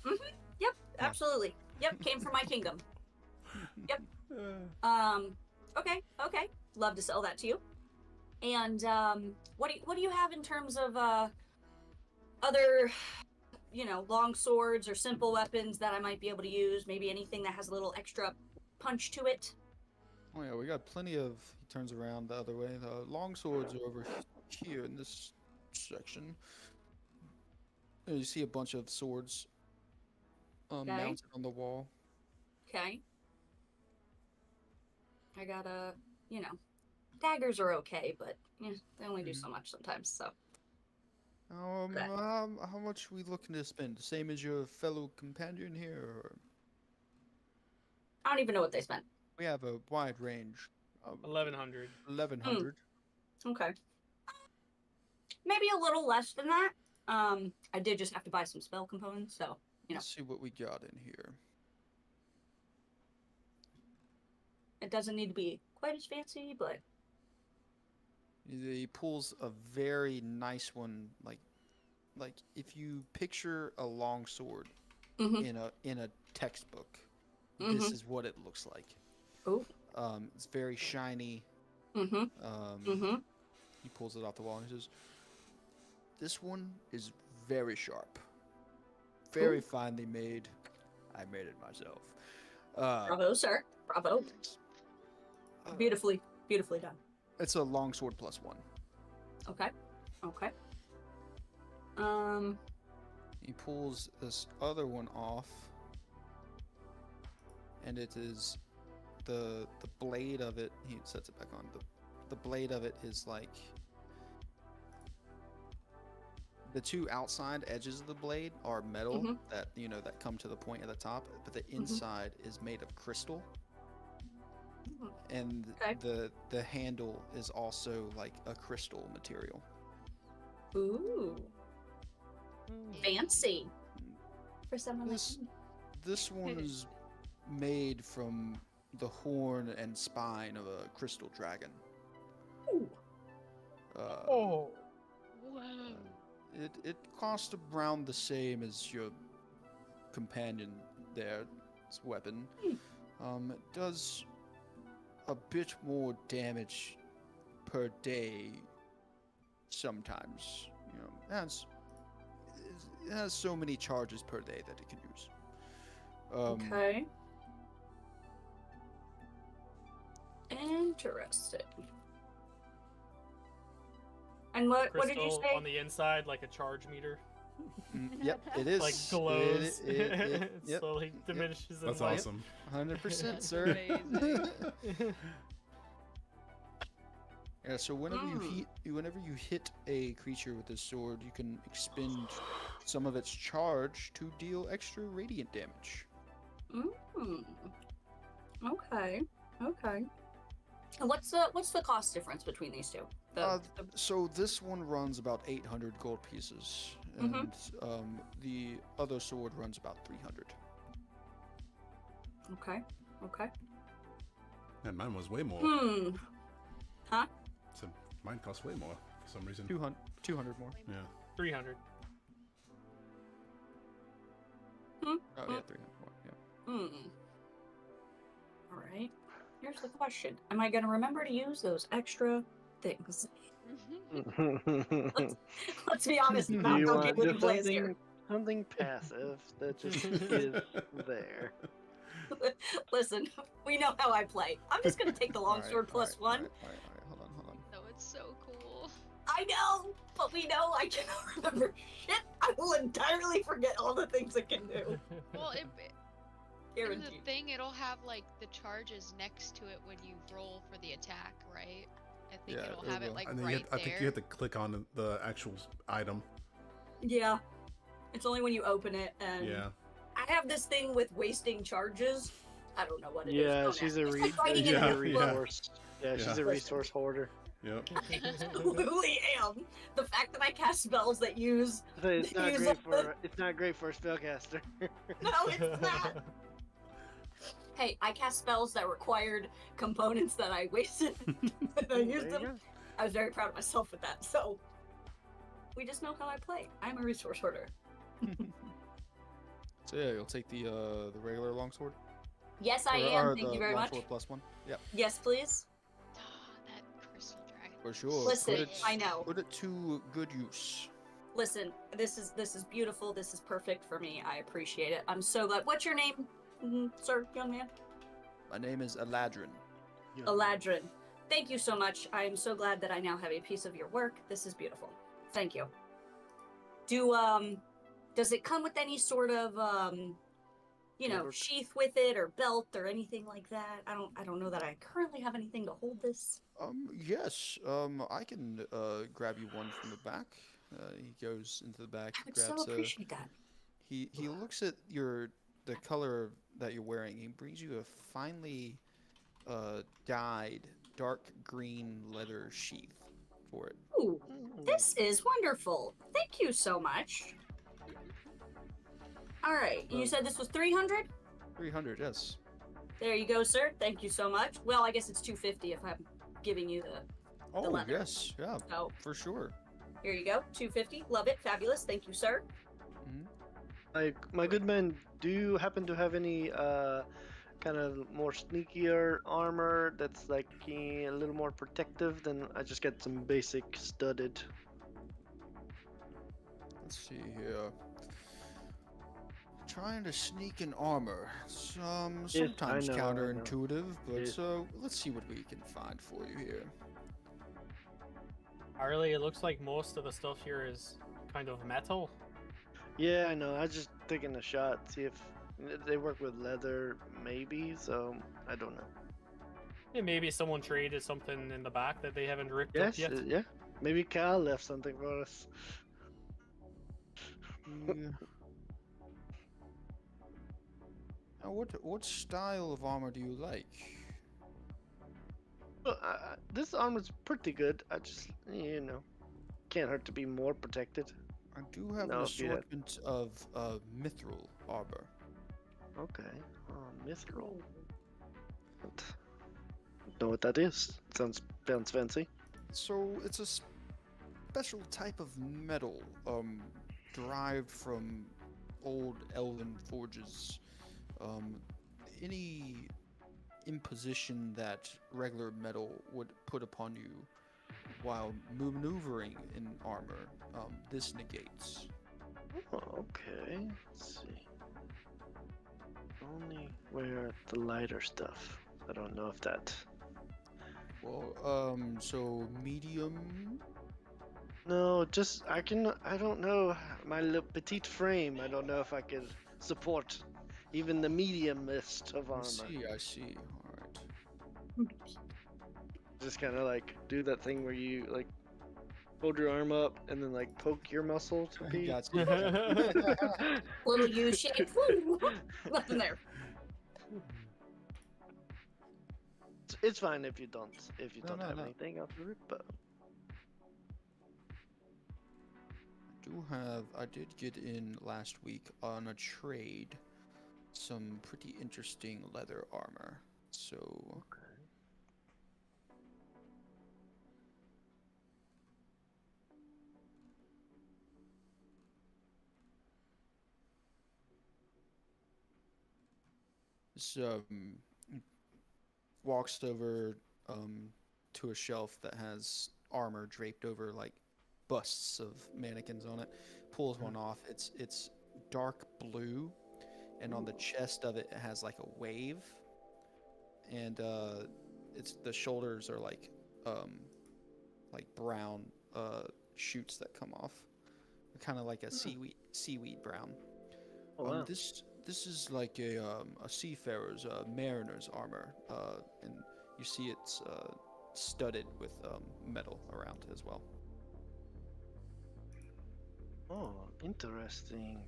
Speaker 5: Yep, absolutely. Yep, came from my kingdom. Okay. Love to sell that to you. And what do you have in terms of other, long swords or simple weapons that I might be able to use? Maybe anything that has a little extra punch to it.
Speaker 3: Oh yeah, we got plenty of. He turns around the other way. The long swords are over here in this section. You see a bunch of swords
Speaker 5: Okay.
Speaker 3: mounted on the wall.
Speaker 5: Okay. I got daggers are okay, but they only do so much sometimes. So Okay.
Speaker 3: How much we looking to spend? The same as your fellow companion here, or
Speaker 5: I don't even know what they spent.
Speaker 3: we have a wide range.
Speaker 2: 1100.
Speaker 3: 1100.
Speaker 5: Okay. Maybe a little less than that. I did just have to buy some spell components, so
Speaker 3: Let's see what we got in here.
Speaker 5: it doesn't need to be quite as fancy, but
Speaker 3: He pulls a very nice one, like if you picture a long sword
Speaker 5: Mhm.
Speaker 3: in a textbook, this
Speaker 5: Mhm.
Speaker 3: is what it looks like.
Speaker 5: oh,
Speaker 3: It's very shiny.
Speaker 5: mm-hmm.
Speaker 3: He pulls it off the wall and he says, "This one is very sharp, very finely made. I made it myself.
Speaker 5: Bravo, sir. Bravo. Beautifully done.
Speaker 3: It's a longsword +1.
Speaker 5: Okay.
Speaker 3: He pulls this other one off, and it is the blade of it. He sets it back on. The blade of it is like the two outside edges of the blade are metal
Speaker 5: Mhm.
Speaker 3: that come to the point at the top, but the inside is made of crystal.
Speaker 5: Mhm.
Speaker 3: And
Speaker 5: Okay.
Speaker 3: the handle is also like a crystal material.
Speaker 5: Ooh, fancy. For someone like
Speaker 3: This
Speaker 5: me.
Speaker 3: this one is made from the horn and spine of a crystal dragon.
Speaker 5: Ooh.
Speaker 2: Oh.
Speaker 4: Whoa.
Speaker 3: It costs around the same as your companion there's weapon. It does a bit more damage per day sometimes. You know, it has so many charges per day that it can use.
Speaker 5: Okay. Interesting. And what did you
Speaker 2: Crystal
Speaker 5: say?
Speaker 2: on the inside, like a charge meter,
Speaker 3: Yep, it is.
Speaker 2: like glows. It
Speaker 3: Yep,
Speaker 2: slowly diminishes in
Speaker 1: That's
Speaker 2: light.
Speaker 1: awesome.
Speaker 3: 100%, sir.
Speaker 4: Amazing.
Speaker 3: Yeah, so whenever you hit a creature with this sword, you can expend some of its charge to deal extra radiant damage.
Speaker 5: Mm. Okay. Okay. And what's the cost difference between these two?
Speaker 3: So this one runs about 800 gold pieces, and the other sword runs about 300.
Speaker 5: Okay. Okay.
Speaker 1: And mine was way more.
Speaker 5: Huh?
Speaker 1: So mine costs way more for some reason.
Speaker 3: 200 more.
Speaker 1: Yeah.
Speaker 2: 300.
Speaker 3: Oh yeah, 300 more. Yeah.
Speaker 5: All right. Here's the question: am I gonna remember to use those extra things? Let's be honest
Speaker 6: Do
Speaker 5: about
Speaker 6: you
Speaker 5: how
Speaker 6: want
Speaker 5: Gaelic
Speaker 6: just
Speaker 5: plays here.
Speaker 6: something passive that just is there?
Speaker 5: Listen, we know how I play. I'm just gonna take the longsword plus one.
Speaker 3: Alright, hold on.
Speaker 4: No, it's so cool.
Speaker 5: I know, but we know I cannot remember shit. I will entirely forget all the things it can do.
Speaker 4: Well, in the
Speaker 5: Guaranteed.
Speaker 4: thing, it'll have like the charges next to it when you roll for the attack, right? I think
Speaker 3: Yeah,
Speaker 4: it'll
Speaker 3: it
Speaker 4: have it
Speaker 3: will.
Speaker 4: like
Speaker 1: And then
Speaker 4: right
Speaker 1: I think you
Speaker 4: there.
Speaker 1: have to click on the actual item.
Speaker 5: Yeah. It's only when you open it and
Speaker 1: Yeah.
Speaker 5: I have this thing with wasting charges. I don't know what it is.
Speaker 6: Yeah,
Speaker 5: Don't
Speaker 6: she's
Speaker 5: ask.
Speaker 6: a
Speaker 5: It's like writing in
Speaker 1: yeah,
Speaker 5: a
Speaker 6: a
Speaker 5: book.
Speaker 6: resource. Yeah, she's
Speaker 1: Yeah.
Speaker 6: a resource hoarder.
Speaker 1: Yep.
Speaker 5: I absolutely am. The fact that I cast spells that use
Speaker 6: So it's not
Speaker 5: Use
Speaker 6: great
Speaker 5: up the-
Speaker 6: for a spellcaster.
Speaker 5: no, it's not. Hey, I cast spells that required components that I wasted and I
Speaker 6: There
Speaker 5: used
Speaker 6: you
Speaker 5: them.
Speaker 6: go.
Speaker 5: I was very proud of myself with that. So we just know how I play. I'm a resource hoarder.
Speaker 3: So yeah, you'll take the regular longsword.
Speaker 5: Yes, I
Speaker 3: Or
Speaker 5: am. Thank
Speaker 3: the
Speaker 5: you very much.
Speaker 3: longsword plus one. Yep,
Speaker 5: Yes, please.
Speaker 4: That crystal dragon.
Speaker 3: for sure.
Speaker 5: Listen,
Speaker 3: Put it,
Speaker 5: I know.
Speaker 3: Put it to good use.
Speaker 5: Listen, this is beautiful. This is perfect for me. I appreciate it. I'm so glad. What's your name, sir, young man?
Speaker 3: My name is Eladrin.
Speaker 6: Yeah.
Speaker 5: Eladrin. Thank you so much. I am so glad that I now have a piece of your work. This is beautiful. Thank you. Does it come with any sort of
Speaker 6: Quiver.
Speaker 5: sheath with it or belt or anything like that? I don't know that I currently have anything to hold this.
Speaker 3: Yes. I can grab you one from the back. He goes into the back.
Speaker 5: I would
Speaker 3: grabs
Speaker 5: so appreciate that.
Speaker 3: He looks at the color that you're wearing. He brings you a finely dyed dark green leather sheath for it.
Speaker 5: Ooh, this is wonderful. Thank you so much. All right, you said this was 300?
Speaker 3: 300, yes.
Speaker 5: There you go, sir. Thank you so much. Well, I guess it's 250 if I'm giving you the.
Speaker 3: Oh,
Speaker 5: leather.
Speaker 3: yes, yeah,
Speaker 5: So
Speaker 3: for sure.
Speaker 5: here you go, 250. Love it. Fabulous. Thank you, sir.
Speaker 6: Like, my good man, do you happen to have any kind of more sneakier armor that's like a little more protective than I just get some basic studded?
Speaker 3: Let's see here. Trying to sneak in armor. Sometimes
Speaker 6: know, I know.
Speaker 3: counterintuitive, but
Speaker 6: Yes.
Speaker 3: let's see what we can find for you here.
Speaker 2: Harley, it looks like most of the stuff here is kind of metal.
Speaker 6: Yeah, I know. I was just taking a shot, see if they work with leather, maybe. So I don't know.
Speaker 2: Yeah, maybe someone traded something in the back that they haven't ripped
Speaker 6: Yes,
Speaker 2: up yet.
Speaker 6: yeah. Maybe Cal left something for us.
Speaker 3: Yeah. Now, what style of armor do you like?
Speaker 6: Well, this armor's pretty good. I just, can't hurt to be more protected.
Speaker 3: I do have
Speaker 6: No,
Speaker 3: an
Speaker 6: if you had-
Speaker 3: assortment of mithril armor.
Speaker 6: Okay. Mithril. Don't know what that is. Sounds fancy.
Speaker 3: So it's a special type of metal, derived from old elven forges. Any imposition that regular metal would put upon you while maneuvering in armor, this negates.
Speaker 6: Oh, okay. Let's see. Only wear the lighter stuff. I don't know if that.
Speaker 3: Well, so medium.
Speaker 6: No, just I can. I don't know my little petite frame. I don't know if I could support even the mediumest of armor.
Speaker 3: I see. All right.
Speaker 6: Just kind of like do that thing where you like hold your arm up and then like poke your muscle to be.
Speaker 3: Got you.
Speaker 5: Little U shape. Nothing there.
Speaker 6: It's fine if you don't. If you
Speaker 3: No,
Speaker 6: don't
Speaker 3: no,
Speaker 6: have
Speaker 3: no.
Speaker 6: anything after it, but
Speaker 3: I did get in last week on a trade some pretty interesting leather armor. So this walks over to a shelf that has armor draped over like busts of mannequins on it. Pulls one off. It's dark blue, and on the chest of it, it has like a wave, and it's the shoulders are like brown shoots that come off, kind of like a seaweed brown.
Speaker 6: oh, wow.
Speaker 3: This is like a seafarer's mariner's armor, and you see it's studded with metal around as well.
Speaker 6: Oh, interesting.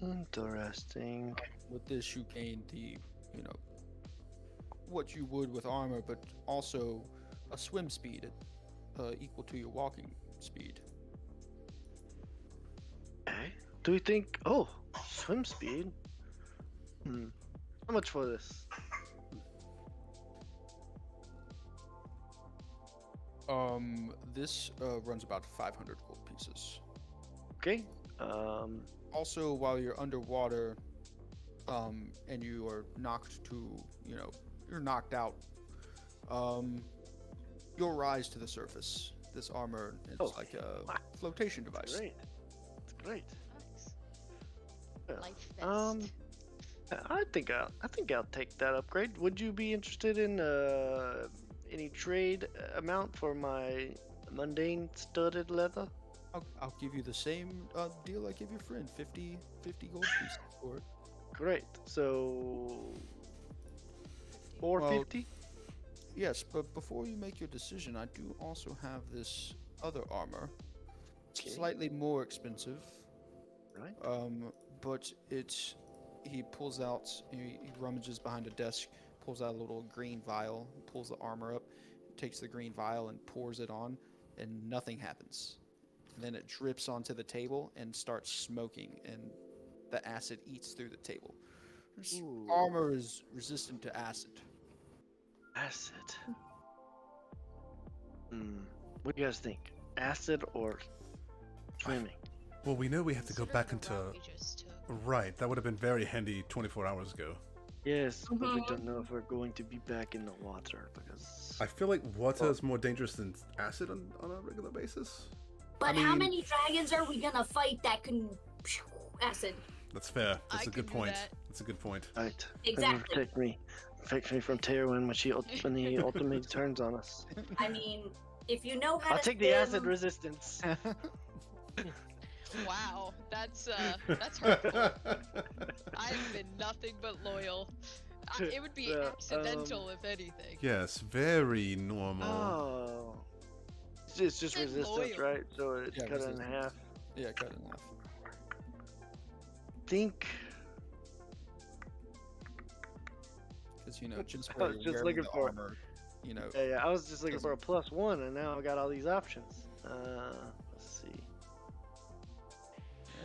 Speaker 6: Interesting.
Speaker 3: With this, you gain the, what you would with armor, but also a swim speed equal to your walking speed.
Speaker 6: Okay. Do we think? Oh, swim speed. How much for this?
Speaker 3: This runs about 500 gold pieces.
Speaker 6: Okay.
Speaker 3: Also, while you're underwater, and you are knocked to, you're knocked out, you'll rise to the surface. This armor is like a flotation device.
Speaker 6: Great. It's great.
Speaker 4: Nice.
Speaker 6: Yeah.
Speaker 4: Life vest.
Speaker 6: I think I'll take that upgrade. Would you be interested in any trade amount for my mundane studded leather?
Speaker 3: I'll give you the same deal I give your friend, 50 gold pieces for it.
Speaker 6: Great. So 450.
Speaker 3: Yes, but before you make your decision, I do also have this other armor. It's
Speaker 6: Okay.
Speaker 3: slightly more expensive.
Speaker 6: Right.
Speaker 3: But he pulls out, he rummages behind a desk, pulls out a little green vial, pulls the armor up, takes the green vial and pours it on, and nothing happens. And then it drips onto the table and starts smoking, and the acid eats through the table. This
Speaker 6: Ooh.
Speaker 3: armor is resistant to acid.
Speaker 6: Acid. What do you guys think? Acid or swimming?
Speaker 1: Well, we know we have to go
Speaker 4: Consider
Speaker 1: back
Speaker 4: the
Speaker 1: into.
Speaker 4: route we just took.
Speaker 1: Right, that would have been very handy 24 hours ago.
Speaker 6: Yes, but we
Speaker 5: Mhm.
Speaker 6: don't know if we're going to be back in the water because
Speaker 1: I feel like water is more dangerous than acid on a regular basis.
Speaker 5: But
Speaker 3: I
Speaker 5: how
Speaker 3: mean-
Speaker 5: many dragons are we gonna fight that can acid?
Speaker 1: That's fair. That's
Speaker 4: I
Speaker 1: a good
Speaker 4: could do
Speaker 1: point.
Speaker 4: that.
Speaker 1: That's a good point.
Speaker 6: right.
Speaker 5: Exactly.
Speaker 6: Protect me from Terwin when he ultimately turns on us.
Speaker 5: I mean, if you know how
Speaker 6: I'll
Speaker 5: to
Speaker 6: take the
Speaker 5: swim,
Speaker 6: acid resistance.
Speaker 4: Wow, that's hurtful. I've been nothing but loyal. It would be
Speaker 6: Yeah,
Speaker 4: accidental if anything.
Speaker 1: Yes, very normal.
Speaker 6: Oh. It's just
Speaker 4: Then
Speaker 6: resistance,
Speaker 4: loyal.
Speaker 6: right? So it's
Speaker 3: Yeah,
Speaker 6: cut in
Speaker 3: resistance.
Speaker 6: half.
Speaker 3: Yeah, cut it in half.
Speaker 6: Think.
Speaker 3: Because, just
Speaker 6: I
Speaker 3: where
Speaker 6: was
Speaker 3: you're
Speaker 6: just
Speaker 3: wearing
Speaker 6: looking
Speaker 3: the
Speaker 6: for-
Speaker 3: armor,
Speaker 6: Yeah, I was just looking for a
Speaker 3: Doesn't-
Speaker 6: +1, and now I got all these options. Let's see.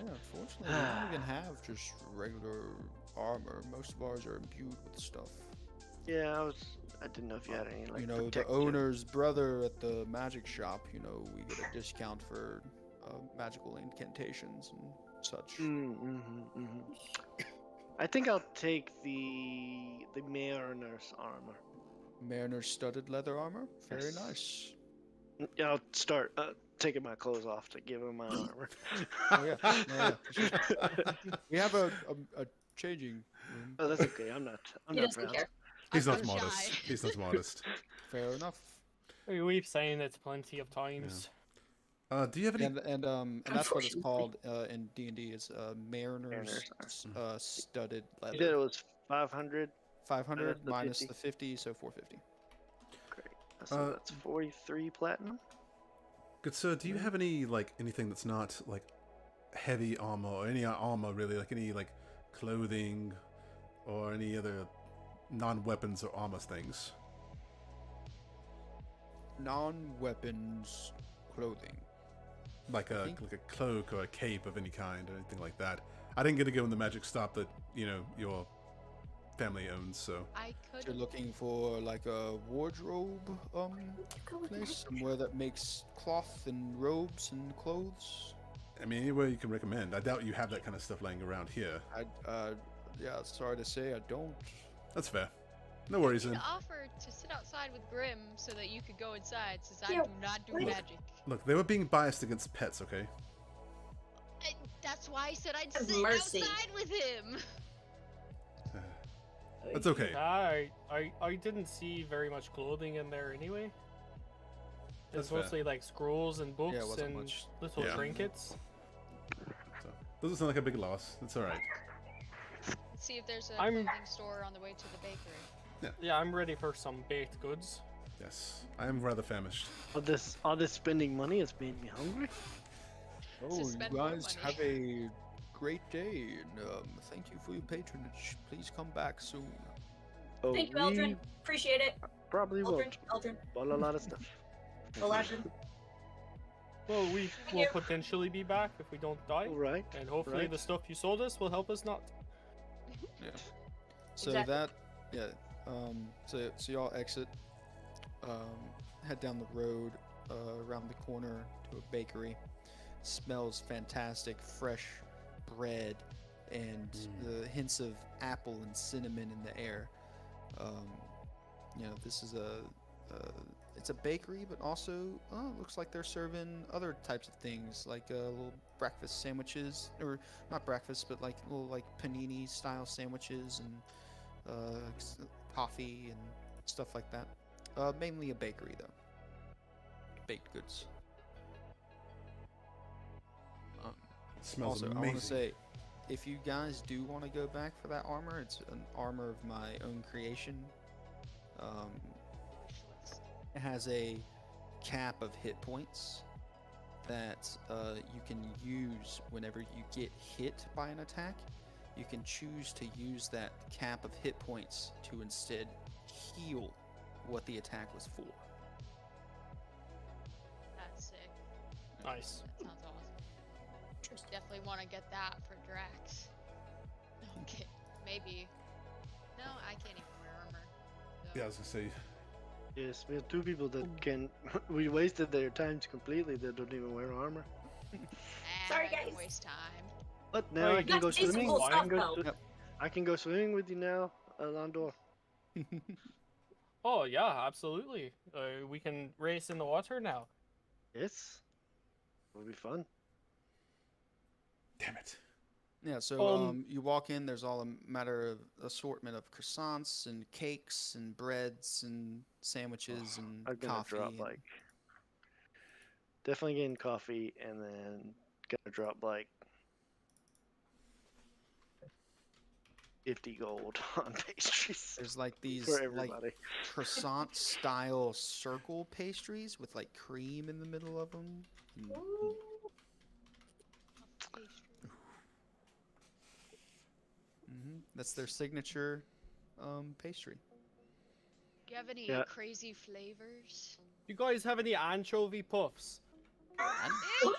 Speaker 3: Yeah, unfortunately, we don't even have just regular armor. Most of ours are imbued with stuff.
Speaker 6: Yeah, I didn't know if you had any like
Speaker 3: You know, the
Speaker 6: protection.
Speaker 3: owner's brother at the magic shop. You know, we get a discount for magical incantations and such.
Speaker 6: I think I'll take the mariner's armor.
Speaker 3: Mariner's studded leather armor. Very
Speaker 6: Yes.
Speaker 3: nice.
Speaker 6: Yeah, I'll start taking my clothes off to give him my armor.
Speaker 3: Oh yeah, yeah, for sure. We have a changing room.
Speaker 6: Oh, that's okay. I'm not
Speaker 5: He doesn't
Speaker 6: proud.
Speaker 5: care.
Speaker 1: He's
Speaker 4: I'm
Speaker 1: not
Speaker 4: so
Speaker 1: modest.
Speaker 4: shy.
Speaker 1: He's not modest.
Speaker 3: Fair enough.
Speaker 2: We've seen it plenty of times.
Speaker 1: Do you have any?
Speaker 3: And that's what it's
Speaker 5: Unfortunately.
Speaker 3: called in D&D is Mariner's studded
Speaker 6: You said it
Speaker 3: leather.
Speaker 6: was 500.
Speaker 3: 500
Speaker 6: the
Speaker 3: minus
Speaker 6: 50.
Speaker 3: the 50, so 450.
Speaker 6: Great. So that's 43 platinum.
Speaker 1: Good sir, do you have any like anything that's not like heavy armor or any armor really, like any like clothing or any other non-weapons or armor things?
Speaker 3: Non-weapons clothing.
Speaker 1: Like a
Speaker 3: think-
Speaker 1: like a cloak or a cape of any kind or anything like that. I didn't get to go in the magic stop that your family owns, so
Speaker 4: I
Speaker 3: So
Speaker 4: could.
Speaker 3: you're looking for like a wardrobe
Speaker 5: Go with
Speaker 3: place,
Speaker 5: magic.
Speaker 3: somewhere that makes cloth and robes and clothes.
Speaker 1: I mean anywhere you can recommend. I doubt you have that kind of stuff laying around here.
Speaker 3: Yeah, sorry to say I don't.
Speaker 1: That's fair. No worries
Speaker 4: I
Speaker 1: then.
Speaker 4: did offer to sit outside with Grim so that you could go inside, since I
Speaker 5: Yeah,
Speaker 4: do not do
Speaker 5: wait.
Speaker 4: magic.
Speaker 1: Look, they were being biased against pets, okay?
Speaker 4: That's why I said I'd
Speaker 5: Have
Speaker 4: sit
Speaker 5: mercy.
Speaker 4: outside with him.
Speaker 1: That's okay.
Speaker 2: I didn't see very much clothing in there anyway.
Speaker 1: That's
Speaker 2: It's
Speaker 1: fair.
Speaker 2: mostly like scrolls and books
Speaker 3: wasn't
Speaker 2: and
Speaker 3: much.
Speaker 2: little
Speaker 1: Yeah.
Speaker 2: trinkets.
Speaker 1: So, doesn't sound like a big loss. It's alright.
Speaker 4: Let's see if there's a
Speaker 2: I'm-
Speaker 4: clothing store on the way to the bakery.
Speaker 2: Yeah, I'm ready for some baked goods.
Speaker 1: Yes. I am rather famished.
Speaker 6: All this spending money has made me hungry.
Speaker 3: Oh, you
Speaker 4: spend more
Speaker 3: guys
Speaker 4: money.
Speaker 3: have a great day, and thank you for your patronage. Please come back soon.
Speaker 6: Oh,
Speaker 5: Thank you, Eldrin. Appreciate it.
Speaker 6: Probably
Speaker 5: Eldrin,
Speaker 6: won't.
Speaker 5: Eldrin,
Speaker 6: Bought a lot of stuff.
Speaker 5: Eldrin.
Speaker 2: Well, we
Speaker 5: Thank
Speaker 2: will
Speaker 5: you.
Speaker 2: potentially be back if we don't die,
Speaker 6: All right.
Speaker 2: and hopefully
Speaker 6: right.
Speaker 2: the stuff you sold us will help us not.
Speaker 3: Yeah. So
Speaker 5: Exactly.
Speaker 3: that, yeah. So y'all exit, head down the road, around the corner to a bakery. Smells fantastic, fresh bread, and the hints of apple and cinnamon in the air. This is it's a bakery, but also looks like they're serving other types of things, like little breakfast sandwiches, or not breakfast, but like little like panini style sandwiches and coffee and stuff like that. Mainly a bakery though. Baked goods.
Speaker 1: Smells
Speaker 3: Also, I
Speaker 1: amazing.
Speaker 3: want to say, if you guys do want to go back for that armor, it's an armor of my own creation. It has a cap of hit points that you can use whenever you get hit by an attack. You can choose to use that cap of hit points to instead heal what the attack was for.
Speaker 4: That's sick.
Speaker 2: Nice.
Speaker 4: That sounds awesome. Definitely want to get that for Drax. Okay, maybe. No, I can't even wear armor. So.
Speaker 1: Yeah, I was gonna say.
Speaker 6: Yes, we have two people that can. We wasted their times completely. They don't even wear armor.
Speaker 5: Sorry,
Speaker 4: I can
Speaker 5: guys.
Speaker 4: waste time.
Speaker 6: But now
Speaker 2: Well,
Speaker 6: I
Speaker 2: you
Speaker 6: can go
Speaker 5: That's
Speaker 6: swimming.
Speaker 5: useful
Speaker 6: I
Speaker 5: stuff,
Speaker 6: can go.
Speaker 5: though.
Speaker 3: Yep.
Speaker 6: I can go swimming with you now, Landor.
Speaker 2: Oh yeah, absolutely. We can race in the water now.
Speaker 6: Yes. It'll be fun.
Speaker 1: Damn it.
Speaker 3: Yeah, so
Speaker 2: Um,
Speaker 3: you walk in, there's all a matter of assortment of croissants and cakes and breads and sandwiches and
Speaker 6: I'm gonna
Speaker 3: coffee.
Speaker 6: drop
Speaker 3: and-
Speaker 6: like. Definitely getting coffee, and then gonna drop like 50 gold on pastries
Speaker 3: There's like these
Speaker 6: for
Speaker 3: like
Speaker 6: everybody.
Speaker 3: croissant style circle pastries with like cream in the middle of them. That's their signature pastry.
Speaker 4: Do you have any
Speaker 6: Yeah.
Speaker 4: crazy flavors?
Speaker 2: You guys have any anchovy puffs?
Speaker 4: Ew.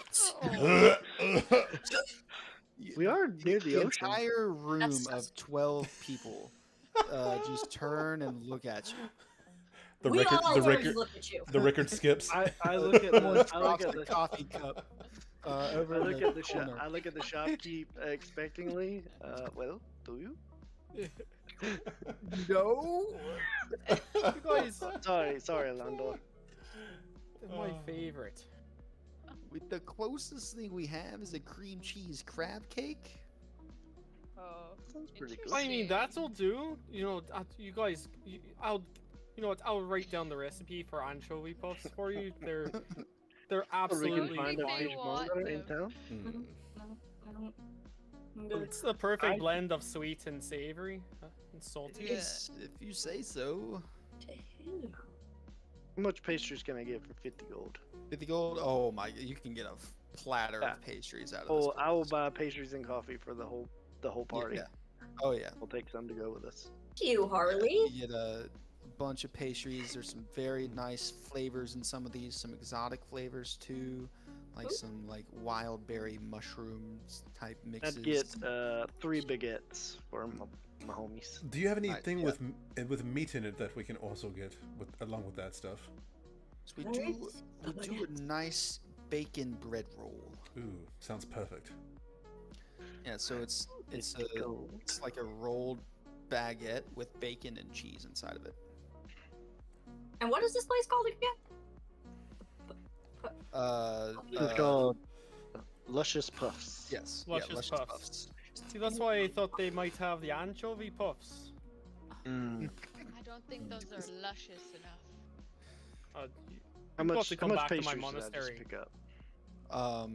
Speaker 6: We are near the
Speaker 3: The
Speaker 6: ocean.
Speaker 3: entire room of
Speaker 5: disgusting.
Speaker 3: 12 people just turn and look at you.
Speaker 1: The
Speaker 5: we
Speaker 1: record,
Speaker 5: all
Speaker 1: the
Speaker 5: already
Speaker 1: record,
Speaker 5: look at you.
Speaker 1: the record skips.
Speaker 6: I look at
Speaker 3: Someone
Speaker 6: the I look
Speaker 3: drops
Speaker 6: at
Speaker 3: the
Speaker 6: the
Speaker 3: coffee cup over
Speaker 6: I
Speaker 3: in
Speaker 6: look
Speaker 3: the
Speaker 6: at the shop.
Speaker 3: corner.
Speaker 6: I look at the shopkeep expectingly. Well, do you?
Speaker 3: No.
Speaker 2: You guys,
Speaker 6: Sorry, Lando.
Speaker 2: my favorite.
Speaker 3: With the closest thing we have is a cream cheese crab cake.
Speaker 4: Oh,
Speaker 6: Sounds pretty good.
Speaker 2: I mean,
Speaker 4: interesting.
Speaker 2: that'll do. You know, you guys, I'll, you know what? I'll write down the recipe for anchovy puffs for you. They're
Speaker 6: Or we
Speaker 2: absolutely
Speaker 6: can find
Speaker 4: They
Speaker 6: a
Speaker 2: fine.
Speaker 6: beach
Speaker 4: want
Speaker 6: monger in
Speaker 4: them.
Speaker 6: town.
Speaker 1: Mm.
Speaker 5: No, I don't. I'm good.
Speaker 2: It's the perfect
Speaker 6: I-
Speaker 2: blend of sweet and savory and salty.
Speaker 4: Yeah.
Speaker 3: Yes, if you say so.
Speaker 5: Ew.
Speaker 6: How much pastries can I get for 50 gold?
Speaker 3: 50 gold. Oh my! You can get a platter
Speaker 6: Yeah.
Speaker 3: of pastries out of
Speaker 6: Oh,
Speaker 3: this.
Speaker 6: I will buy pastries and coffee for the whole party.
Speaker 3: Yeah. Oh yeah.
Speaker 6: We'll take some to go with us.
Speaker 5: Thank you, Harley.
Speaker 3: You get a bunch of pastries. There's some very nice flavors in some of these. Some exotic flavors too, like
Speaker 5: Ooh.
Speaker 3: some like wild berry mushrooms type mixes.
Speaker 6: I'd get 3 baguettes for my homies.
Speaker 1: Do you have anything
Speaker 3: yeah.
Speaker 1: with meat in it that we can also get with along with that stuff?
Speaker 3: So we
Speaker 5: Nice.
Speaker 3: do a nice bacon bread roll.
Speaker 1: Ooh, sounds perfect.
Speaker 3: Yeah, so it's
Speaker 6: 50 gold.
Speaker 3: it's like a rolled baguette with bacon and cheese inside of it.
Speaker 5: And what is this place called again?
Speaker 6: It's called Luscious Puffs.
Speaker 3: Yes,
Speaker 2: Luscious
Speaker 3: Luscious
Speaker 2: Puffs. See, that's why I thought they might have the anchovy puffs.
Speaker 6: Mm.
Speaker 4: I don't think those are luscious enough.
Speaker 2: Uh,
Speaker 6: How
Speaker 2: You've got
Speaker 6: much?
Speaker 2: to
Speaker 6: How
Speaker 2: come
Speaker 6: much
Speaker 2: back to my
Speaker 6: pastries did I
Speaker 2: monastery.
Speaker 6: just pick up?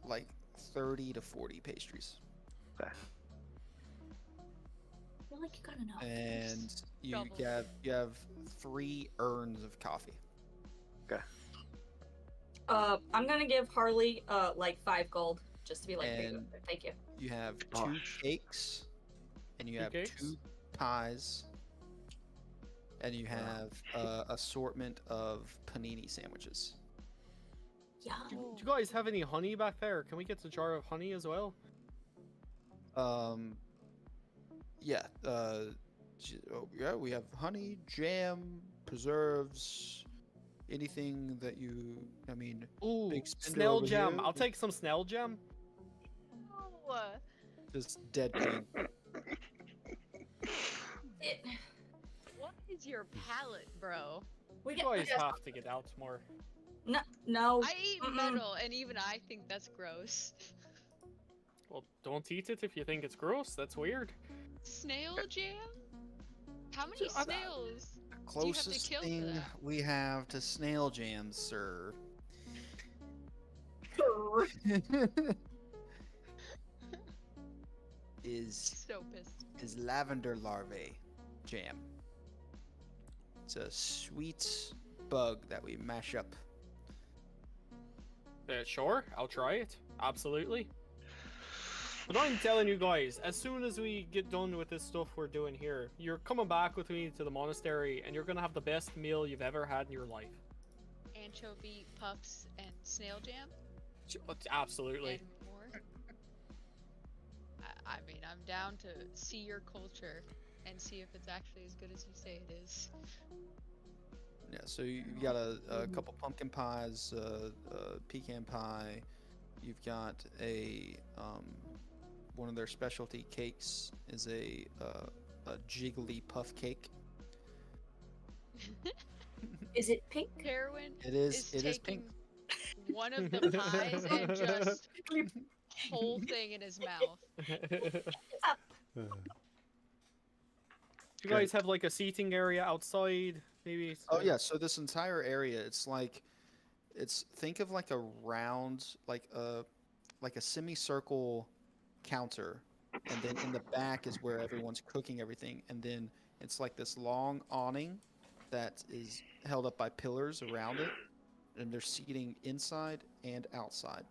Speaker 3: Like 30 to 40 pastries,
Speaker 6: Okay.
Speaker 5: I feel like you gotta know.
Speaker 3: and you
Speaker 4: Double.
Speaker 3: have 3 urns of coffee.
Speaker 5: I'm gonna give Harley like 5 gold just to be like, "Here you go.
Speaker 3: And-
Speaker 5: Thank you.
Speaker 3: You have 2
Speaker 6: Gosh.
Speaker 3: cakes, and you
Speaker 2: Two
Speaker 3: have
Speaker 2: cakes?
Speaker 3: 2 pies, and you have assortment of panini sandwiches.
Speaker 5: Yeah.
Speaker 2: do you guys have any honey back there? Can we get a jar of honey as well?
Speaker 3: Yeah, yeah, we have honey, jam, preserves, anything that you. I mean,
Speaker 2: Ooh,
Speaker 3: Big spender
Speaker 2: snail
Speaker 3: over
Speaker 2: jam.
Speaker 3: here.
Speaker 2: I'll take some snail jam.
Speaker 4: Oh,
Speaker 3: just dead clean.
Speaker 5: It,
Speaker 4: what is your palate, bro?
Speaker 5: we
Speaker 2: You
Speaker 5: get.
Speaker 2: guys have to get out more.
Speaker 5: No.
Speaker 4: I eat
Speaker 5: Mm-mm.
Speaker 4: metal, and even I think that's gross.
Speaker 2: Well, don't eat it if you think it's gross. That's weird.
Speaker 4: Snail jam? How many
Speaker 2: I-
Speaker 4: snails?
Speaker 3: Closest
Speaker 4: kill for
Speaker 3: thing
Speaker 4: that?
Speaker 3: we have to snail jam, sir, is
Speaker 4: So pissed.
Speaker 3: lavender larvae jam. It's a sweet bug that we mash up.
Speaker 2: Sure, I'll try it. Absolutely. But I'm telling you guys, as soon as we get done with this stuff we're doing here, you're coming back with me to the monastery, and you're gonna have the best meal you've ever had in your life.
Speaker 4: Anchovy puffs and snail jam
Speaker 2: Absolutely.
Speaker 4: and more. I mean, I'm down to see your culture and see if it's actually as good as you say it is.
Speaker 3: Yeah, so you got a couple pumpkin pies, pecan pie. You've got a one of their specialty cakes is a jiggly puff cake.
Speaker 5: Is it pink?
Speaker 4: Carwin
Speaker 3: It is
Speaker 4: is
Speaker 3: pink.
Speaker 4: taking one of the pies and just whole thing in his mouth.
Speaker 1: Uh,
Speaker 2: Do you guys have like a seating area outside? Maybe.
Speaker 3: Oh yeah, so this entire area, think of like a round, like a semicircle counter, and then in the back is where everyone's cooking everything, and then it's like this long awning that is held up by pillars around it, and there's seating inside and outside.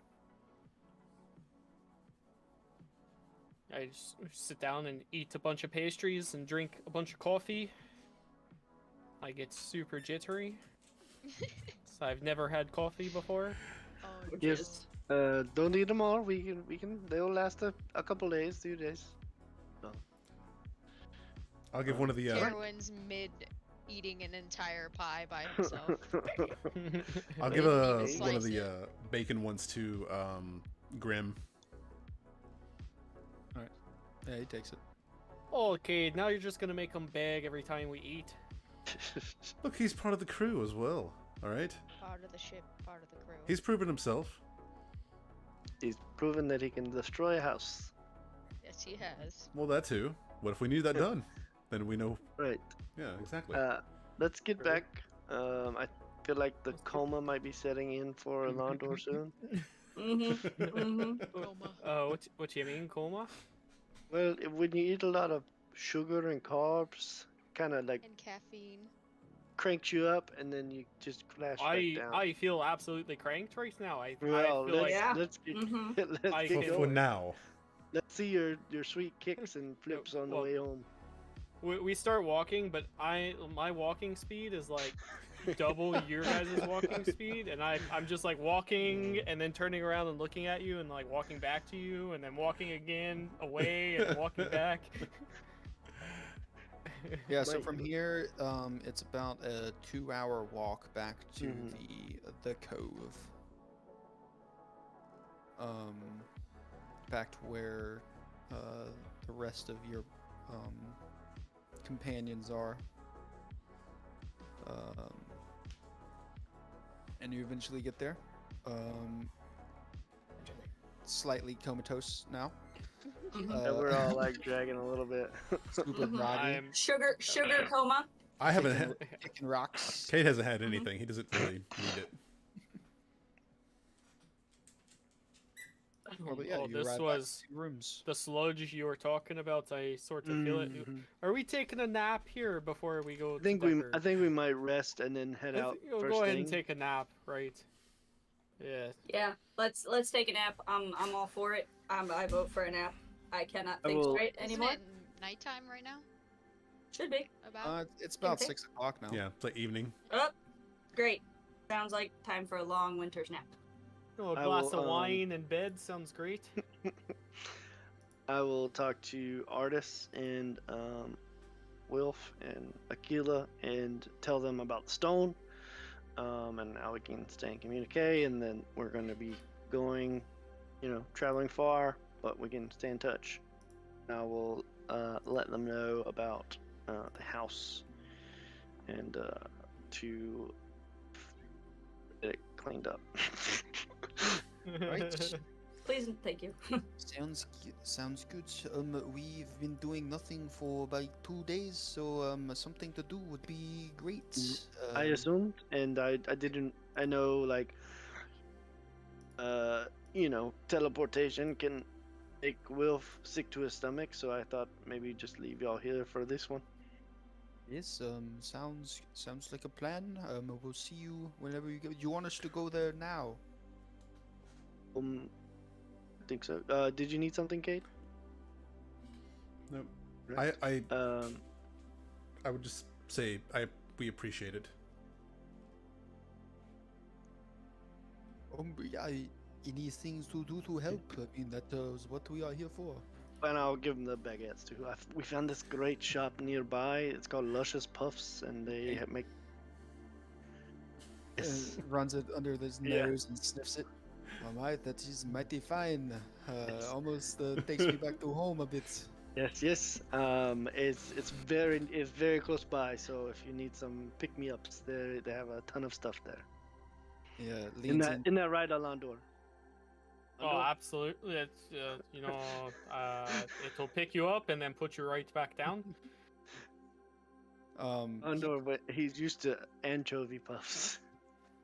Speaker 2: I just sit down and eat a bunch of pastries and drink a bunch of coffee. I get super jittery. 'Cause I've never had coffee before.
Speaker 4: Oh,
Speaker 6: Yes. Don't eat them all. We can. They'll last a couple days, 2 days.
Speaker 1: I'll give one of the
Speaker 4: Carowin's mid eating an entire pie by himself.
Speaker 1: I'll give
Speaker 4: Maybe
Speaker 1: one of
Speaker 4: slice
Speaker 1: the
Speaker 4: it.
Speaker 1: bacon ones to Grim.
Speaker 3: Yeah, he takes it.
Speaker 2: Okay, now you're just gonna make him beg every time we eat.
Speaker 1: Look, he's part of the crew as well. All right,
Speaker 4: Part of the ship, part of the crew.
Speaker 1: he's proven himself.
Speaker 6: He's proven that he can destroy a house.
Speaker 4: Yes, he has.
Speaker 1: Well, that too. What if we need that done? Then we know.
Speaker 6: Right.
Speaker 1: Yeah, exactly.
Speaker 6: Let's get
Speaker 2: True.
Speaker 6: back. I feel like the coma might be setting in for Alondor soon.
Speaker 5: Mm-hmm. Mm-hmm.
Speaker 4: Coma.
Speaker 2: What you mean, coma?
Speaker 6: Well, when you eat a lot of sugar and carbs, kind of like
Speaker 4: And caffeine.
Speaker 6: cranks you up, and then you just flash back down.
Speaker 2: I feel absolutely cranked right now. I
Speaker 6: well,
Speaker 2: feel like
Speaker 5: Yeah.
Speaker 6: let's get,
Speaker 5: Mhm.
Speaker 6: let's
Speaker 2: I
Speaker 6: get
Speaker 2: can-
Speaker 1: For
Speaker 6: going.
Speaker 1: now.
Speaker 6: Let's see your sweet kicks and flips on the
Speaker 2: well,
Speaker 6: way home.
Speaker 2: we start walking, but my walking speed is like double your guys' walking speed, and I'm just like walking and then turning around and looking at you and like walking back to you and then walking again away and walking back.
Speaker 3: Yeah, so
Speaker 6: Right.
Speaker 3: from here, it's about a 2-hour walk back to
Speaker 6: Mhm.
Speaker 3: the cove. Back to where the rest of your companions are. And you eventually get there. Slightly comatose now.
Speaker 5: Mhm.
Speaker 6: And we're all like dragging a little bit.
Speaker 3: super
Speaker 5: Mhm.
Speaker 3: groggy,
Speaker 2: I'm
Speaker 5: Sugar coma.
Speaker 1: I haven't. Had,
Speaker 3: kicking rocks.
Speaker 1: Kate hasn't had anything. He doesn't really need it.
Speaker 3: Well, but yeah,
Speaker 2: oh,
Speaker 3: you
Speaker 2: this
Speaker 3: arrive back
Speaker 2: was
Speaker 3: to your rooms.
Speaker 2: the sludge you were talking about. I sort of feel it.
Speaker 6: Mhm.
Speaker 2: Are we taking a nap here before we go?
Speaker 6: I think we might rest and then head out
Speaker 2: You'll
Speaker 6: first
Speaker 2: go ahead
Speaker 6: thing.
Speaker 2: and take a nap, right? Yeah.
Speaker 5: Yeah, let's take a nap. I'm all for it. I vote for a nap. I cannot
Speaker 6: I
Speaker 5: think
Speaker 6: will-
Speaker 5: straight
Speaker 4: Isn't
Speaker 5: anymore.
Speaker 4: it nighttime right now?
Speaker 5: Should be.
Speaker 4: About?
Speaker 3: It's about
Speaker 5: Okay.
Speaker 3: 6 o'clock now.
Speaker 1: Yeah, it's like evening.
Speaker 5: Oh, great. Sounds like time for a long winter's nap.
Speaker 2: Oh, a
Speaker 6: I
Speaker 2: glass
Speaker 6: will,
Speaker 2: of wine in bed sounds great.
Speaker 6: I will talk to Artis and Wilf and Aquila and tell them about the stone, and how we can stay in communique. And then we're going to be going, traveling far, but we can stay in touch. I will let them know about the house and to get it cleaned up.
Speaker 3: Right.
Speaker 5: Please and thank you.
Speaker 3: Sounds good. We've been doing nothing for about 2 days, so something to do would be great.
Speaker 6: I assumed, and I didn't. I know, like, teleportation can make Wilf sick to his stomach, so I thought maybe just leave y'all here for this one.
Speaker 3: Yes. Sounds like a plan. We'll see you whenever you get. You want us to go there now?
Speaker 6: I think so. Did you need something, Kate?
Speaker 1: Nope.
Speaker 6: Right.
Speaker 1: I would just say we appreciate it.
Speaker 3: Yeah. Any things to do to help? I mean, that is what we are here for.
Speaker 6: And I'll give them the baguettes too. We found this great shop nearby. It's called Luscious Puffs, and they make. Yes.
Speaker 3: Runs it under his
Speaker 6: Yeah.
Speaker 3: nose and sniffs it. All right, that is mighty fine.
Speaker 6: Yes.
Speaker 3: Almost takes me back to home a bit.
Speaker 6: Yes, yes. It's very close by. So if you need some pick me ups, they have a ton of stuff there.
Speaker 3: Yeah,
Speaker 6: Isn't
Speaker 3: leans
Speaker 6: that,
Speaker 3: in.
Speaker 6: isn't that right, Alondor?
Speaker 2: Oh, absolutely. It's it'll pick you up and then put you right back down.
Speaker 6: Alondor, but he's used to anchovy puffs.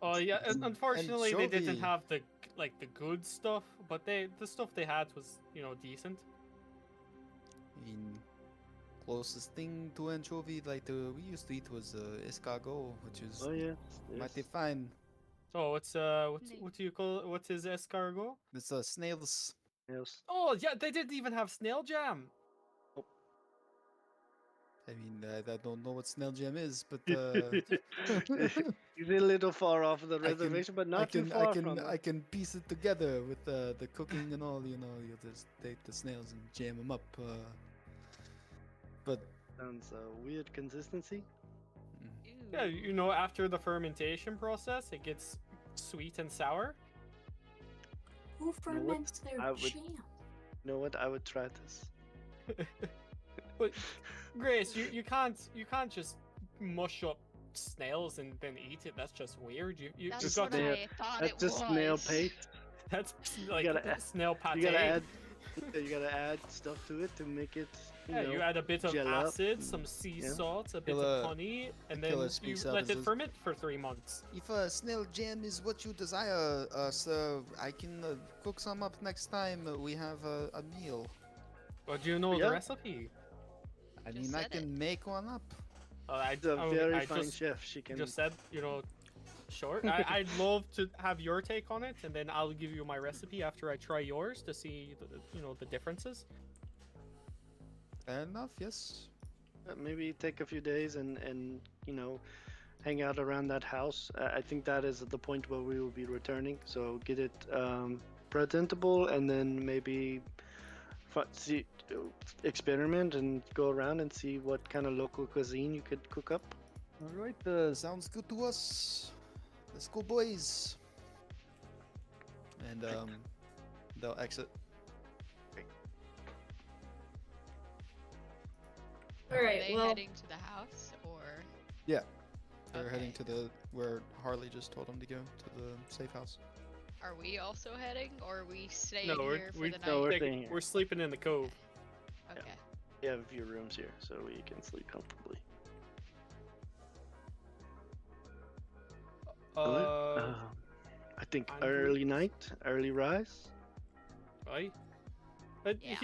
Speaker 2: Oh yeah, and unfortunately they didn't
Speaker 3: Anchovy.
Speaker 2: have the good stuff, but the stuff they had was decent.
Speaker 3: I mean, closest thing to anchovy like we used to eat was escargot, which is
Speaker 6: Oh yes.
Speaker 3: mighty fine.
Speaker 2: So what do you call it? What's his escargot?
Speaker 3: It's snails.
Speaker 6: Yes.
Speaker 2: Oh yeah, they didn't even have snail jam.
Speaker 3: I mean, I don't know what snail jam is, but
Speaker 6: He's a little far off of the
Speaker 3: I can-
Speaker 6: reservation, but not
Speaker 3: I can
Speaker 6: too far
Speaker 3: I can
Speaker 6: from it.
Speaker 3: I can piece it together with the cooking and all. You just take the snails and jam them up. But
Speaker 6: Sounds weird consistency.
Speaker 2: Yeah,
Speaker 4: Ew.
Speaker 2: you know, after the fermentation process, it gets sweet and sour.
Speaker 5: Who
Speaker 6: what?
Speaker 5: ferments their
Speaker 6: I would-
Speaker 5: jam?
Speaker 6: You know what? I would try this.
Speaker 2: But Grace, you can't just mush up snails and then eat it. That's just weird. You've
Speaker 4: That's
Speaker 2: got
Speaker 4: what
Speaker 2: to.
Speaker 4: I thought
Speaker 6: That's
Speaker 4: it
Speaker 6: just
Speaker 4: was.
Speaker 6: snail paste.
Speaker 2: That's like
Speaker 6: gotta add-
Speaker 2: snail pate.
Speaker 6: You gotta add. You gotta add stuff to it to make it.
Speaker 2: Yeah,
Speaker 6: You
Speaker 2: you
Speaker 6: know,
Speaker 2: add a bit of
Speaker 6: gel up
Speaker 2: acid,
Speaker 6: and-
Speaker 2: some sea
Speaker 6: yeah.
Speaker 2: salt, a bit
Speaker 3: Killer-
Speaker 2: of honey, and then
Speaker 3: Killer
Speaker 2: you
Speaker 3: speaks up
Speaker 2: let
Speaker 3: and
Speaker 2: it
Speaker 3: says-
Speaker 2: ferment for 3 months.
Speaker 3: If snail jam is what you desire, sir, I can cook some up next time we have a meal.
Speaker 2: Well, do you know
Speaker 6: Yeah.
Speaker 2: the recipe?
Speaker 3: I
Speaker 4: Just
Speaker 3: mean, I
Speaker 4: said
Speaker 3: can
Speaker 4: it.
Speaker 3: make one up.
Speaker 6: She's a very
Speaker 2: I
Speaker 6: fine
Speaker 2: just,
Speaker 6: chef. She can.
Speaker 2: just said, you know, short. I'd love to have your take on it, and then I'll give you my recipe after I try yours to see, you know, the differences.
Speaker 3: Fair enough, yes.
Speaker 6: Maybe take a few days and hang out around that house. I think that is the point where we will be returning. So get it presentable, and then maybe experiment and go around and see what kind of local cuisine you could cook up.
Speaker 3: Alright, sounds good to us. Let's go, boys. And they'll exit.
Speaker 5: All
Speaker 4: Are
Speaker 5: right.
Speaker 4: they
Speaker 5: Well,
Speaker 4: heading to the house or?
Speaker 3: They're heading
Speaker 4: Okay.
Speaker 3: to the where Harley just told them to go, to the safe house.
Speaker 4: Are we also heading, or are we staying
Speaker 2: No,
Speaker 4: here for the night?
Speaker 6: no, we're staying here.
Speaker 2: We're sleeping in the cove.
Speaker 4: Okay.
Speaker 6: We have a few rooms here, so we can sleep comfortably.
Speaker 2: Uh,
Speaker 6: I think
Speaker 2: Andrew?
Speaker 6: early night, early rise.
Speaker 2: right? But
Speaker 4: Yeah.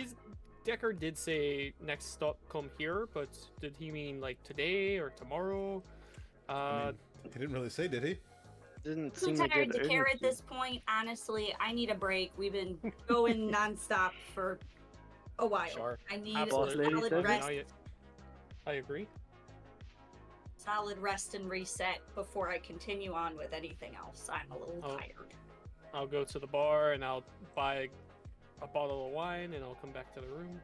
Speaker 2: Decker did say next stop come here, but did he mean like today or tomorrow?
Speaker 1: He didn't really say, did he?
Speaker 6: Didn't
Speaker 5: too
Speaker 6: seem to
Speaker 5: tired
Speaker 6: get
Speaker 5: to care at
Speaker 6: urgency.
Speaker 5: this point. Honestly, I need a break. We've been going nonstop for a while.
Speaker 2: Sure.
Speaker 5: I need
Speaker 6: Boss
Speaker 5: a
Speaker 6: lady
Speaker 5: solid
Speaker 6: says it.
Speaker 5: rest,
Speaker 2: I agree.
Speaker 5: solid rest and reset before I continue on with anything else. I'm a little
Speaker 2: Oh.
Speaker 5: tired.
Speaker 2: I'll go to the bar and I'll buy a bottle of wine and I'll come back to the room.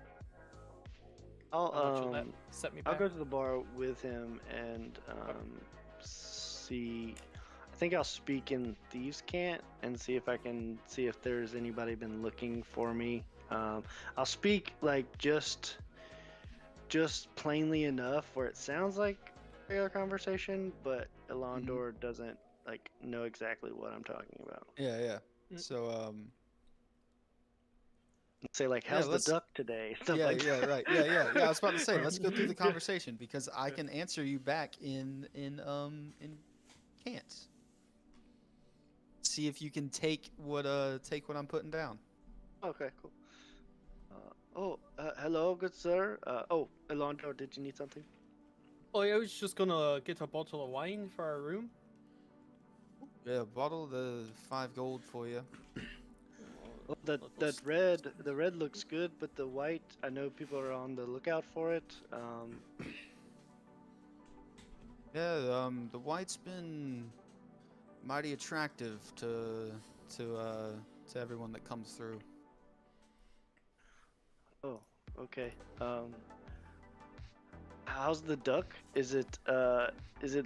Speaker 2: How much will that
Speaker 6: I'll
Speaker 2: set me
Speaker 6: I'll
Speaker 2: back?
Speaker 6: go to the bar with him and see. I think I'll speak in Thieves' Cant and see if I can see if there's anybody been looking for me. I'll speak like just plainly enough where it sounds like regular conversation, but Elondor doesn't like know exactly what I'm talking about.
Speaker 3: Yeah.
Speaker 2: Mm.
Speaker 3: So
Speaker 6: Say like,
Speaker 3: Yeah,
Speaker 6: "How's
Speaker 3: let's-
Speaker 6: the duck today?" Stuff
Speaker 3: yeah,
Speaker 6: like
Speaker 3: yeah,
Speaker 6: that.
Speaker 3: right. Yeah. I was about to say, let's go through the
Speaker 6: Yeah.
Speaker 3: conversation because I can answer you back in can't. See if you can take what I'm putting down.
Speaker 6: Okay, cool. Hello, good sir. Elondor, did you need something?
Speaker 2: Oh, yeah, I was just gonna get a bottle of wine for our room.
Speaker 3: Yeah, bottle the 5 gold for you.
Speaker 6: Well,
Speaker 2: Let's-
Speaker 6: the red looks good, but the white, I know people are on the lookout for it.
Speaker 3: Yeah, the white's been mighty attractive to everyone that comes through.
Speaker 6: Oh, okay. How's the duck? Is it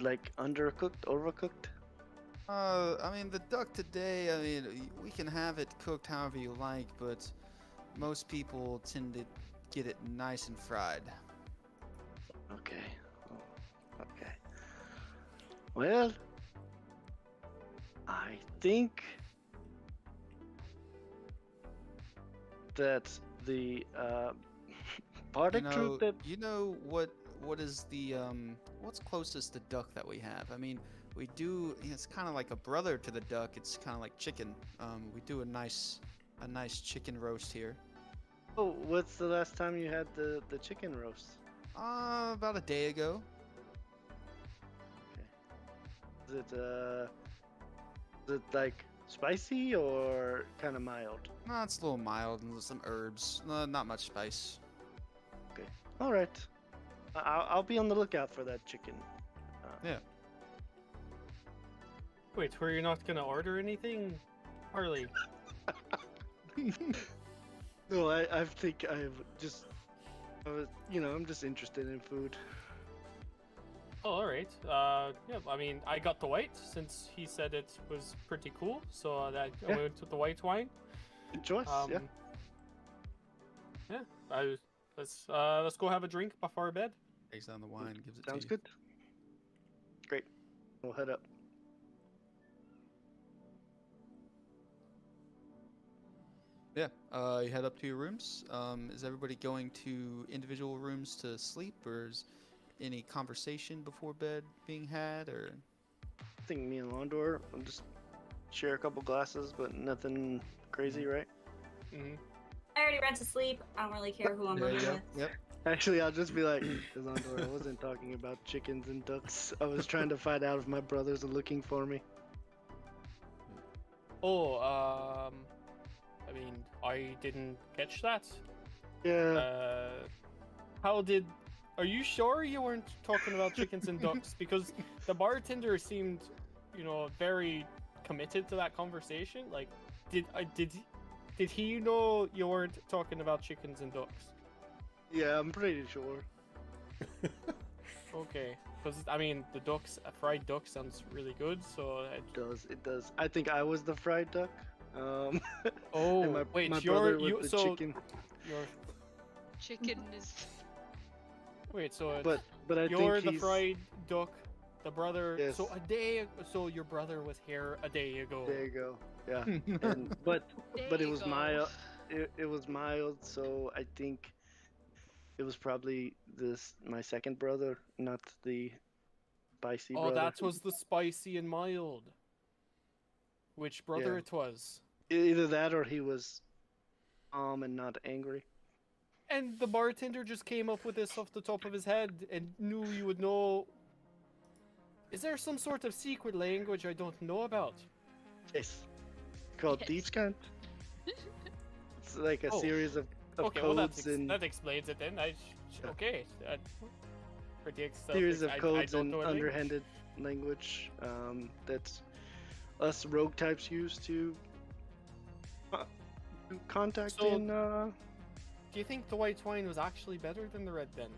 Speaker 6: like undercooked, overcooked?
Speaker 3: I mean, the duck today, I mean, we can have it cooked however you like, but most people tend to get it nice and fried.
Speaker 6: Okay. Oh, okay. Well, I think that the Bardic troop that
Speaker 3: You know what is the what's closest to duck that we have? I mean, we do. It's kind of like a brother to the duck. It's kind of like chicken. We do a nice chicken roast here.
Speaker 6: Oh, what's the last time you had the chicken roast?
Speaker 3: About a day ago.
Speaker 6: Is it like spicy or kind of mild?
Speaker 3: No, it's a little mild and some herbs. Not much spice.
Speaker 6: All right. I'll be on the lookout for that chicken.
Speaker 3: Yeah.
Speaker 2: Wait, were you not gonna order anything, Harley?
Speaker 6: No, I think I've just I'm just interested in food.
Speaker 2: Oh, all right. Yeah. I mean, I got the white since he said it was pretty cool, so that I
Speaker 6: Yeah.
Speaker 2: went with the white wine.
Speaker 6: Good choice.
Speaker 2: Um,
Speaker 6: Yeah.
Speaker 2: yeah. Let's go have a drink before bed.
Speaker 3: Takes down the wine, gives it
Speaker 6: Sounds
Speaker 3: to you.
Speaker 6: good. Great. We'll head up.
Speaker 3: Yeah, you head up to your rooms. Is everybody going to individual rooms to sleep, or is any conversation before bed being had, or?
Speaker 6: I think me and Londor will just share a couple glasses, but nothing crazy, right?
Speaker 2: Mm-hmm.
Speaker 5: I already went to sleep. I don't really care who I'm
Speaker 3: There you
Speaker 5: rooming
Speaker 3: go.
Speaker 5: with.
Speaker 3: Yep.
Speaker 6: Actually, I'll just be like, Londor, I wasn't talking about chickens and ducks. I was trying to find out if my brothers are looking for me.
Speaker 2: Oh, I mean, I didn't catch that.
Speaker 6: Yeah.
Speaker 2: Are you sure you weren't talking about chickens and ducks? Because the bartender seemed, very committed to that conversation. Like, did he know you weren't talking about chickens and ducks?
Speaker 6: Yeah, I'm pretty sure.
Speaker 2: Okay, because I mean, the ducks, a fried duck sounds really good. So,
Speaker 6: It does. I think I was the fried duck.
Speaker 2: oh,
Speaker 6: and
Speaker 2: wait,
Speaker 6: my
Speaker 2: you're
Speaker 6: brother was the chicken.
Speaker 2: You're
Speaker 4: Chicken is.
Speaker 2: wait, so
Speaker 6: But I
Speaker 2: you're
Speaker 6: think
Speaker 2: the
Speaker 6: he's
Speaker 2: fried duck, the brother.
Speaker 6: Yes.
Speaker 2: So your brother was here a day ago.
Speaker 6: There you go. Yeah. And but
Speaker 4: There
Speaker 6: it
Speaker 4: you
Speaker 6: was
Speaker 4: go.
Speaker 6: mild. It was mild, so I think it was probably my second brother, not the spicy
Speaker 2: Oh,
Speaker 6: brother.
Speaker 2: that was the spicy and mild. Which brother
Speaker 6: Yeah.
Speaker 2: it was?
Speaker 6: Either that or he was calm and not angry.
Speaker 2: And the bartender just came up with this off the top of his head and knew you would know. Is there some sort of secret language I don't know about?
Speaker 6: Yes. Called
Speaker 4: Yes.
Speaker 6: Dietskant. It's like a
Speaker 2: Oh.
Speaker 6: series of
Speaker 2: Okay, well
Speaker 6: codes and
Speaker 2: that explains it then.
Speaker 6: Yeah.
Speaker 2: Okay. Pretty
Speaker 6: series of codes
Speaker 2: I don't
Speaker 6: and
Speaker 2: know a language.
Speaker 6: underhanded language that us rogue types use to contact
Speaker 2: So-
Speaker 6: in.
Speaker 2: Do you think the white wine was actually better than the red then?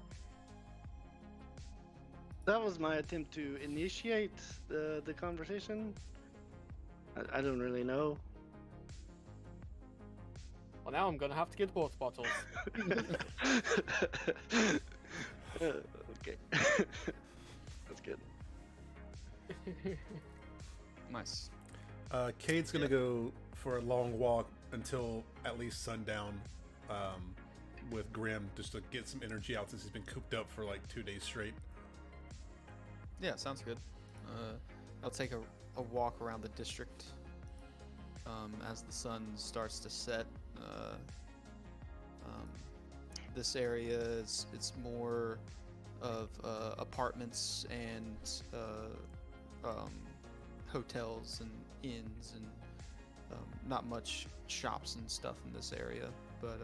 Speaker 6: That was my attempt to initiate the conversation. I don't really know.
Speaker 2: Well, now I'm gonna have to get both bottles.
Speaker 6: Okay. That's good.
Speaker 3: Nice.
Speaker 1: Cade's gonna go for a long walk until at least sundown with Grim, just to get some energy out since he's been cooped up for like 2 days straight.
Speaker 3: Yeah, sounds good. I'll take a walk around the district as the sun starts to set. This area it's more of apartments and hotels and inns and not much shops and stuff in this area, but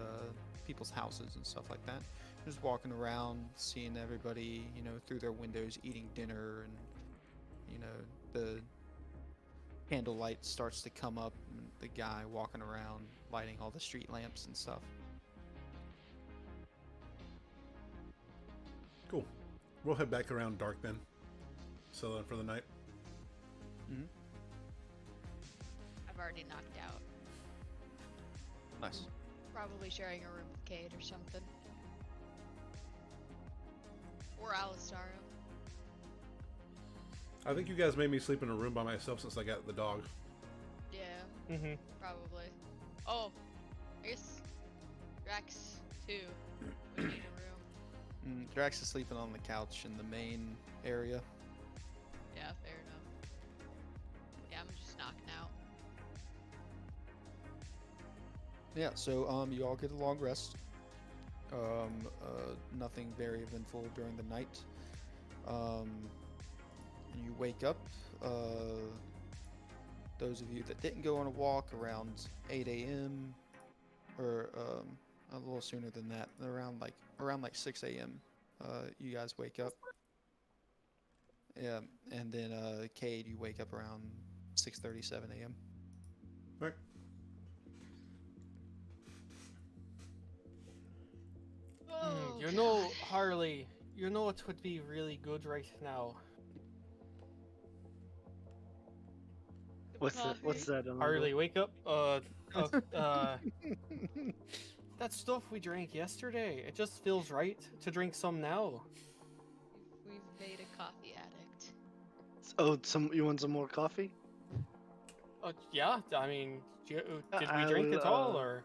Speaker 3: people's houses and stuff like that. Just walking around, seeing everybody, through their windows, eating dinner, and the candlelight starts to come up, and the guy walking around lighting all the street lamps and stuff.
Speaker 1: Cool. We'll head back around dark then. So for the night.
Speaker 3: Mm-hmm.
Speaker 4: I've already knocked out.
Speaker 3: Nice.
Speaker 4: Probably sharing a room with Cade or something. Or Alistaro.
Speaker 1: I think you guys made me sleep in a room by myself since I got the dog.
Speaker 4: Yeah,
Speaker 2: Mm-hmm.
Speaker 4: probably. Oh, I guess Drax too would need a room.
Speaker 3: Drax is sleeping on the couch in the main area.
Speaker 4: Yeah, fair enough. Yeah, I'm just knocking out.
Speaker 3: Yeah, so you all get a long rest. Nothing very eventful during the night. You wake up. Those of you that didn't go on a walk around 8 a.m. or a little sooner than that, around like 6 a.m. You guys wake up. Yeah, and then Cade, you wake up around 6:37 a.m.
Speaker 1: Right.
Speaker 4: Oh,
Speaker 2: You know,
Speaker 4: God.
Speaker 2: Harley, you know what would be really good right now?
Speaker 6: What's that? What's
Speaker 4: Coffee?
Speaker 6: that? Armando?
Speaker 2: Harley, wake up. That stuff we drank yesterday. It just feels right to drink some now.
Speaker 4: We've made a coffee addict.
Speaker 6: Oh, you want some more coffee?
Speaker 2: Yeah. I mean, did we
Speaker 6: I
Speaker 2: drink
Speaker 6: will,
Speaker 2: it all, or?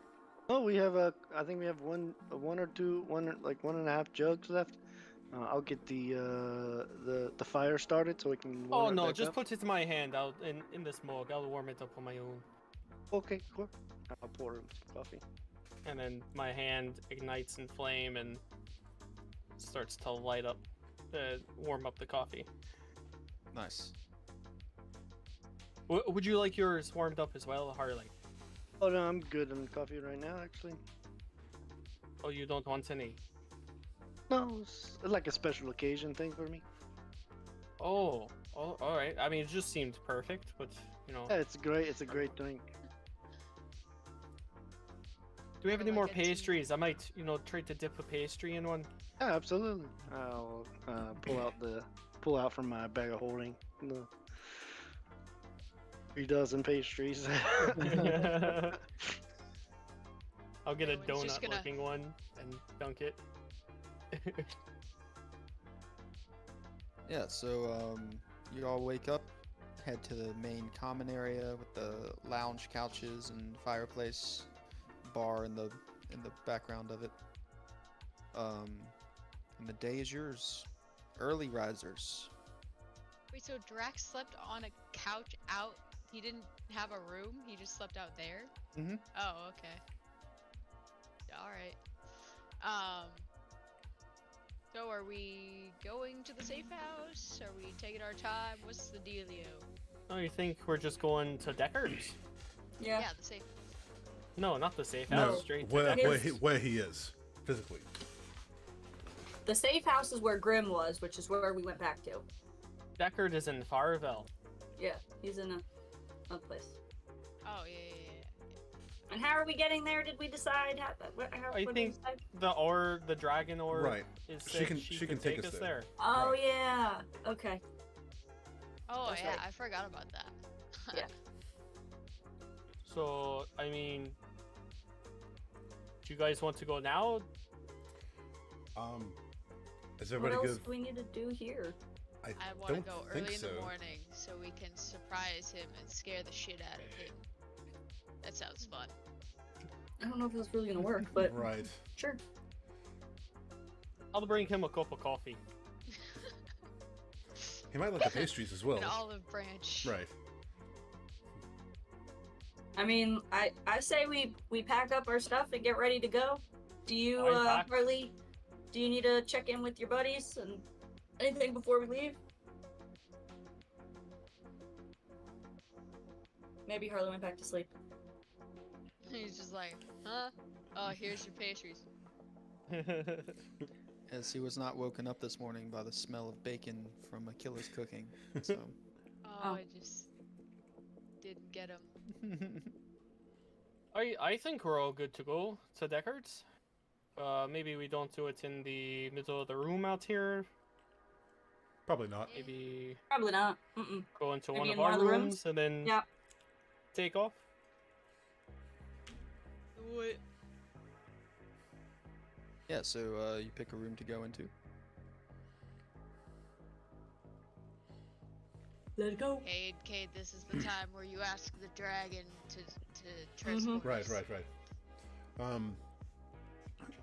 Speaker 6: Oh, I think we have one or two, like 1.5 jugs left. I'll get the fire started so we can warm
Speaker 2: Oh
Speaker 6: it
Speaker 2: no,
Speaker 6: back
Speaker 2: just
Speaker 6: up.
Speaker 2: put it in my hand. I'll in this mug. I'll warm it up on my own.
Speaker 6: Okay, cool. I'll pour him some coffee.
Speaker 2: And then my hand ignites in flame and starts to light up, warm up the coffee.
Speaker 3: Nice.
Speaker 2: Would you like yours warmed up as well, Harley?
Speaker 6: Oh no, I'm good on coffee right now, actually.
Speaker 2: Oh, you don't want any?
Speaker 6: No, it's like a special occasion thing for me.
Speaker 2: Oh, all right. I mean, it just seemed perfect, but you know.
Speaker 6: Yeah, it's great. It's a great drink.
Speaker 2: Do we have any
Speaker 4: Or
Speaker 2: more
Speaker 4: like a tea.
Speaker 2: pastries? I might, try to dip a pastry in one.
Speaker 6: Yeah, absolutely. I'll pull out from my bag of holding the 3 dozen pastries.
Speaker 2: I'll get a
Speaker 4: Everyone's just gonna-
Speaker 2: donut-looking one and dunk it.
Speaker 3: Yeah, so you all wake up, head to the main common area with the lounge couches and fireplace, bar in the background of it. And the day is yours. Early risers.
Speaker 4: Wait, so Drax slept on a couch out? He didn't have a room? He just slept out there?
Speaker 3: Mhm.
Speaker 4: Oh, okay. Alright. So are we going to the safe house? Are we taking our time? What's the dealio?
Speaker 2: Oh, you think we're just going to Deckard's?
Speaker 5: Yeah.
Speaker 4: Yeah, the safe.
Speaker 2: No, not the safe
Speaker 1: No,
Speaker 2: house. Straight to
Speaker 1: where,
Speaker 2: Deckard's.
Speaker 1: where he is physically.
Speaker 5: The safe house is where Grim was, which is where we went back to.
Speaker 2: Deckard is in Farville.
Speaker 5: Yeah, he's in a place.
Speaker 4: Oh, yeah.
Speaker 5: And how are we getting there? Did we decide? How what did we
Speaker 2: think-
Speaker 5: decide?
Speaker 2: The dragon orb
Speaker 1: Right.
Speaker 2: is
Speaker 1: She
Speaker 2: sick.
Speaker 1: can-
Speaker 2: She
Speaker 1: she
Speaker 2: can
Speaker 1: can take
Speaker 2: take
Speaker 1: us
Speaker 2: us
Speaker 1: there.
Speaker 2: there.
Speaker 5: Oh
Speaker 1: Right.
Speaker 5: yeah. Okay.
Speaker 4: Oh,
Speaker 5: That's
Speaker 4: yeah,
Speaker 5: right.
Speaker 4: I forgot about that.
Speaker 5: Yeah.
Speaker 2: So, I mean, do you guys want to go now?
Speaker 1: Is
Speaker 5: What
Speaker 1: everybody
Speaker 5: else
Speaker 1: good?
Speaker 5: do we need to do here?
Speaker 4: I want to
Speaker 1: don't
Speaker 4: go
Speaker 1: think
Speaker 4: early in
Speaker 1: so.
Speaker 4: the morning so we can surprise him and scare the shit out of him. That sounds fun.
Speaker 5: I don't know if that's really gonna work, but
Speaker 1: Right.
Speaker 5: sure.
Speaker 2: I'll bring him a cup of coffee.
Speaker 1: He might like the pastries as well.
Speaker 4: An olive branch.
Speaker 1: Right.
Speaker 5: I mean, I say we pack up our stuff and get ready to go. Do you,
Speaker 2: I'm packed.
Speaker 5: Harley? Do you need to check in with your buddies and anything before we leave? Maybe Harley went back to sleep.
Speaker 4: He's just like, huh? Oh, here's your pastries.
Speaker 3: As he was not woken up this morning by the smell of bacon from Achilles cooking. So
Speaker 4: Oh, I just didn't get him.
Speaker 2: I think we're all good to go to Deckard's. Maybe we don't do it in the middle of the room out here.
Speaker 1: Probably not.
Speaker 2: Maybe
Speaker 5: Probably not. Mm-mm.
Speaker 2: go into
Speaker 5: Maybe
Speaker 2: one
Speaker 5: in
Speaker 2: of
Speaker 5: one
Speaker 2: our
Speaker 5: of the
Speaker 2: rooms
Speaker 5: rooms?
Speaker 2: and then
Speaker 5: Yeah.
Speaker 2: take off.
Speaker 4: What?
Speaker 3: yeah, so you pick a room to go into.
Speaker 5: Let it go.
Speaker 4: Cade, this is the time where you ask the dragon to transport
Speaker 1: Right,
Speaker 4: us.
Speaker 1: right, right.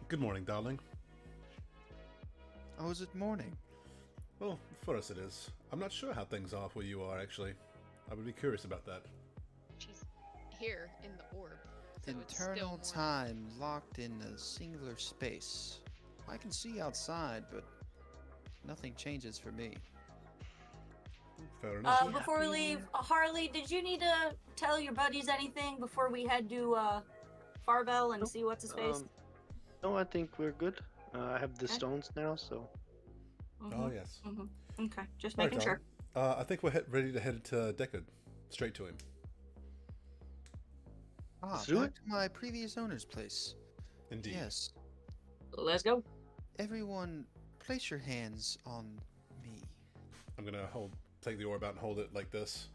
Speaker 1: Good morning, darling.
Speaker 3: Oh, is it morning?
Speaker 1: Well, for us it is. I'm not sure how things are where you are, actually. I would be curious about that.
Speaker 4: She's here in the orb. So it's still
Speaker 3: Internal
Speaker 4: morning.
Speaker 3: time locked in a singular space. I can see outside, but nothing changes for me.
Speaker 1: Fair enough.
Speaker 5: Before we leave, Harley, did you need to tell your buddies anything before we head to Farvel and see what's his face?
Speaker 6: No, I think we're good. I have the
Speaker 5: Okay.
Speaker 6: stones now, so
Speaker 1: Oh, yes.
Speaker 5: Okay, just
Speaker 1: Right,
Speaker 5: making sure.
Speaker 1: I think we're ready to head to Deckard. Straight to him.
Speaker 3: Ah,
Speaker 6: Let's do
Speaker 3: back
Speaker 6: it.
Speaker 3: to my previous owner's place.
Speaker 1: Indeed.
Speaker 3: Yes.
Speaker 5: Let's go.
Speaker 3: everyone, place your hands on me.
Speaker 1: I'm gonna take the orb out and hold it like this.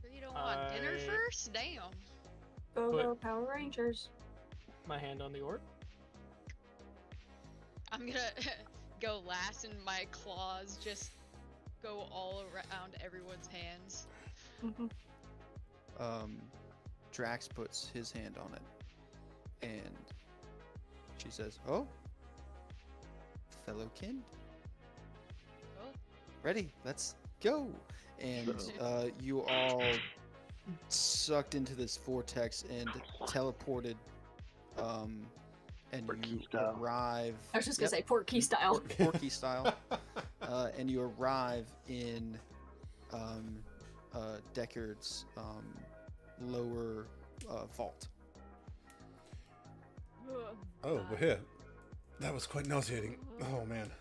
Speaker 4: Sure you don't want dinner
Speaker 2: I-
Speaker 4: first? Damn.
Speaker 5: Go
Speaker 2: But-
Speaker 5: go Power Rangers.
Speaker 2: My hand on the orb.
Speaker 4: I'm gonna go last and my claws just go all around everyone's hands.
Speaker 5: Mhm.
Speaker 3: Drax puts his hand on it, and she says, "Oh, fellow kin,
Speaker 4: Oh.
Speaker 3: ready? Let's go!" And you all sucked into this vortex and teleported, and
Speaker 6: Porky
Speaker 3: you
Speaker 6: style.
Speaker 3: arrive.
Speaker 5: I was just gonna
Speaker 3: Yep,
Speaker 5: say Porky style.
Speaker 3: Porky style, and you arrive in Deckard's lower vault.
Speaker 1: Oh, we're here. That was quite nauseating. Oh man.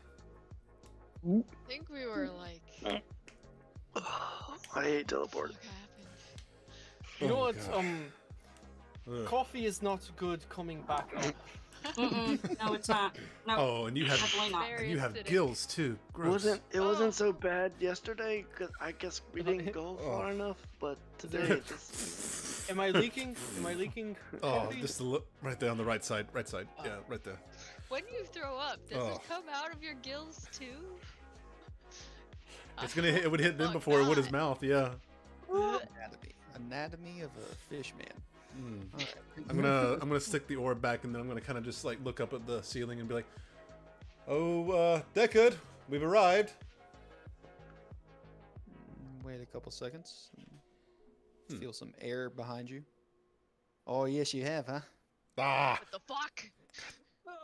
Speaker 4: I think we were like,
Speaker 6: I hate teleport.
Speaker 4: what happened?
Speaker 2: You know
Speaker 1: Oh,
Speaker 2: what?
Speaker 1: gosh. Ugh.
Speaker 2: Coffee is not good coming back up.
Speaker 5: Mm-mm. No, it's not. No,
Speaker 1: Oh, and you have
Speaker 5: definitely not.
Speaker 4: Very
Speaker 1: and you have
Speaker 4: acidic.
Speaker 1: gills too.
Speaker 6: It
Speaker 1: Gross.
Speaker 6: wasn't so bad yesterday because I guess we didn't go far
Speaker 1: Oh.
Speaker 6: enough, but today it just
Speaker 2: Am I leaking? Am I leaking?
Speaker 1: Oh,
Speaker 2: coffee?
Speaker 1: just a look right there on the right side. Right side. Yeah, right there.
Speaker 4: When you throw up, does
Speaker 1: Oh.
Speaker 4: it come out of your gills too?
Speaker 1: It's gonna hit. It would hit them
Speaker 4: Oh,
Speaker 1: before it would his
Speaker 4: God.
Speaker 1: mouth. Yeah.
Speaker 3: Anatomy of a fish man.
Speaker 1: Mm.
Speaker 3: Alright.
Speaker 1: I'm gonna stick the orb back, and then I'm gonna kind of just like look up at the ceiling and be like, "Oh, Deckard, we've arrived."
Speaker 3: Wait a couple seconds.
Speaker 1: Hmm.
Speaker 3: Feel some air behind you. Oh yes, you have, huh?
Speaker 1: Ah,
Speaker 4: What the fuck?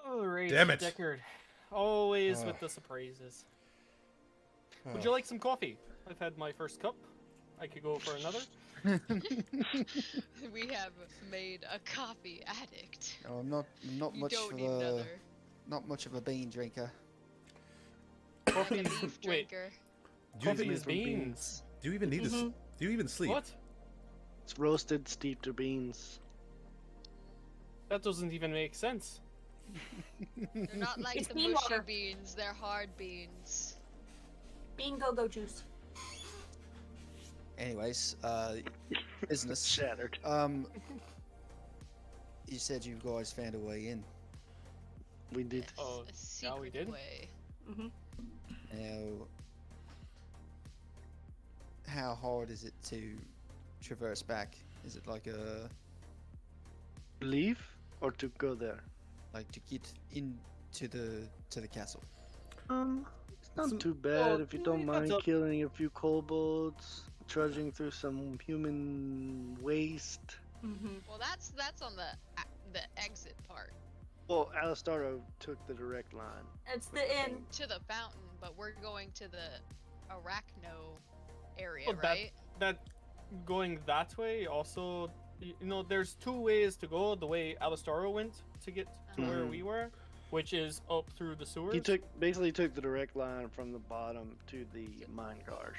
Speaker 2: Oh, right,
Speaker 1: Damn it.
Speaker 2: Deckard. Always
Speaker 1: Ah.
Speaker 2: with the surprises. Would you like some coffee? I've had my first cup. I could go for another.
Speaker 4: We have made a coffee addict.
Speaker 3: No, I'm not
Speaker 4: You
Speaker 3: much
Speaker 4: don't
Speaker 3: of
Speaker 4: need
Speaker 3: a
Speaker 4: another.
Speaker 3: not much of a bean drinker.
Speaker 4: Like a
Speaker 2: Coffee is
Speaker 4: beef
Speaker 2: wait.
Speaker 4: drinker.
Speaker 2: Coffee
Speaker 6: made
Speaker 2: is
Speaker 6: from
Speaker 2: beans.
Speaker 1: Do you even need to?
Speaker 5: Mhm.
Speaker 1: Do you even sleep?
Speaker 2: What?
Speaker 6: It's roasted, steeped beans.
Speaker 2: That doesn't even make sense.
Speaker 4: They're not like
Speaker 5: It's
Speaker 4: the
Speaker 5: bean
Speaker 4: mushy
Speaker 5: water.
Speaker 4: beans, they're hard beans.
Speaker 5: Bean go-go juice.
Speaker 3: Anyways, business.
Speaker 6: Shattered.
Speaker 3: You said you guys found a way in.
Speaker 6: We did.
Speaker 4: Yes,
Speaker 2: Oh,
Speaker 4: a
Speaker 2: yeah,
Speaker 4: secret
Speaker 2: we did.
Speaker 4: way.
Speaker 5: Mm-hmm.
Speaker 3: Now, how hard is it to traverse back? Is it like
Speaker 6: Leave or to go there?
Speaker 3: to get into the castle?
Speaker 6: It's not
Speaker 1: So-
Speaker 6: too bad
Speaker 2: well,
Speaker 6: if you don't
Speaker 2: yeah,
Speaker 6: mind
Speaker 2: so-
Speaker 6: killing a few kobolds, trudging through some human waste.
Speaker 5: Mm-hmm.
Speaker 4: Well, that's on the exit part
Speaker 6: Well, Alistaro took the direct line.
Speaker 5: It's the inn.
Speaker 4: to the fountain, but we're going to the Arachno area,
Speaker 2: Well,
Speaker 4: right?
Speaker 2: That going that way also, you know, there's two ways to go. The way Alistaro went to get to where
Speaker 6: Mhm.
Speaker 2: we were, which is up through the sewers.
Speaker 6: He basically took the direct line from the bottom to the mine cars.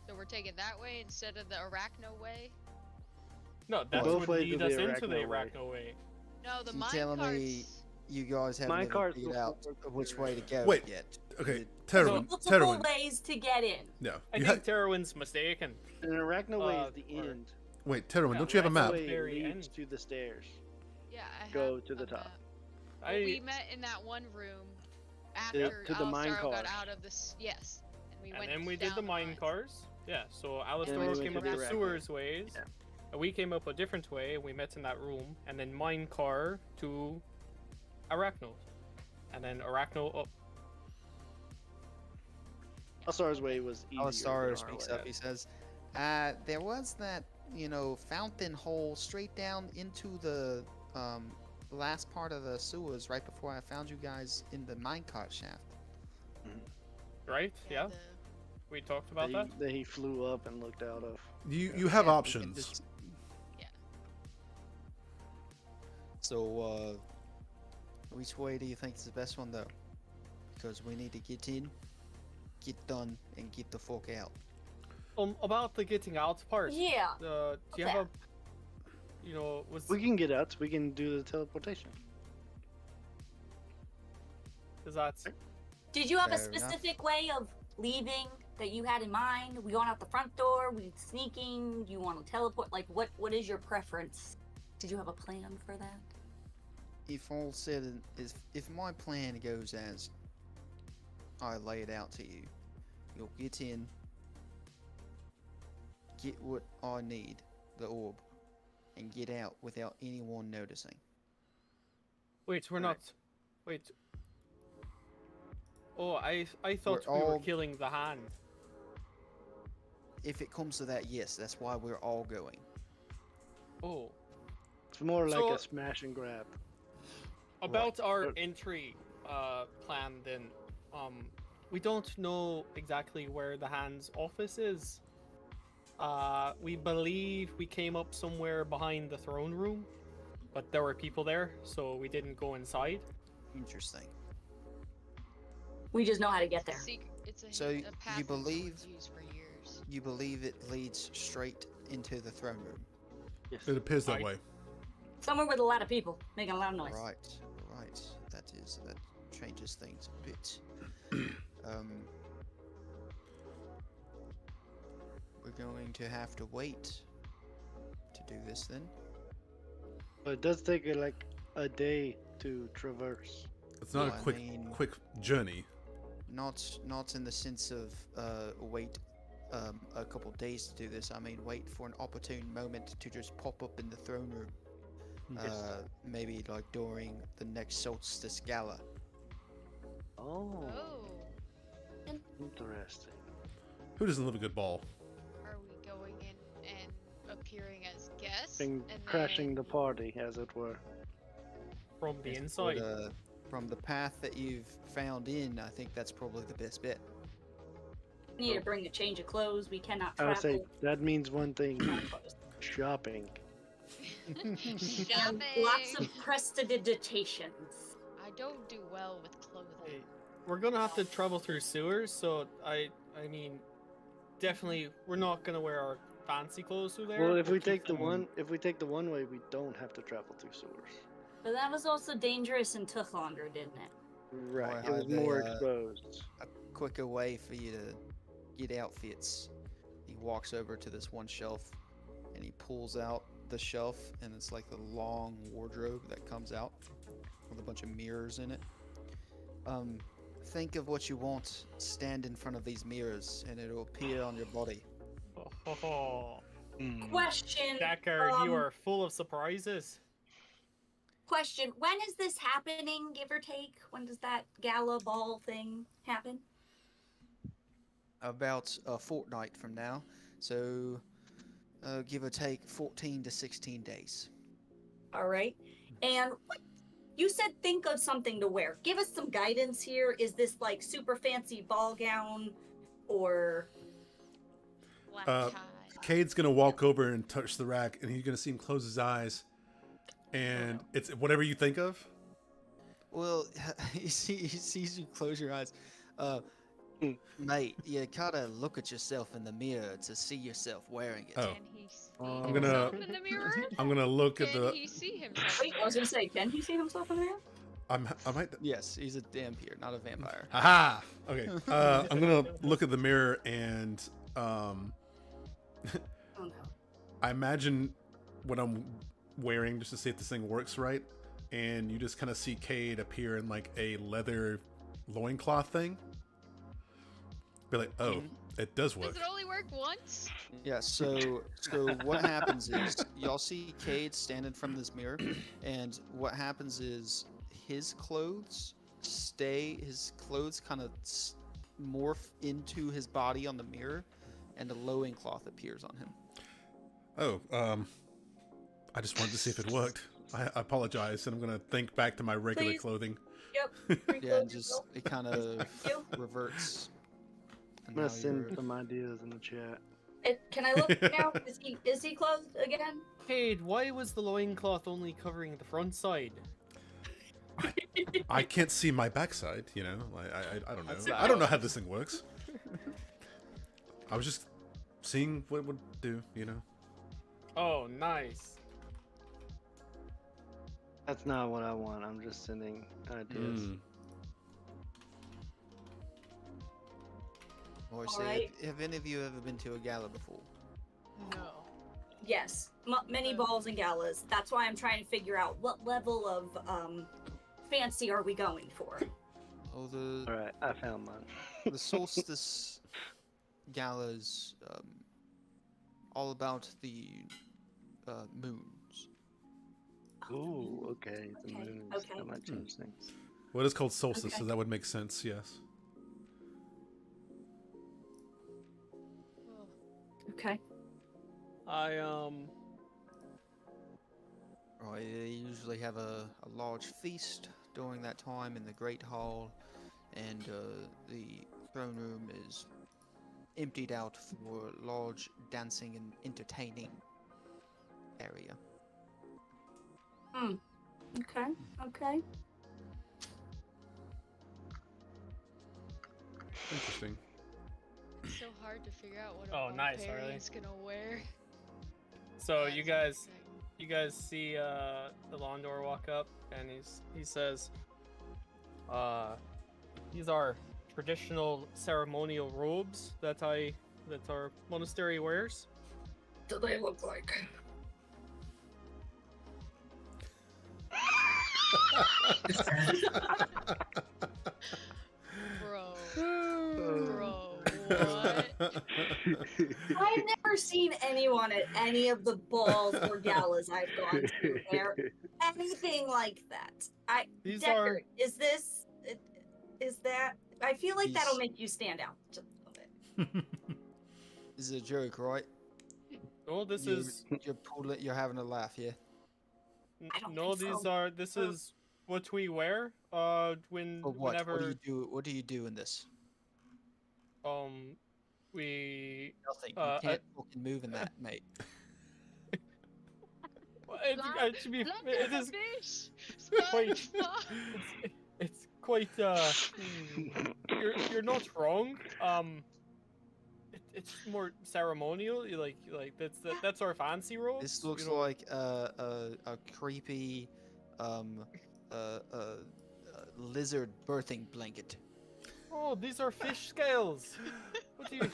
Speaker 4: So we're taking that way instead of the Arachno way.
Speaker 2: No, that's
Speaker 6: Both
Speaker 2: what
Speaker 6: ways
Speaker 2: lead
Speaker 6: to
Speaker 2: us
Speaker 6: the
Speaker 2: into the
Speaker 6: Arachno way.
Speaker 2: Arachno way.
Speaker 4: No, the
Speaker 3: You
Speaker 4: mine
Speaker 3: telling
Speaker 4: carts.
Speaker 3: me You guys haven't
Speaker 6: Mine
Speaker 3: even
Speaker 6: cars
Speaker 3: figured
Speaker 6: will
Speaker 3: out
Speaker 6: work
Speaker 3: which
Speaker 6: there.
Speaker 3: way to go
Speaker 1: Wait.
Speaker 3: yet.
Speaker 1: Okay,
Speaker 2: So-
Speaker 1: Terwin.
Speaker 5: Multiple
Speaker 1: Terwin.
Speaker 5: ways to get in.
Speaker 1: No.
Speaker 2: I
Speaker 1: You
Speaker 2: think
Speaker 1: ha-
Speaker 2: Terwin's mistaken.
Speaker 6: An Arachno way is the
Speaker 2: or-
Speaker 6: end.
Speaker 1: Wait, Terwin,
Speaker 2: Yeah,
Speaker 1: don't you have a
Speaker 2: Arachno
Speaker 1: map?
Speaker 2: way-
Speaker 6: Way
Speaker 2: Very
Speaker 6: leads
Speaker 2: end.
Speaker 6: to the stairs.
Speaker 4: Yeah, I
Speaker 6: Go
Speaker 4: have
Speaker 6: to the
Speaker 4: a
Speaker 6: top.
Speaker 4: map. Well, we
Speaker 2: I
Speaker 4: met in that one room after
Speaker 6: to the mine
Speaker 4: Alistar got
Speaker 6: cars.
Speaker 4: out of this. Yes, and we
Speaker 2: and
Speaker 4: went.
Speaker 2: then we did
Speaker 4: down
Speaker 2: the mine
Speaker 4: mines.
Speaker 2: cars. Yeah, so
Speaker 6: we
Speaker 2: Alistar
Speaker 6: went
Speaker 2: came
Speaker 6: to
Speaker 2: up
Speaker 6: the
Speaker 2: the
Speaker 6: Arachno.
Speaker 2: sewers ways.
Speaker 6: Yeah.
Speaker 2: And we came up a different way. We met in that room, and then mine car to Arachno, and then Arachno up.
Speaker 6: Alistar's way was easier.
Speaker 3: Alistar
Speaker 6: than our
Speaker 3: speaks
Speaker 6: way.
Speaker 3: up. He says, "There was that, fountain hole straight down into the last part of the sewers right before I found you guys in the minecart shaft."
Speaker 2: Right? Yeah,
Speaker 4: the-
Speaker 2: we talked about that.
Speaker 6: That he flew up and looked out of.
Speaker 1: You have
Speaker 3: Yeah, we can
Speaker 1: options.
Speaker 3: just-
Speaker 4: Yeah.
Speaker 3: So, which way do you think is the best one, though? Because we need to get in, get done, and get the fuck out.
Speaker 2: About the getting out part.
Speaker 5: Yeah.
Speaker 2: Do you have a, was
Speaker 6: We can get out. We can do the teleportation.
Speaker 2: Is that?
Speaker 5: Did you have a
Speaker 3: Fair enough.
Speaker 5: specific way of leaving that you had in mind? We going out the front door? We sneaking? You want to teleport? Like, what is your preference? Did you have a plan for that?
Speaker 3: If all said and if my plan goes as I lay it out to you, you'll get in, get what I need, the orb, and get out without anyone noticing.
Speaker 2: Wait, we're
Speaker 6: Right.
Speaker 2: not. Wait. Oh, I thought
Speaker 3: We're
Speaker 2: we were
Speaker 3: all-
Speaker 2: killing the hand.
Speaker 3: If it comes to that, yes, that's why we're all going.
Speaker 2: Oh,
Speaker 6: It's more like
Speaker 2: So-
Speaker 6: a smash and grab.
Speaker 2: about our
Speaker 6: But-
Speaker 2: entry plan then. We don't know exactly where the hand's office is. We believe we came up somewhere behind the throne room, but there were people there, so we didn't go inside.
Speaker 3: Interesting.
Speaker 5: We just know how to get there.
Speaker 4: It's a,
Speaker 3: So,
Speaker 4: a
Speaker 3: you
Speaker 4: path that
Speaker 3: believe-
Speaker 4: was used for years.
Speaker 3: You believe it leads straight into the throne room?
Speaker 6: Yes.
Speaker 1: It appears that
Speaker 2: I-
Speaker 1: way.
Speaker 5: Somewhere with a lot of people making a loud noise.
Speaker 3: Right, right. That changes things a bit. We're going to have to wait to do this then.
Speaker 6: But it does take like a day to traverse.
Speaker 1: It's not
Speaker 3: Well,
Speaker 1: a
Speaker 3: I
Speaker 1: quick
Speaker 3: mean-
Speaker 1: quick journey.
Speaker 3: Not in the sense of wait a couple days to do this. I mean wait for an opportune moment to just pop up in the throne room. Maybe like during the next solstice gala.
Speaker 6: Oh,
Speaker 4: Oh,
Speaker 6: interesting.
Speaker 1: Who doesn't love a good ball?
Speaker 4: are we going in and appearing as guests
Speaker 6: And
Speaker 4: and
Speaker 6: crashing the
Speaker 4: then-
Speaker 6: party, as it were.
Speaker 2: From the
Speaker 3: But,
Speaker 2: inside.
Speaker 3: from the path that you've found in, I think that's probably the best bet.
Speaker 5: We need to bring a change of clothes. We cannot
Speaker 6: I would
Speaker 5: travel.
Speaker 6: say that means one thing:
Speaker 5: Lots
Speaker 6: shopping.
Speaker 4: Shopping.
Speaker 5: of prestidigitations.
Speaker 4: I don't do well with clothing.
Speaker 2: Hey, we're gonna have to travel through sewers, so I mean, definitely we're not gonna wear our fancy clothes through there.
Speaker 6: Well, if
Speaker 2: We'll
Speaker 6: we
Speaker 2: keep
Speaker 6: take the
Speaker 2: them-
Speaker 6: one way, we don't have to travel through sewers.
Speaker 5: But that was also dangerous and took longer, didn't it?
Speaker 6: Right. It
Speaker 3: Or
Speaker 6: was
Speaker 3: had they,
Speaker 6: more exposed.
Speaker 3: A quicker way for you to get outfits. He walks over to this one shelf and he pulls out the shelf, and it's like the long wardrobe that comes out with a bunch of mirrors in it. Think of what you want, stand in front of these mirrors, and it'll appear on your body.
Speaker 2: Oh,
Speaker 5: Question.
Speaker 2: Deckard, you
Speaker 5: um,
Speaker 2: are full of surprises.
Speaker 5: Question. When is this happening, give or take? When does that gala ball thing happen?
Speaker 3: About a fortnight from now, so give or take 14 to 16 days.
Speaker 5: All right. And what you said, think of something to wear. Give us some guidance here. Is this like super fancy ball gown or
Speaker 4: Black
Speaker 1: Uh,
Speaker 4: tie.
Speaker 1: Cade's gonna walk over and touch the rack, and he's gonna see him close his eyes, and it's whatever you think of.
Speaker 3: Well, he sees you close your eyes. Mate, you gotta look at yourself in the mirror to see yourself wearing it.
Speaker 1: Oh.
Speaker 4: Can he see
Speaker 6: I'm
Speaker 4: himself
Speaker 1: gonna-
Speaker 4: in the mirror?
Speaker 1: I'm gonna look at
Speaker 4: Can
Speaker 1: the.
Speaker 4: he see himself?
Speaker 5: wait, I was gonna say, can he see himself in there?
Speaker 1: I might.
Speaker 3: Yes, he's a vampire, not a vampire.
Speaker 1: Aha! Okay. I'm gonna look at the mirror and
Speaker 5: Oh no.
Speaker 1: I imagine what I'm wearing just to see if this thing works right, and you just kind of see Cade appear in like a leather loincloth thing. Be like, oh, it does work.
Speaker 4: Does it only work once?
Speaker 3: Yeah, so what happens is y'all see Cade standing from this mirror, and what happens is his clothes kind of morph into his body on the mirror, and a loincloth appears on him.
Speaker 1: Oh, I just wanted to see if it worked. I apologize, and I'm gonna think back to my regular
Speaker 5: Please.
Speaker 1: clothing.
Speaker 5: Yep.
Speaker 3: Yeah, and just it kind of
Speaker 5: you.
Speaker 3: reverts.
Speaker 6: I'm
Speaker 3: And
Speaker 6: gonna
Speaker 3: now
Speaker 6: send
Speaker 3: you're-
Speaker 6: some ideas in the chat.
Speaker 5: Can I look now? Is he clothed again?
Speaker 2: Cade, why was the loincloth only covering the front side?
Speaker 1: I can't see my backside, you know. I don't know.
Speaker 2: That's
Speaker 1: I don't know how this thing works. I was just seeing what it would do, you know.
Speaker 2: Oh, nice.
Speaker 6: That's not what I want. I'm just sending ideas.
Speaker 1: Mm.
Speaker 3: Or
Speaker 5: All
Speaker 3: say,
Speaker 5: right.
Speaker 3: have any of you ever been to a gala before?
Speaker 4: No.
Speaker 5: Yes, many balls and galas. That's why I'm trying to figure out what level of fancy are we going for.
Speaker 3: Oh, the
Speaker 6: Alright, I found mine.
Speaker 3: the solstice galas, all about the moons.
Speaker 6: Ooh, okay. The
Speaker 5: Okay,
Speaker 6: moons.
Speaker 5: okay.
Speaker 6: That might change things.
Speaker 1: Well, it is called solstice,
Speaker 5: Okay.
Speaker 1: so that would make sense. Yes.
Speaker 4: Oh,
Speaker 5: Okay.
Speaker 2: I
Speaker 3: Right, they usually have a large feast during that time in the Great Hall, and the throne room is emptied out for large dancing and entertaining area.
Speaker 5: Okay. Okay.
Speaker 1: Interesting.
Speaker 4: it's so hard to figure out what a
Speaker 2: Oh, nice,
Speaker 4: barbarian
Speaker 2: Harley.
Speaker 4: is gonna wear.
Speaker 2: so
Speaker 4: That's
Speaker 2: you guys
Speaker 4: interesting.
Speaker 2: see the Londor walk up, and he says, these are traditional ceremonial robes that our monastery wears.
Speaker 5: Do they look like?
Speaker 4: Bro, what?
Speaker 5: I've never seen anyone at any of the balls or galas I've gone to wear anything like that.
Speaker 2: These
Speaker 5: Decker,
Speaker 2: are
Speaker 5: is that? I feel like that'll
Speaker 3: These-
Speaker 5: make you stand out just a little bit.
Speaker 3: This is a joke, right?
Speaker 2: no. This
Speaker 3: You're-
Speaker 2: is
Speaker 3: You're having a laugh, yeah?
Speaker 5: I don't
Speaker 2: no.
Speaker 5: think
Speaker 2: These
Speaker 5: so.
Speaker 2: are this
Speaker 5: Oh.
Speaker 2: is what we wear. When
Speaker 3: Or what?
Speaker 2: whenever
Speaker 3: What do you do? What do you do in this?
Speaker 2: we
Speaker 3: Nothing.
Speaker 2: Uh,
Speaker 3: You can't fucking move in that, mate.
Speaker 2: well,
Speaker 4: Fly-
Speaker 2: to be
Speaker 4: Look
Speaker 2: it
Speaker 4: at the
Speaker 2: is
Speaker 4: fish!
Speaker 2: quite
Speaker 4: SpongeBob!
Speaker 2: it's quite you're not wrong. It's more ceremonial. Like that's our fancy robes.
Speaker 3: This looks
Speaker 2: you know.
Speaker 3: like a creepy lizard birthing blanket.
Speaker 2: Oh, these are fish scales. What do you?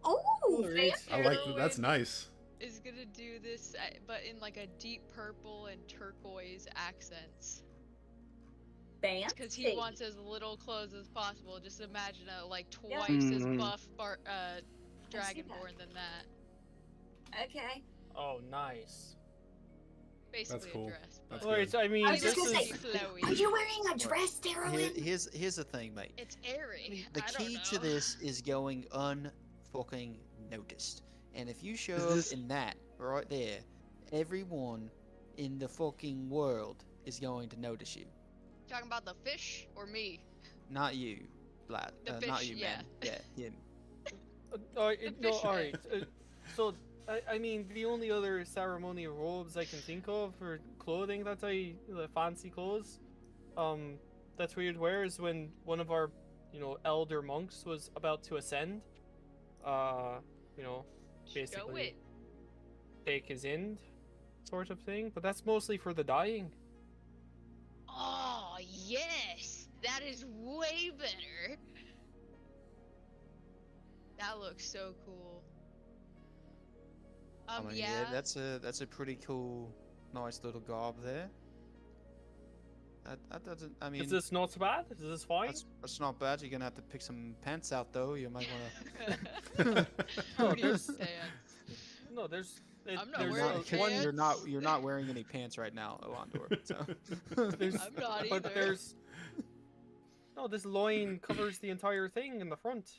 Speaker 5: Oh,
Speaker 2: Alright.
Speaker 1: I like
Speaker 4: Heroin.
Speaker 1: that's nice.
Speaker 4: Is gonna do this, but in like a deep purple and turquoise accents.
Speaker 5: fancy.
Speaker 4: Because he wants as little clothes as possible. Just imagine a like
Speaker 5: Yeah.
Speaker 4: twice as
Speaker 6: Mhm.
Speaker 4: buff
Speaker 5: that.
Speaker 4: dragonborn than that.
Speaker 5: Okay.
Speaker 2: Oh, nice.
Speaker 4: Basically
Speaker 1: cool.
Speaker 4: a dress.
Speaker 1: That's
Speaker 4: But
Speaker 2: Alright, I mean,
Speaker 5: I was
Speaker 2: this
Speaker 5: just
Speaker 2: is
Speaker 5: gonna
Speaker 4: pretty
Speaker 5: say,
Speaker 4: flowy.
Speaker 5: are you wearing a dress, Darylin?
Speaker 3: Here's the thing, mate.
Speaker 4: It's airy.
Speaker 3: The
Speaker 4: I don't
Speaker 3: key
Speaker 4: know.
Speaker 3: to this is going unfucking noticed. And if you show
Speaker 6: Is
Speaker 3: up
Speaker 6: this-
Speaker 3: in that right there, everyone in the fucking world is going to notice you.
Speaker 4: Talking about the fish or me?
Speaker 3: Not you, Vlad.
Speaker 4: The
Speaker 3: Not
Speaker 4: fish,
Speaker 3: you,
Speaker 4: yeah.
Speaker 3: man. Yeah, him.
Speaker 2: no,
Speaker 4: fish
Speaker 2: all
Speaker 4: man.
Speaker 2: right. So, I mean, the only other ceremonial robes I can think of for clothing that the fancy clothes, that we'd wear is when one of our, elder monks was about to ascend.
Speaker 4: Show
Speaker 2: Basically
Speaker 4: it.
Speaker 2: take his end, sort of thing. But that's mostly for the dying.
Speaker 4: Oh yes, that is way better. That looks so cool.
Speaker 3: I mean,
Speaker 4: Yeah.
Speaker 3: that's a pretty cool, nice little garb there. That doesn't. I mean,
Speaker 2: Is this not bad? Is this fine?
Speaker 3: that's not bad. You're gonna have to pick some pants out though. You might wanna.
Speaker 2: No,
Speaker 4: Who needs
Speaker 2: there's
Speaker 4: pants?
Speaker 2: no, there's.
Speaker 4: I'm not
Speaker 2: there's
Speaker 4: wearing
Speaker 2: a-
Speaker 3: One,
Speaker 4: pants.
Speaker 3: you're not wearing any pants right now, Elandor. So.
Speaker 2: There's,
Speaker 4: I'm not
Speaker 2: but
Speaker 4: either.
Speaker 2: there's no. This loin covers the entire thing in the front.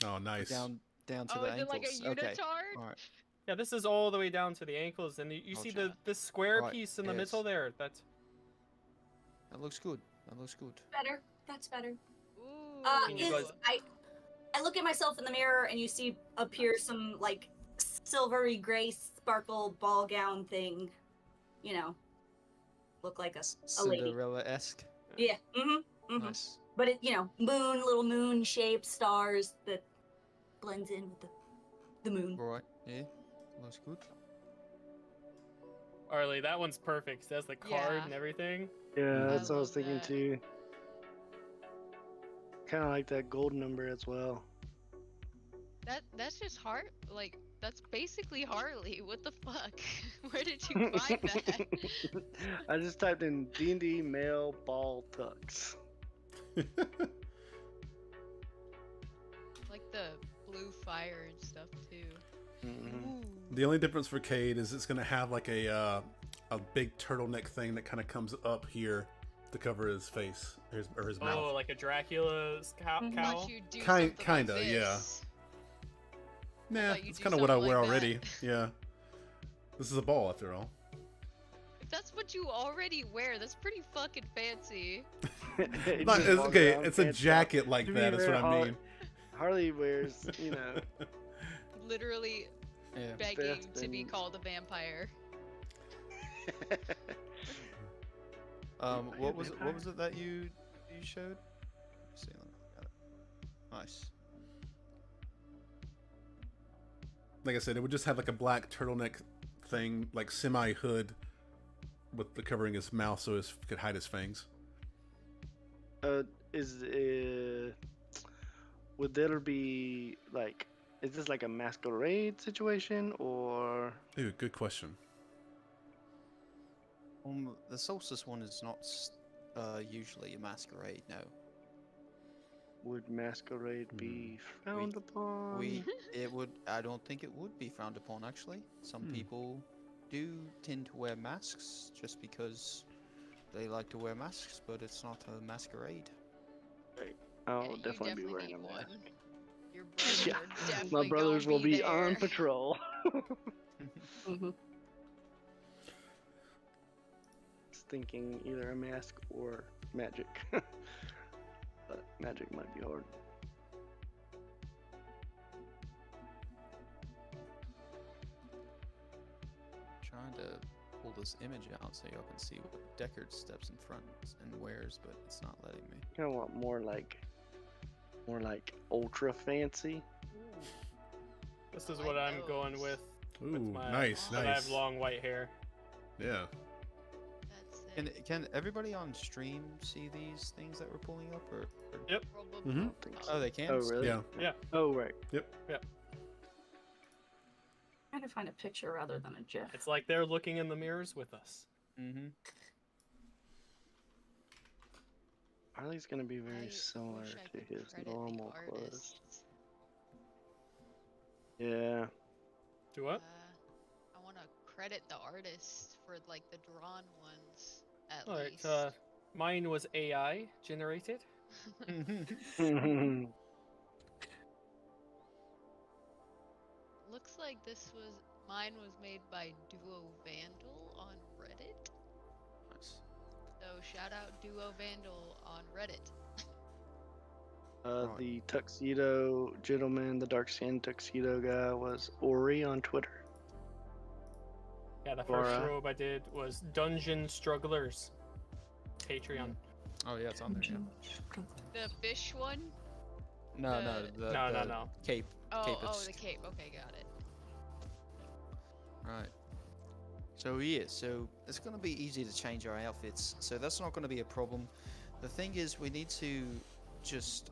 Speaker 1: Oh, nice.
Speaker 3: down to
Speaker 4: Oh,
Speaker 3: the
Speaker 4: is it
Speaker 3: ankles.
Speaker 4: like a
Speaker 3: Okay.
Speaker 4: unitard?
Speaker 3: All right.
Speaker 2: Yeah, this is all the way down to the ankles, and you see
Speaker 3: Gotcha.
Speaker 2: this square
Speaker 3: Right,
Speaker 2: piece in the
Speaker 3: yes.
Speaker 2: middle there. That
Speaker 3: That looks good. That looks good.
Speaker 5: Better. That's better.
Speaker 4: Ooh.
Speaker 2: mean, you guys-
Speaker 5: I look at myself in the mirror and you see appear some like silvery gray sparkle ball gown thing. Look like a lady.
Speaker 3: Cinderella-esque.
Speaker 5: Yeah. Mm-hmm. Mm-hmm.
Speaker 3: Nice.
Speaker 5: But it, little moon shaped stars that blends in with the moon.
Speaker 3: Right. Yeah. Looks good.
Speaker 2: Arlie, that one's perfect. It has the card
Speaker 4: Yeah.
Speaker 2: and everything.
Speaker 6: Yeah,
Speaker 4: I
Speaker 6: that's what I was
Speaker 4: love
Speaker 6: thinking
Speaker 4: that.
Speaker 6: too. Kind of like that gold number as well.
Speaker 4: That's just like that's basically Harley. What the fuck? Where did you find that?
Speaker 6: I just typed in D&D male ball tux.
Speaker 4: Like the blue fire and stuff too.
Speaker 6: Mhm.
Speaker 1: The only difference for Cade is it's gonna have like a big turtleneck thing that kind of comes up here to cover his face or his
Speaker 2: Oh,
Speaker 1: mouth.
Speaker 2: like a Dracula's
Speaker 5: Mhm.
Speaker 2: cowl.
Speaker 4: Unless you do
Speaker 1: Kind-
Speaker 4: something
Speaker 1: kinda,
Speaker 4: like
Speaker 1: yeah.
Speaker 4: this.
Speaker 1: Nah,
Speaker 4: thought you
Speaker 1: it's
Speaker 4: do
Speaker 1: kind of what I
Speaker 4: something
Speaker 1: wear
Speaker 4: like
Speaker 1: already.
Speaker 4: that.
Speaker 1: Yeah, this is a ball after all.
Speaker 4: If that's what you already wear, that's pretty fucking fancy.
Speaker 6: He
Speaker 1: Not,
Speaker 6: just
Speaker 1: it's
Speaker 6: walks
Speaker 1: okay.
Speaker 6: around
Speaker 1: It's a
Speaker 6: pants
Speaker 1: jacket
Speaker 6: down.
Speaker 1: like
Speaker 6: To be
Speaker 1: that. That's
Speaker 6: fair,
Speaker 1: what I mean.
Speaker 6: Harley wears, you know,
Speaker 4: Literally
Speaker 3: Yeah.
Speaker 4: begging
Speaker 6: Best
Speaker 4: to be
Speaker 6: and-
Speaker 4: called a vampire.
Speaker 3: What was it that you showed? Let's see, let me look at it. Nice.
Speaker 1: Like I said, it would just have like a black turtleneck thing, like semi hood, with the covering his mouth so it could hide his fangs.
Speaker 6: Would there be like, is this like a masquerade situation or?
Speaker 1: Ooh, good question.
Speaker 3: The solstice one is not usually a masquerade. No,
Speaker 6: Would masquerade be frowned upon?
Speaker 3: it would. I don't think it would be frowned upon. Actually, some people do tend to wear masks just because they like to wear masks, but it's not a masquerade.
Speaker 6: I'll
Speaker 4: Yeah, you
Speaker 6: definitely be wearing
Speaker 4: need
Speaker 6: a
Speaker 4: one.
Speaker 6: mask.
Speaker 4: Your brothers
Speaker 6: Yeah,
Speaker 4: are definitely
Speaker 6: my brothers
Speaker 4: gonna
Speaker 6: will be
Speaker 4: there.
Speaker 6: on patrol.
Speaker 5: Mhm.
Speaker 6: Thinking either a mask or magic, but magic might be hard.
Speaker 3: Trying to pull this image out so y'all can see what Deckard steps in front and wears, but it's not letting me.
Speaker 6: Kind of want more like ultra fancy.
Speaker 2: This is
Speaker 4: I
Speaker 2: what
Speaker 4: like
Speaker 2: I'm going with.
Speaker 1: Ooh,
Speaker 2: my,
Speaker 1: nice,
Speaker 2: but I have
Speaker 1: nice.
Speaker 2: long white hair.
Speaker 1: Yeah.
Speaker 4: That's it.
Speaker 3: Can everybody on stream see these things that we're pulling up, or
Speaker 2: Yep.
Speaker 4: Probably
Speaker 1: Mhm.
Speaker 4: not.
Speaker 3: oh they can?
Speaker 6: Oh really?
Speaker 1: Yeah.
Speaker 6: Oh right.
Speaker 5: Trying to find a picture rather than a GIF.
Speaker 2: It's like they're looking in the mirrors with us.
Speaker 3: Mm-hmm.
Speaker 6: Harley's gonna be
Speaker 4: I
Speaker 6: very similar
Speaker 4: wish I
Speaker 6: to
Speaker 4: could
Speaker 6: his
Speaker 4: credit the
Speaker 6: normal clothes.
Speaker 4: artists.
Speaker 6: Yeah.
Speaker 2: Do what?
Speaker 4: I want to credit the artists for like the drawn ones at
Speaker 2: Alright,
Speaker 4: least.
Speaker 2: mine was AI generated.
Speaker 4: Looks like mine was made by Duo Vandal on Reddit.
Speaker 3: Nice.
Speaker 4: So shout out Duo Vandal on Reddit.
Speaker 3: Right.
Speaker 6: The tuxedo gentleman, the dark skinned tuxedo guy, was Ori on Twitter.
Speaker 2: Yeah, the first
Speaker 6: Laura.
Speaker 2: robe I did was Dungeon Strugglers. Patreon.
Speaker 3: Oh yeah, it's on there. Yeah.
Speaker 4: The fish one?
Speaker 3: No,
Speaker 4: The-
Speaker 2: No.
Speaker 3: Cape.
Speaker 4: Oh,
Speaker 3: Capist.
Speaker 4: the cape. Okay, got it.
Speaker 3: Right. So yeah, so it's gonna be easy to change our outfits, so that's not gonna be a problem. The thing is, we need to just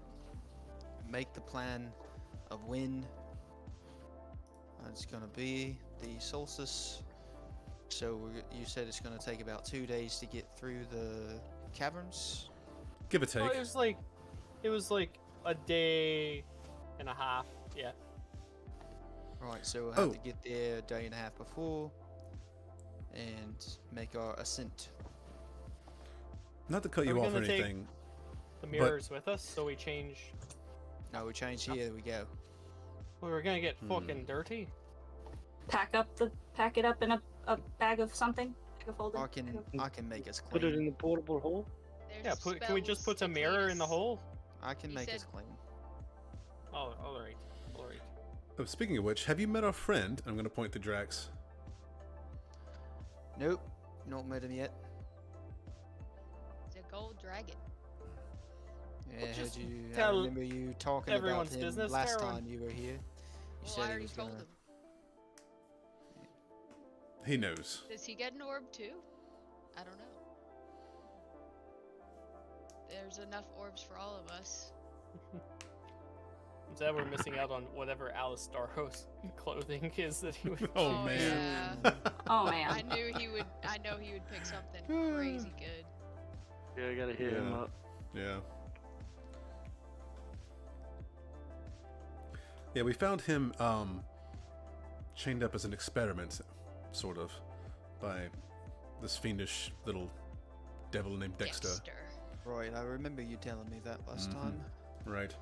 Speaker 3: make the plan of when it's gonna be the solstice. So you said it's gonna take about 2 days to get through the caverns.
Speaker 1: Give or take.
Speaker 2: Oh, it was like a day and a half. Yeah.
Speaker 3: Right, so we'll have
Speaker 1: Oh.
Speaker 3: to get there a day and a half before and make our ascent.
Speaker 1: Not to cut
Speaker 2: Are
Speaker 1: you
Speaker 2: we
Speaker 1: off or
Speaker 2: gonna take-
Speaker 1: anything.
Speaker 2: The mirrors with us, so we change.
Speaker 3: No, we change here. We go.
Speaker 2: We were gonna get fucking dirty.
Speaker 5: Pack it up in a bag of something. Bag of holding.
Speaker 3: I can make us
Speaker 6: Put it in
Speaker 3: clean.
Speaker 6: the portable hole.
Speaker 4: There's
Speaker 2: Yeah, can we just
Speaker 4: spells
Speaker 2: put a mirror in the
Speaker 4: between us.
Speaker 2: hole?
Speaker 3: I can
Speaker 4: He
Speaker 3: make us
Speaker 4: said-
Speaker 3: clean.
Speaker 2: Oh, alright.
Speaker 1: Oh, speaking of which, have you met our friend? I'm going to point to Drax.
Speaker 3: Nope, not met him yet.
Speaker 4: It's a gold dragon.
Speaker 3: Yeah, I heard
Speaker 2: just
Speaker 3: you. I
Speaker 2: tell
Speaker 3: remember you talking about
Speaker 2: everyone's
Speaker 3: him
Speaker 2: business,
Speaker 3: last
Speaker 2: Darwin.
Speaker 3: time you were here. You
Speaker 4: Well,
Speaker 3: said
Speaker 4: I
Speaker 3: he
Speaker 4: already
Speaker 3: was
Speaker 4: told
Speaker 3: gonna.
Speaker 4: him.
Speaker 1: He knows.
Speaker 4: Does he get an orb too? I don't know. There's enough orbs for all of us.
Speaker 2: Instead, we're missing out on whatever Alice Starho's clothing is that he would.
Speaker 1: Oh, man.
Speaker 4: Yeah.
Speaker 5: Oh man.
Speaker 4: I know he would pick something crazy good.
Speaker 6: Yeah, I gotta hit him
Speaker 1: Yeah.
Speaker 6: up.
Speaker 1: Yeah. Yeah, we found him chained up as an experiment, sort of, by this fiendish little devil named Dexter.
Speaker 3: Right, I remember you telling me that last
Speaker 1: Mhm.
Speaker 3: time.
Speaker 1: Right.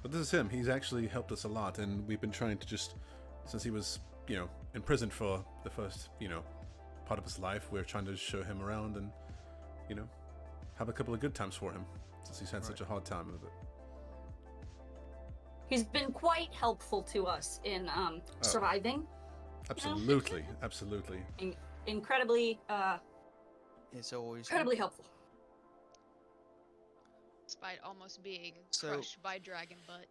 Speaker 1: But this is him. He's actually helped us a lot, and we've been trying to just, since he was, in prison for the first, part of his life, we're trying to show him around and, have a couple of good times for him, since he's had such a hard time of it.
Speaker 5: He's been quite helpful to us in surviving.
Speaker 1: Absolutely, absolutely.
Speaker 5: Incredibly,
Speaker 3: It's always
Speaker 5: incredibly helpful.
Speaker 4: Despite almost being
Speaker 3: So-
Speaker 4: crushed by Dragon Butt.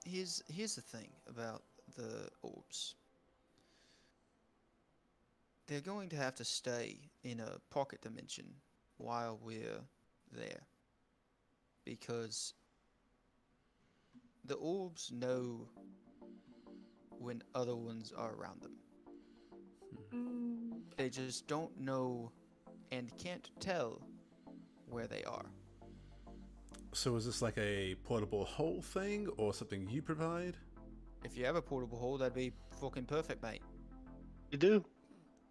Speaker 3: Here's the thing about the orbs. They're going to have to stay in a pocket dimension while we're there. Because the orbs know when other ones are around them. They just don't know and can't tell where they are.
Speaker 1: So is this like a portable hole thing, or something you provide?
Speaker 3: If you have a portable hole, that'd be fucking perfect, mate.
Speaker 6: You do?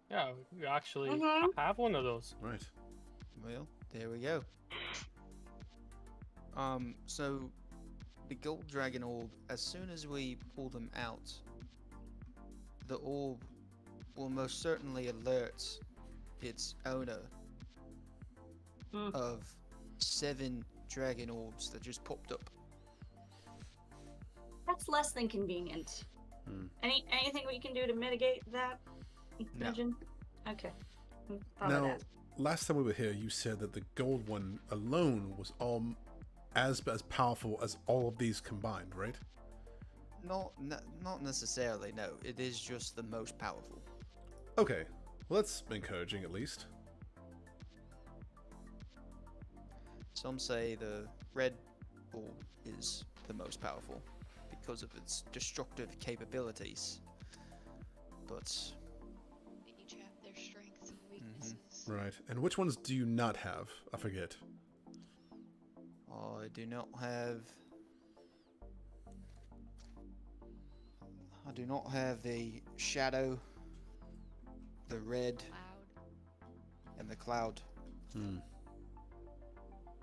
Speaker 2: Yeah, we actually
Speaker 5: Mhm.
Speaker 2: have one of those.
Speaker 1: Right.
Speaker 3: Well, there we go. So the gold dragon orb, as soon as we pull them out, the orb will most certainly alert its owner
Speaker 5: Mm.
Speaker 3: of 7 dragon orbs that just popped up.
Speaker 5: That's less than convenient.
Speaker 1: Hmm.
Speaker 5: Anything we can do to mitigate that? Imagine. Okay. Thought of
Speaker 1: Now,
Speaker 5: that.
Speaker 1: last time we were here, you said that the gold one alone was as powerful as all of these combined, right?
Speaker 3: Not necessarily, no. It is just the most powerful.
Speaker 1: Okay, well, that's encouraging at least.
Speaker 3: Some say the red orb is the most powerful because of its destructive capabilities. But
Speaker 4: They each have their strengths and weaknesses.
Speaker 1: Right. And which ones do you not have? I forget.
Speaker 3: I do not have. I do not have the shadow, the red,
Speaker 4: Cloud.
Speaker 3: and the cloud.
Speaker 1: Hmm.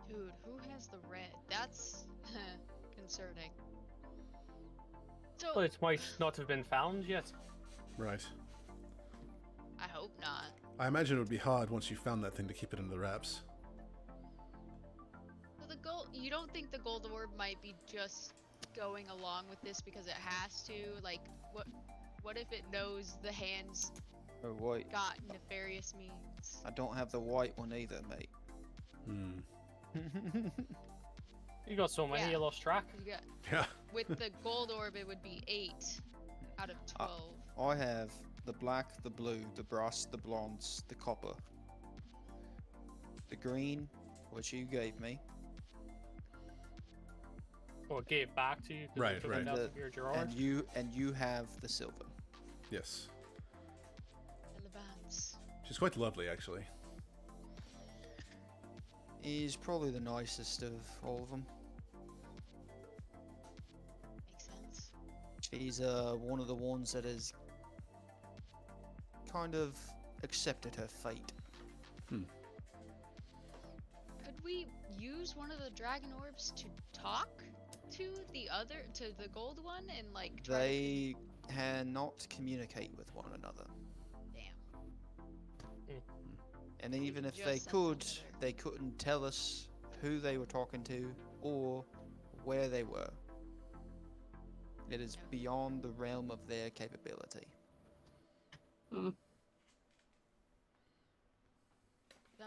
Speaker 4: Dude, who has the red? That's concerning. So,
Speaker 2: But it might not have been found yet.
Speaker 1: Right.
Speaker 4: I hope not.
Speaker 1: I imagine it would be hard once you found that thing to keep it under the wraps.
Speaker 4: So the gold, you don't think the gold orb might be just going along with this because it has to? Like, what if it knows the hands
Speaker 3: Oh wait,
Speaker 4: got nefarious means?
Speaker 3: I don't have the white one either, mate.
Speaker 1: Hmm.
Speaker 2: You got so many,
Speaker 4: Yeah.
Speaker 2: you lost track.
Speaker 4: You got,
Speaker 1: Yeah.
Speaker 4: with the gold orb, it would be 8 out of 12.
Speaker 3: I have the black, the blue, the brass, the bronze, the copper, the green, which you gave me,
Speaker 2: Or gave back to you. 'cause
Speaker 1: Right,
Speaker 2: you took
Speaker 1: right.
Speaker 2: it out
Speaker 3: The-
Speaker 2: of your drawer.
Speaker 3: and you have the silver.
Speaker 1: Yes.
Speaker 4: Relevance.
Speaker 1: She's quite lovely, actually.
Speaker 3: He's probably the nicest of all of them.
Speaker 4: Makes sense.
Speaker 3: She's one of the ones that has kind of accepted her fate.
Speaker 4: Could we use one of the dragon orbs to talk to the gold one and like try to
Speaker 3: They cannot communicate with one another.
Speaker 4: damn.
Speaker 3: And even if
Speaker 4: just
Speaker 3: they
Speaker 4: sense
Speaker 3: could,
Speaker 4: each other.
Speaker 3: they couldn't tell us who they were talking to or where they were. It is
Speaker 4: No.
Speaker 3: beyond the realm of their capability.
Speaker 4: I'm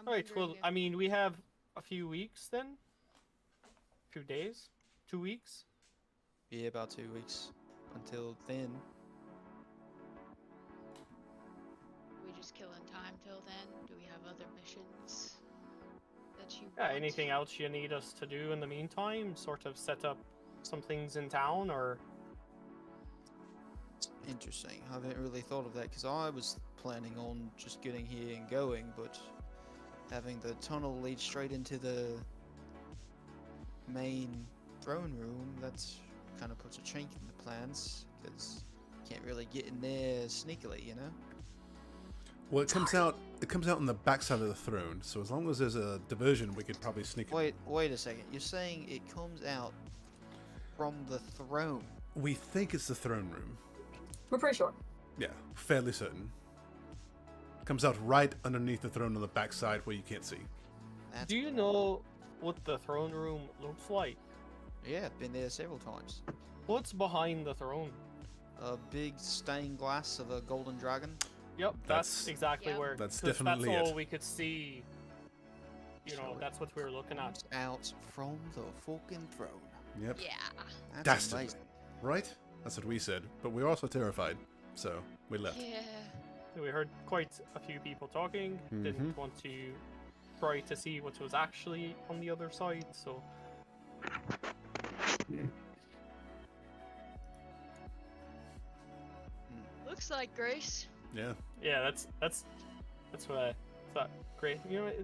Speaker 2: Alright, well,
Speaker 4: wondering
Speaker 2: I mean, we have a few weeks then? A few days? 2 weeks?
Speaker 3: Yeah, about 2 weeks. Until then,
Speaker 4: just killing time till then? Do we have other missions that you
Speaker 2: Yeah,
Speaker 4: want?
Speaker 2: anything else you need us to do in the meantime? Sort of set up some things in town, or
Speaker 3: Interesting. I haven't really thought of that because I was planning on just getting here and going, but having the tunnel lead straight into the main throne room, that's kind of puts a chink in the plans because you can't really get in there sneakily, you know?
Speaker 1: Well, it comes out. It comes out on the backside of the throne. So as long as there's a diversion, we could probably sneak.
Speaker 3: Wait a second. You're saying it comes out from the throne?
Speaker 1: We think it's the throne room.
Speaker 5: We're pretty sure.
Speaker 1: Yeah, fairly certain. Comes out right underneath the throne on the backside where you can't see.
Speaker 3: That's
Speaker 2: do you know what the throne room looks like?
Speaker 3: Yeah, been there several times.
Speaker 2: What's behind the throne?
Speaker 3: A big stained glass of a golden dragon.
Speaker 2: Yep, that's
Speaker 1: That's-
Speaker 2: exactly
Speaker 4: Yep.
Speaker 2: where.
Speaker 1: That's
Speaker 2: 'cause
Speaker 1: definitely
Speaker 2: that's all
Speaker 1: it.
Speaker 2: we could see. You know,
Speaker 3: So
Speaker 2: that's what we were looking at.
Speaker 3: Comes out from the fucking throne.
Speaker 1: Yep.
Speaker 4: Yeah.
Speaker 3: That's
Speaker 1: Dastardly.
Speaker 3: amazing.
Speaker 1: Right? That's what we said. But we were also terrified. So we left.
Speaker 4: Yeah.
Speaker 2: We heard quite a few people talking. Didn't want to try to see what was actually on the other side. So
Speaker 4: Looks like Grace.
Speaker 1: Yeah.
Speaker 2: yeah, that's what I thought. Great. You know, what,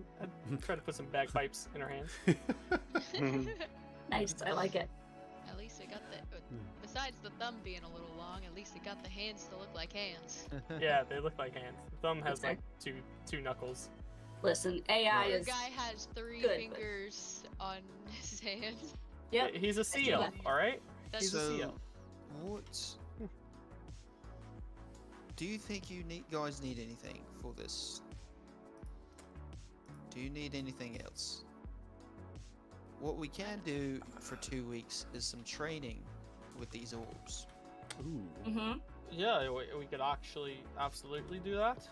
Speaker 2: I'd try to put some bagpipes in her hands.
Speaker 5: Nice. I like it.
Speaker 4: At least it got the. Besides the thumb being a little long, at least it got the hands to look like hands.
Speaker 2: Yeah, they look like hands. The thumb has like two knuckles.
Speaker 5: Listen, AI
Speaker 4: Your
Speaker 5: is.
Speaker 4: guy has 3
Speaker 5: good, but-
Speaker 4: fingers on his hand.
Speaker 5: Yep.
Speaker 2: He's a seal,
Speaker 5: that.
Speaker 2: all right.
Speaker 4: That's
Speaker 2: He's a
Speaker 3: So,
Speaker 2: seal.
Speaker 3: what do you think you guys need anything for this? Do you need anything else? What we can do for 2 weeks is some training with these orbs.
Speaker 1: Ooh.
Speaker 5: Mm-hmm.
Speaker 2: Yeah, we could actually absolutely do that.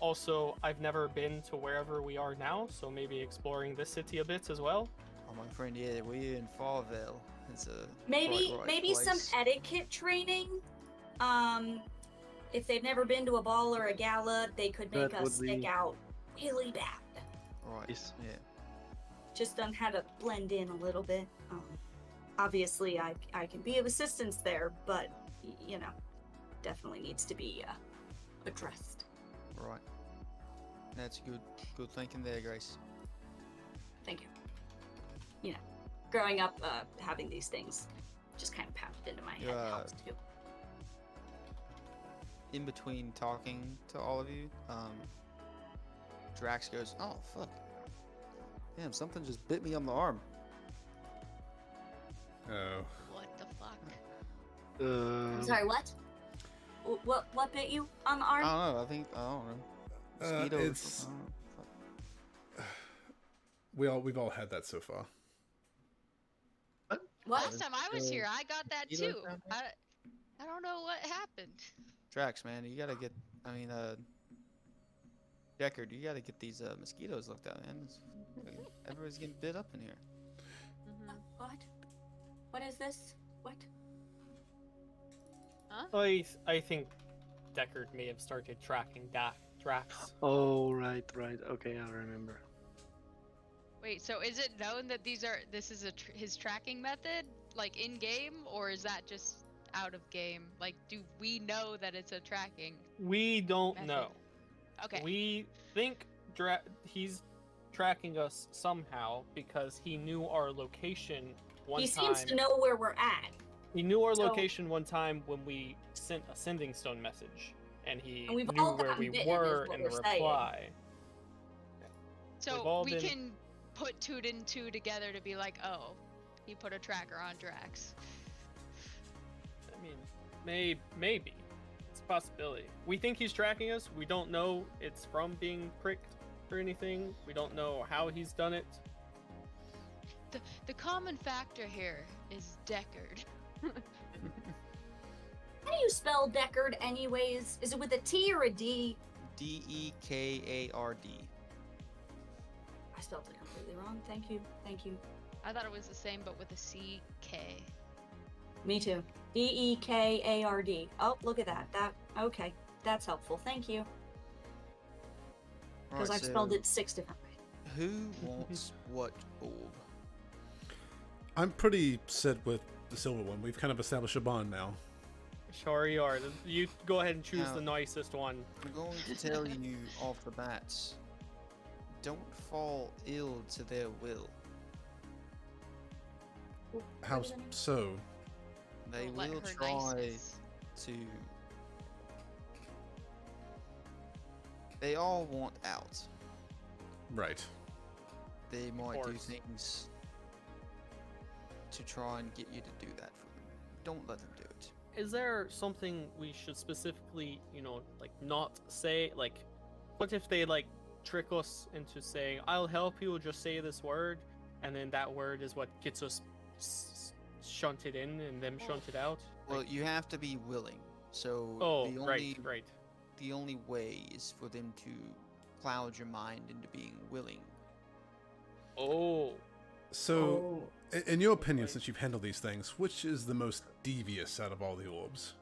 Speaker 2: Also, I've never been to wherever we are now, so maybe exploring this city a bit as well.
Speaker 3: Oh, my friend, yeah, we're in Farville. It's a
Speaker 5: Maybe
Speaker 3: right
Speaker 5: maybe some
Speaker 3: place.
Speaker 5: etiquette training. If they've never been to a ball or a gala, they could make
Speaker 6: That
Speaker 5: us
Speaker 6: would
Speaker 5: stick
Speaker 6: be-
Speaker 5: out really bad.
Speaker 3: Right.
Speaker 6: Yes.
Speaker 3: Yeah.
Speaker 5: Just on how to blend in a little bit. Obviously, I can be of assistance there, but you know, definitely needs to be addressed.
Speaker 3: Right. That's good thinking there, Grace.
Speaker 5: Thank you. You know, growing up, having these things just kind of pounded into my head
Speaker 3: Yeah.
Speaker 5: helps too.
Speaker 3: In between talking to all of you, Drax goes, "Oh fuck, damn! Something just bit me on the arm."
Speaker 1: Oh.
Speaker 4: What the fuck?
Speaker 5: I'm sorry, what? What bit you on the
Speaker 3: I
Speaker 5: arm?
Speaker 3: don't know. I don't know. Mosquito or
Speaker 1: it's
Speaker 3: something, I don't know. Fuck.
Speaker 1: we've all had that so far.
Speaker 5: What?
Speaker 4: Last time I was here, I got that
Speaker 3: mosquitoes
Speaker 4: too.
Speaker 3: down
Speaker 4: I don't know what happened.
Speaker 3: Drax, man, you gotta get. I mean, Deckard, you gotta get these mosquitoes looked at, man. Everybody's getting bit up in here.
Speaker 5: What? What is this? What?
Speaker 2: I think Deckard may have started tracking Drax.
Speaker 6: Oh, right. Okay, I remember.
Speaker 4: Wait, so is it known that this is his tracking method, like in game, or is that just out of game? Like, do we know that it's a tracking?
Speaker 2: We don't
Speaker 4: Method.
Speaker 2: know.
Speaker 4: Okay.
Speaker 2: We think he's tracking us somehow because he knew our location one
Speaker 5: He
Speaker 2: time.
Speaker 5: seems to know where we're at.
Speaker 2: He knew our
Speaker 5: So-
Speaker 2: location one time when we sent a sending stone message, and he
Speaker 5: And we've
Speaker 2: knew
Speaker 5: all
Speaker 2: where
Speaker 5: gotten
Speaker 2: we
Speaker 5: bitten, is
Speaker 2: were
Speaker 5: what
Speaker 2: in the
Speaker 5: we're saying.
Speaker 2: reply. We've
Speaker 4: So
Speaker 2: all
Speaker 4: we
Speaker 2: been-
Speaker 4: can put 2 and 2 together to be like, oh, he put a tracker on Drax.
Speaker 2: I mean, maybe it's a possibility. We think he's tracking us. We don't know it's from being pricked or anything. We don't know how he's done it.
Speaker 4: The common factor here is Deckard.
Speaker 5: How do you spell Deckard, anyways? Is it with a T or a D?
Speaker 3: Dekard.
Speaker 5: I spelled it completely wrong. Thank you. Thank you.
Speaker 4: I thought it was the same, but with a CK.
Speaker 5: Me too. Dekard. Oh, look at that. Okay. That's helpful. Thank you. because
Speaker 3: Alright,
Speaker 5: I've spelled
Speaker 3: so
Speaker 5: it 6 different ways.
Speaker 3: Who wants what orb?
Speaker 1: I'm pretty set with the silver one. We've kind of established a bond now.
Speaker 2: Sure you are. You go ahead and choose
Speaker 3: Now-
Speaker 2: the nicest one.
Speaker 3: I'm going to tell you off the bat. Don't fall ill to their will.
Speaker 1: How
Speaker 5: What is it?
Speaker 1: so?
Speaker 3: They
Speaker 4: Don't let
Speaker 3: will
Speaker 4: her
Speaker 3: try
Speaker 4: niceness.
Speaker 3: to. They all want out.
Speaker 1: Right.
Speaker 3: They might do
Speaker 2: course.
Speaker 3: things to try and get you to do that for them. Don't let them do it.
Speaker 2: Is there something we should specifically, like not say? Like, what if they like trick us into saying, "I'll help you, just say this word," and then that word is what gets us shunted in and them shunted out?
Speaker 3: Well, you have to be willing. So
Speaker 2: Oh,
Speaker 3: the
Speaker 2: right,
Speaker 3: only
Speaker 2: right.
Speaker 3: the only way is for them to cloud your mind into being willing.
Speaker 2: Oh,
Speaker 1: So, in your opinion, since you've handled these things, which is the most devious out of all the orbs?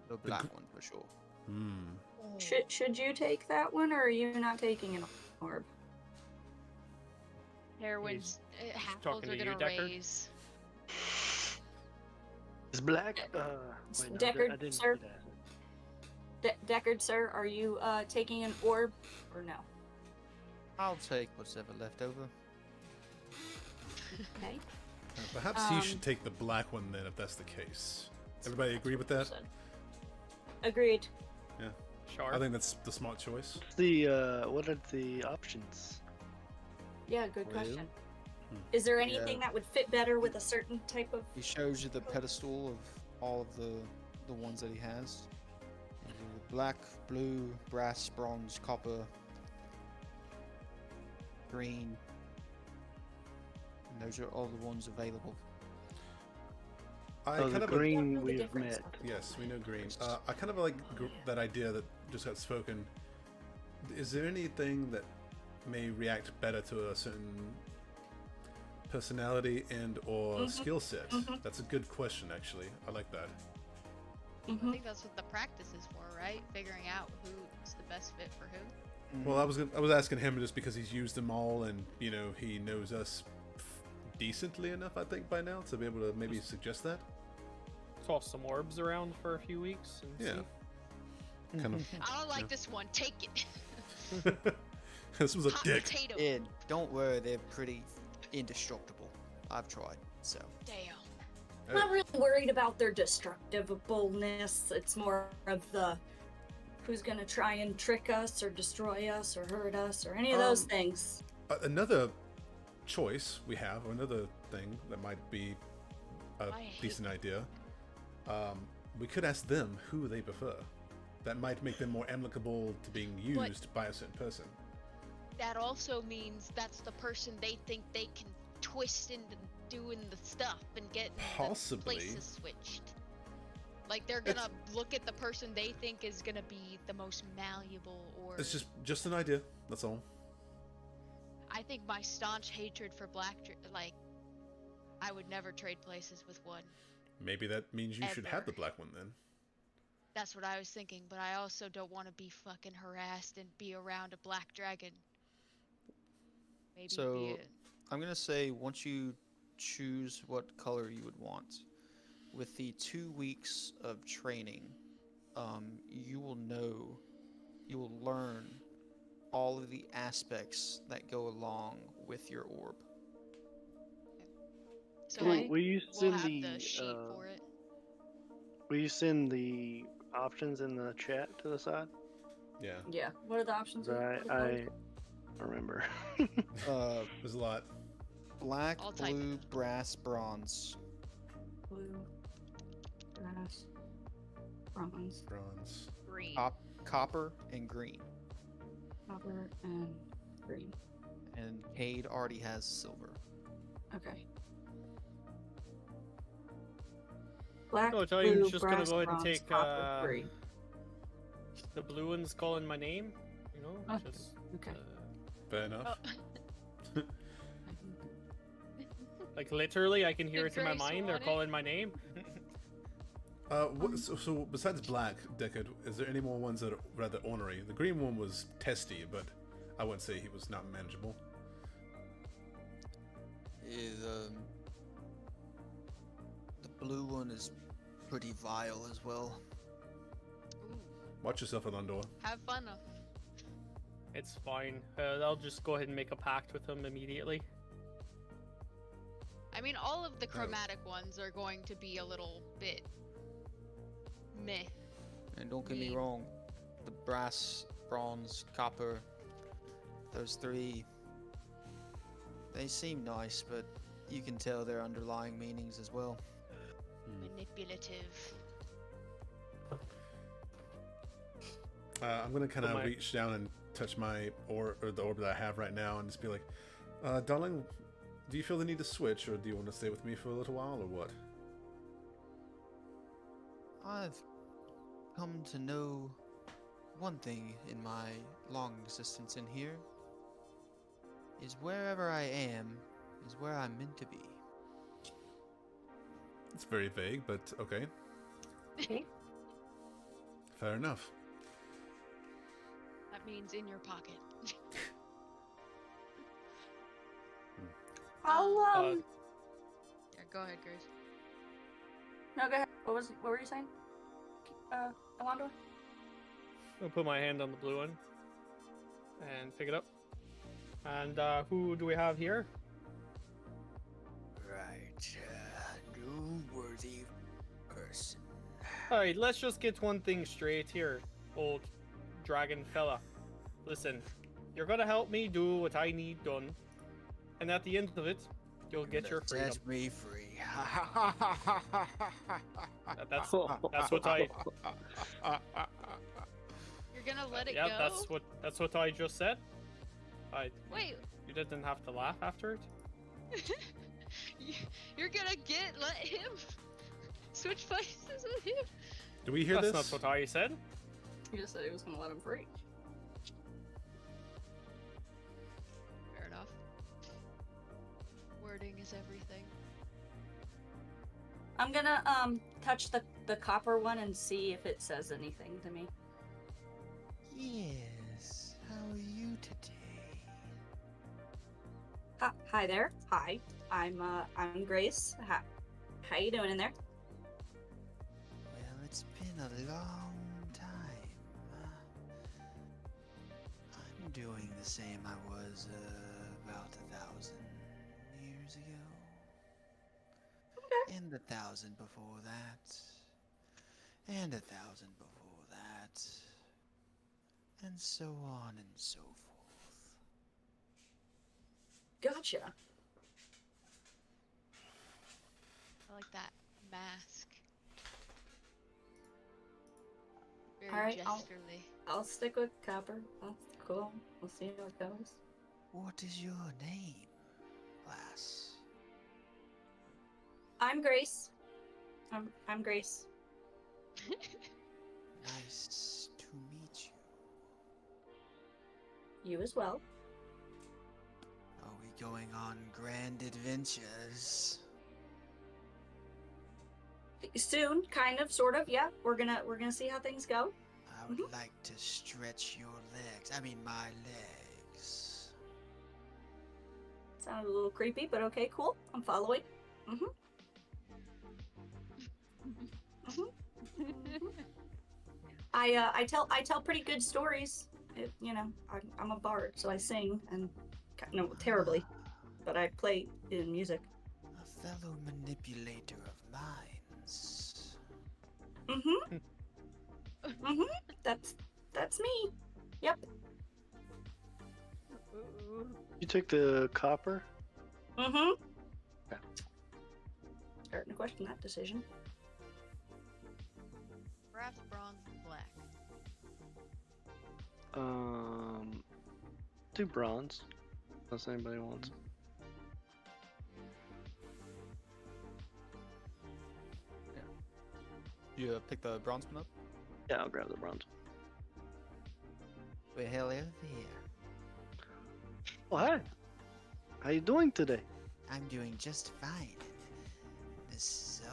Speaker 3: The black one for sure.
Speaker 1: Hmm.
Speaker 5: Should you take that one, or are you not taking an orb?
Speaker 2: He's
Speaker 4: Heroin's half
Speaker 2: talking
Speaker 4: are
Speaker 2: to you,
Speaker 4: gonna
Speaker 2: Deckard.
Speaker 4: raise.
Speaker 6: Is black? Wait, no,
Speaker 5: Deckard,
Speaker 6: I didn't
Speaker 5: sir?
Speaker 6: do that.
Speaker 5: Deckard, sir, are you taking an orb, or no?
Speaker 3: I'll take what's ever left over.
Speaker 5: Okay.
Speaker 1: Perhaps he
Speaker 5: Um,
Speaker 1: should take the black one then, if that's the case. Everybody agree with that?
Speaker 5: Agreed.
Speaker 2: sure.
Speaker 1: I think that's the smart choice.
Speaker 6: What are the options?
Speaker 5: Yeah, good
Speaker 3: Well,
Speaker 5: question. Is there anything
Speaker 3: yeah.
Speaker 5: that would fit better with a certain type of?
Speaker 3: He shows you the pedestal of all of the ones that he has. Black, blue, brass, bronze, copper, green. And those are all the ones available.
Speaker 1: I
Speaker 6: Oh,
Speaker 1: kind
Speaker 6: the
Speaker 1: of
Speaker 6: green
Speaker 5: I don't know the
Speaker 6: we've
Speaker 5: difference.
Speaker 6: met.
Speaker 1: yes, we know green. I kind of like that idea that just got spoken. Is there anything that may react better to a certain personality and or
Speaker 5: Mhm,
Speaker 1: skill set?
Speaker 5: mhm.
Speaker 1: That's a good question, actually. I like that.
Speaker 4: I
Speaker 5: Mhm.
Speaker 4: think that's what the practice is for, right? Figuring out who's the best fit for who.
Speaker 1: Well, I was asking him just because he's used them all, and he knows us decently enough, I think, by now to be able to maybe suggest that.
Speaker 2: Toss some orbs around for a few weeks and
Speaker 1: Yeah.
Speaker 2: see.
Speaker 1: Kind of.
Speaker 4: I don't like
Speaker 1: Yeah.
Speaker 4: this one. Take it.
Speaker 1: This was a
Speaker 4: Hot
Speaker 1: dick.
Speaker 4: potato.
Speaker 3: Yeah, don't worry, they're pretty indestructible. I've tried, so.
Speaker 4: Damn.
Speaker 5: I'm not really worried about their destructiveness. It's more of the who's gonna try and trick us or destroy us or hurt us or any of those things.
Speaker 1: Another choice we have, or another thing that might be a
Speaker 4: I hate
Speaker 1: decent idea. We could ask them who they prefer. That might make them more amicable to being used by a certain person.
Speaker 4: That also means that's the person they think they can twist into doing the stuff and getting
Speaker 1: Possibly.
Speaker 4: the places switched. Like they're gonna look at the person they think is gonna be the most malleable, or
Speaker 1: It's just an idea. That's all.
Speaker 4: I think my staunch hatred for like I would never trade places with one.
Speaker 1: Maybe that means you should have
Speaker 4: Ever.
Speaker 1: the black one then.
Speaker 4: That's what I was thinking, but I also don't want to be fucking harassed and be around a black dragon. Maybe
Speaker 3: So-
Speaker 4: be a,
Speaker 3: I'm gonna say once you choose what color you would want, with the 2 weeks of training, you will learn all of the aspects that go along with your orb.
Speaker 4: so
Speaker 6: Will you
Speaker 4: we'll
Speaker 6: send
Speaker 4: have
Speaker 6: the
Speaker 4: the sheet for it.
Speaker 6: Will you send the options in the chat to the side?
Speaker 1: Yeah.
Speaker 5: Yeah. What are the options?
Speaker 6: I remember.
Speaker 1: There's a lot.
Speaker 3: Black,
Speaker 4: I'll type
Speaker 3: blue,
Speaker 4: it.
Speaker 3: brass, bronze.
Speaker 5: Blue, brass, bronze,
Speaker 1: Bronze.
Speaker 4: Green.
Speaker 3: Copper and green.
Speaker 5: copper, and green.
Speaker 3: And Cade already has silver.
Speaker 5: Okay. Black,
Speaker 2: No, I thought you were
Speaker 5: blue,
Speaker 2: just gonna
Speaker 5: brass,
Speaker 2: go ahead and
Speaker 5: bronze,
Speaker 2: take,
Speaker 5: copper, green.
Speaker 2: The blue one's calling my name,
Speaker 5: Oh,
Speaker 2: just
Speaker 5: okay.
Speaker 1: Fair enough.
Speaker 4: Oh,
Speaker 2: like literally, I can hear
Speaker 4: Did
Speaker 2: it in my
Speaker 4: Grace
Speaker 2: mind. They're
Speaker 4: want it?
Speaker 2: calling my name.
Speaker 1: So besides black, Deckard, is there any more ones that are rather ornery? The green one was testy, but I wouldn't say he was not manageable.
Speaker 3: Is the blue one is pretty vile as well.
Speaker 4: Ooh,
Speaker 1: Watch yourself, Alondor.
Speaker 4: have fun.
Speaker 2: It's fine. I'll just go ahead and make a pact with him immediately.
Speaker 4: I mean, all of the chromatic ones are going to be a little bit meh.
Speaker 3: And don't get me
Speaker 4: Me.
Speaker 3: wrong, the brass, bronze, copper, those three, they seem nice, but you can tell their underlying meanings as well.
Speaker 4: Manipulative.
Speaker 1: I'm gonna kind
Speaker 2: Oh
Speaker 1: of
Speaker 2: my-
Speaker 1: reach down and touch my orb, or the orb that I have right now, and just be like, "Darling, do you feel the need to switch, or do you want to stay with me for a little while, or what?"
Speaker 3: I've come to know one thing in my long existence in here is wherever I am is where I'm meant to be.
Speaker 1: It's very vague, but okay,
Speaker 5: Okay.
Speaker 1: fair enough.
Speaker 4: That means in your pocket.
Speaker 5: I'll
Speaker 4: Yeah, go ahead, Grace.
Speaker 5: no, go ahead. What were you saying? Alondor?
Speaker 2: I'll put my hand on the blue one and pick it up. And who do we have here?
Speaker 3: Right, no worthy person.
Speaker 2: Alright, let's just get one thing straight here, old dragon fella. Listen, you're gonna help me do what I need done, and at the end of it, you'll get your freedom.
Speaker 3: Set me free.
Speaker 2: That's what I.
Speaker 4: You're gonna let it
Speaker 2: Yeah,
Speaker 4: go?
Speaker 2: that's what I just said.
Speaker 4: Wait,
Speaker 2: You didn't have to laugh after it.
Speaker 4: you're gonna let him switch places with him?
Speaker 1: Do we hear
Speaker 2: That's
Speaker 1: this?
Speaker 2: not what I said.
Speaker 5: You just said he was gonna let him free.
Speaker 4: Fair enough. Wording is everything.
Speaker 5: I'm gonna touch the copper one and see if it says anything to me.
Speaker 3: Yes, how are you today?
Speaker 5: Hi there. Hi. I'm Grace. How you doing in there?
Speaker 3: Well, it's been a long time. I'm doing the same I was about 1,000 years ago.
Speaker 5: Okay.
Speaker 3: And 1,000 before that. And 1,000 before that. And so on and so forth.
Speaker 5: Gotcha.
Speaker 4: I like that mask. Very
Speaker 5: Alright,
Speaker 4: gesterly.
Speaker 5: I'll stick with copper. That's cool. We'll see how it goes.
Speaker 3: What is your name, lass?
Speaker 5: I'm Grace. I'm Grace.
Speaker 3: Nice to meet you.
Speaker 5: You as well.
Speaker 3: Are we going on grand adventures?
Speaker 5: Soon, kind of, sort of. Yeah, we're gonna see how things go.
Speaker 3: I would like to stretch your legs. I mean, my legs.
Speaker 5: Sounded a little creepy, but okay, cool. I'm following. I tell pretty good stories. I'm a bard, so I sing and no terribly, but I play in music.
Speaker 3: A fellow manipulator of minds.
Speaker 5: That's me. Yep.
Speaker 6: You took the copper?
Speaker 5: Yeah.
Speaker 6: Okay.
Speaker 5: Starting to question that decision.
Speaker 4: Brass, bronze, black.
Speaker 6: Do bronze. Unless anybody wants.
Speaker 3: You pick the bronze one up?
Speaker 6: Yeah, I'll grab the bronze.
Speaker 3: Well, hell over here.
Speaker 6: Oh, hi. How you doing today?
Speaker 3: I'm doing just fine. So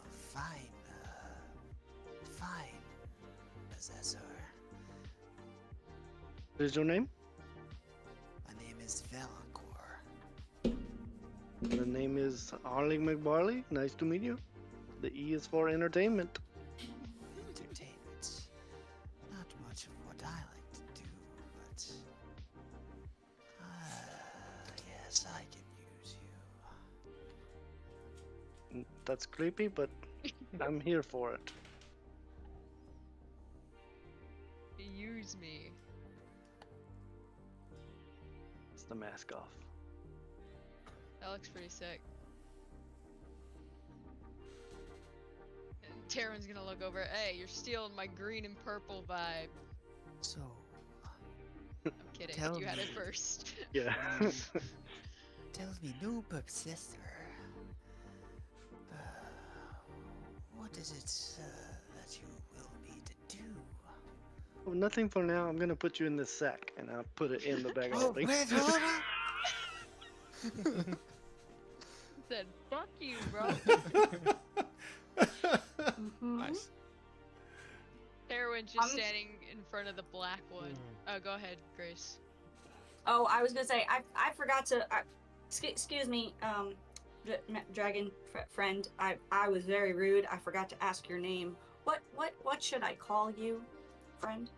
Speaker 3: fine. Fine, possessor.
Speaker 6: What is your name?
Speaker 7: is Velacor.
Speaker 6: The name is Harley McBarley. Nice to meet you. The E is for entertainment.
Speaker 7: Entertainment. Not much of what I like to do, but yes, I can use you.
Speaker 6: That's creepy, but I'm here for it.
Speaker 4: Use me.
Speaker 6: It's the mask off.
Speaker 4: That looks pretty sick. And Terran's gonna look over. Hey, you're stealing my green and purple vibe.
Speaker 7: So,
Speaker 4: I'm kidding.
Speaker 7: Tell
Speaker 4: You had it
Speaker 7: me.
Speaker 4: first.
Speaker 6: Yeah.
Speaker 7: tell me, new professor. What is it that you will me to do?
Speaker 6: Oh, nothing for now. I'm gonna put you in this sack, and I'll put it in the bag of
Speaker 7: Oh,
Speaker 6: holding.
Speaker 7: wait, hold on.
Speaker 4: Said, fuck you, bro.
Speaker 5: Mhm.
Speaker 3: Nice.
Speaker 4: Terran's just
Speaker 5: I'm-
Speaker 4: standing in front of the black one. Oh, go ahead, Grace.
Speaker 5: Oh, I was gonna say I forgot to. Excuse me, dragon friend. I was very rude. I forgot to ask your name. What should I call you, friend?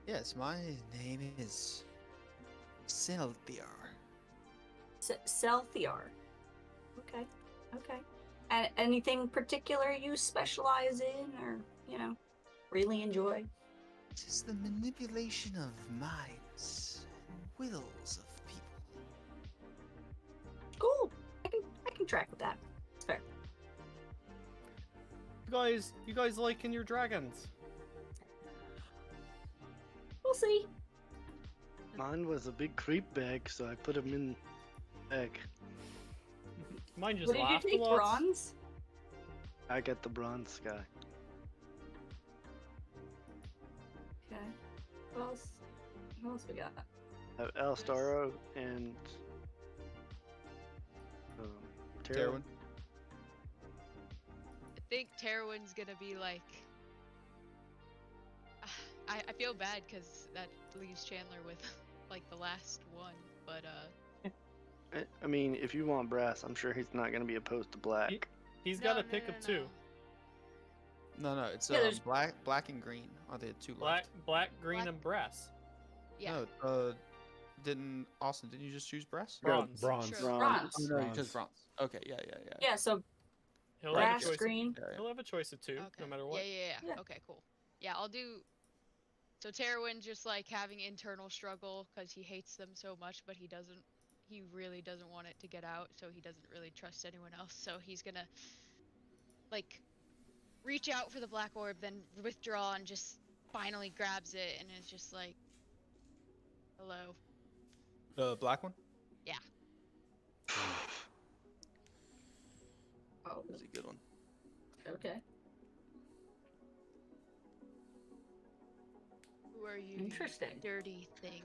Speaker 7: Yes, my name is Selthiar.
Speaker 5: Selthiar. Okay. Okay. And anything particular you specialize in, or really enjoy?
Speaker 7: It is the manipulation of minds and wills of people.
Speaker 5: Cool. I can track with that. It's fair.
Speaker 2: You guys liking your dragons?
Speaker 5: We'll see.
Speaker 6: Mine was a big creep bag, so I put him in the bag.
Speaker 2: Mine just
Speaker 5: What did you
Speaker 2: laughed a
Speaker 5: take?
Speaker 2: lot.
Speaker 5: Bronze?
Speaker 6: I got the bronze guy.
Speaker 5: Okay. What else we got?
Speaker 6: I have Alstaro and Terra.
Speaker 3: Terwin.
Speaker 4: I think Terwin's gonna be like. I feel bad because that leaves Chandler with like the last one, but
Speaker 6: I mean, if you want brass, I'm sure he's not gonna be opposed to black.
Speaker 2: He's
Speaker 4: No,
Speaker 2: got a
Speaker 4: no,
Speaker 2: pick
Speaker 4: no,
Speaker 2: of two.
Speaker 3: No, it's
Speaker 5: Yeah, there's-
Speaker 3: black and green are the two
Speaker 2: Black,
Speaker 3: left.
Speaker 2: green,
Speaker 4: Black-
Speaker 2: and brass.
Speaker 4: Yeah.
Speaker 3: No, didn't you just choose brass?
Speaker 2: Bronze.
Speaker 1: Bronze.
Speaker 4: Sure.
Speaker 5: Bronze.
Speaker 3: Oh, no, you
Speaker 1: Bronze.
Speaker 3: chose bronze. Okay, yeah.
Speaker 5: Yeah. So
Speaker 2: He'll
Speaker 3: Right.
Speaker 2: have a
Speaker 5: brass,
Speaker 2: choice.
Speaker 5: green.
Speaker 3: Yeah, yeah.
Speaker 2: He'll have a choice of two,
Speaker 4: Okay.
Speaker 2: no matter what.
Speaker 4: Yeah.
Speaker 5: Yeah.
Speaker 4: Okay, cool. Yeah, I'll do. So Terwin just like having internal struggle because he hates them so much, but he really doesn't want it to get out, so he doesn't really trust anyone else. So he's gonna like reach out for the black orb, then withdraw and just finally grabs it, and it's just like, hello.
Speaker 3: The black one?
Speaker 5: Oh,
Speaker 3: That's a good one.
Speaker 5: okay.
Speaker 4: Who are you? you
Speaker 5: Interesting.
Speaker 4: Dirty thing.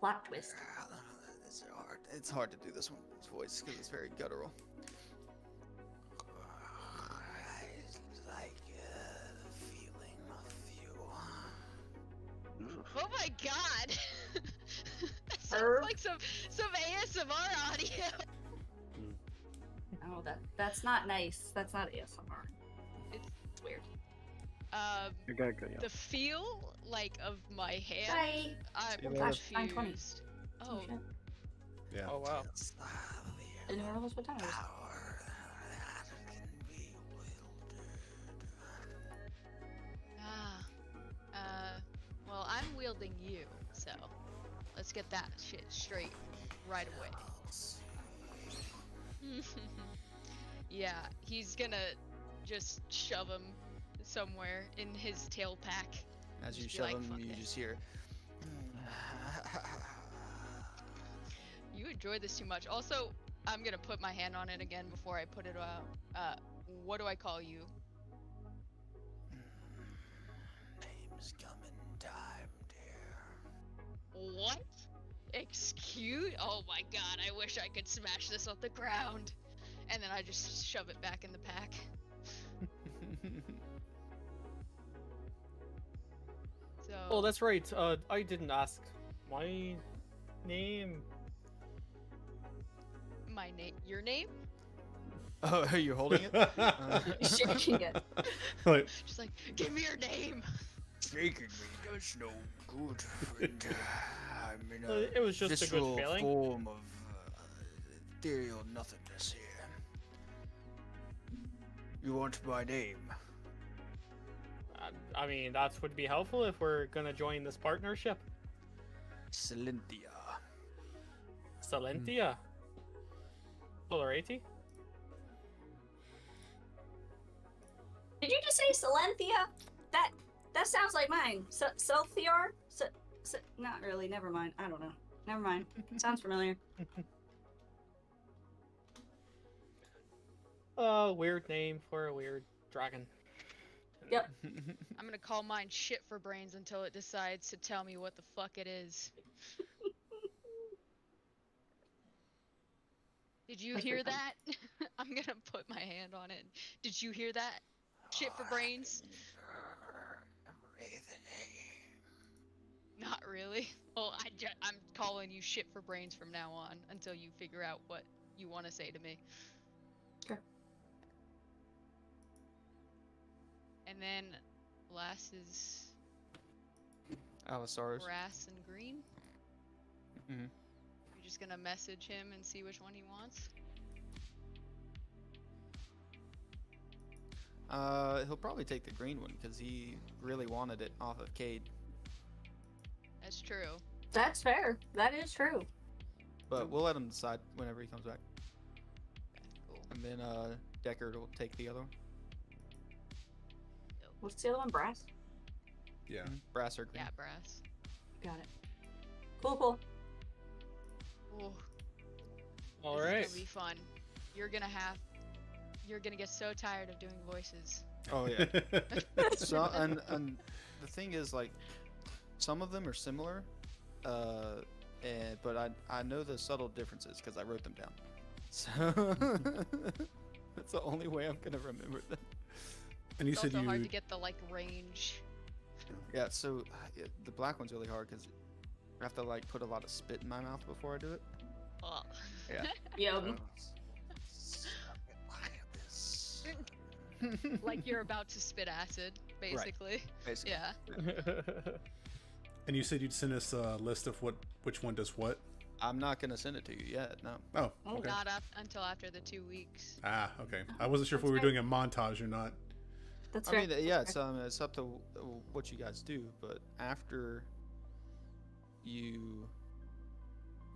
Speaker 5: Plot twist.
Speaker 3: It's hard. It's hard to do this one. This voice because it's very guttural.
Speaker 7: I like the feeling of you.
Speaker 4: Oh my god! That sounds
Speaker 5: Herb?
Speaker 4: like some ASMR audio.
Speaker 5: Oh, that's not nice. That's not ASMR.
Speaker 4: It's-
Speaker 5: It's weird.
Speaker 6: I gotta go, yeah.
Speaker 4: The feel like of my hand.
Speaker 5: Bye.
Speaker 4: I'm
Speaker 3: See you
Speaker 5: later. 9:20.
Speaker 4: confused. Oh,
Speaker 5: shit.
Speaker 1: Yeah.
Speaker 2: Oh wow.
Speaker 5: I didn't realize what time it was.
Speaker 7: Power that can be wielded.
Speaker 4: well, I'm wielding you, so let's get that shit straight right away. Yeah, he's gonna just shove him somewhere in his tail pack.
Speaker 3: As you
Speaker 4: Just be
Speaker 3: shove
Speaker 4: like,
Speaker 3: them,
Speaker 4: "Fuck
Speaker 3: you
Speaker 4: it."
Speaker 3: just hear.
Speaker 4: You enjoy this too much. Also, I'm gonna put my hand on it again before I put it out. What do I call you?
Speaker 7: Names come in time, dear.
Speaker 4: What? Excuse? Oh my god, I wish I could smash this off the ground. And then I just shove it back in the pack. So.
Speaker 2: Oh, that's right. I didn't ask. My name?
Speaker 4: My name, your name?
Speaker 3: Oh, are you holding it?
Speaker 5: Shaking it.
Speaker 1: Like,
Speaker 4: Just like, give me your name.
Speaker 7: Shaking me does no good, friend. I'm in
Speaker 2: Well,
Speaker 7: a
Speaker 2: it was just a good
Speaker 7: visceral
Speaker 2: feeling.
Speaker 7: form of ethereal nothingness here. You want my name?
Speaker 2: I mean, that would be helpful if we're gonna join this partnership.
Speaker 7: Salinthia.
Speaker 2: Salentia. Polarity?
Speaker 5: Did you just say Salenthia? That sounds like mine. Selthior? Not really. Never mind. I don't know. Never mind. Sounds familiar.
Speaker 2: Weird name for a weird dragon.
Speaker 5: Yep.
Speaker 4: I'm gonna call mine shit for brains until it decides to tell me what the fuck it is. Did you
Speaker 5: That's
Speaker 4: hear
Speaker 5: pretty
Speaker 4: that? I'm gonna put my hand on it. Did you hear that? Shit for brains? Not really. Well, I'm calling you shit for brains from now on until you figure out what you want to say to me.
Speaker 5: Sure.
Speaker 4: And then last is
Speaker 3: Alisar's.
Speaker 4: grass and green.
Speaker 3: Mhm.
Speaker 4: You're just gonna message him and see which one he wants.
Speaker 3: He'll probably take the green one because he really wanted it off of Cade.
Speaker 4: That's true.
Speaker 5: That's fair. That is true.
Speaker 3: But we'll let him decide whenever he comes back.
Speaker 4: Cool.
Speaker 3: And then Deckard will take the other one.
Speaker 5: What's the other one? Brass?
Speaker 1: yeah.
Speaker 3: Brass or green.
Speaker 4: Yeah, brass.
Speaker 5: Got it. Cool.
Speaker 4: Ooh,
Speaker 2: All
Speaker 4: this
Speaker 2: right.
Speaker 4: is gonna be fun. You're gonna get so tired of doing voices.
Speaker 3: Oh yeah. So and the thing is, like, some of them are similar, but I know the subtle differences because I wrote them down. So that's the only way I'm gonna remember them.
Speaker 1: And you
Speaker 4: It's
Speaker 1: said
Speaker 4: also hard
Speaker 1: you
Speaker 4: to get the like range.
Speaker 3: Yeah. So the black one's really hard because I have to like put a lot of spit in my mouth before I do it.
Speaker 4: Ugh.
Speaker 3: Yeah.
Speaker 5: Yum.
Speaker 4: Like you're about to spit acid, basically.
Speaker 3: Basically.
Speaker 4: Yeah.
Speaker 1: and you said you'd send us a list of which one does what.
Speaker 3: I'm not gonna send it to you yet. No.
Speaker 1: Oh,
Speaker 5: Oh,
Speaker 1: okay.
Speaker 4: Not until after the 2 weeks.
Speaker 1: Ah, okay. I wasn't sure if we
Speaker 5: That's
Speaker 1: were
Speaker 5: right.
Speaker 1: doing a montage or not.
Speaker 5: That's
Speaker 3: I
Speaker 5: right.
Speaker 3: mean, yeah, it's up to what you guys do, but after you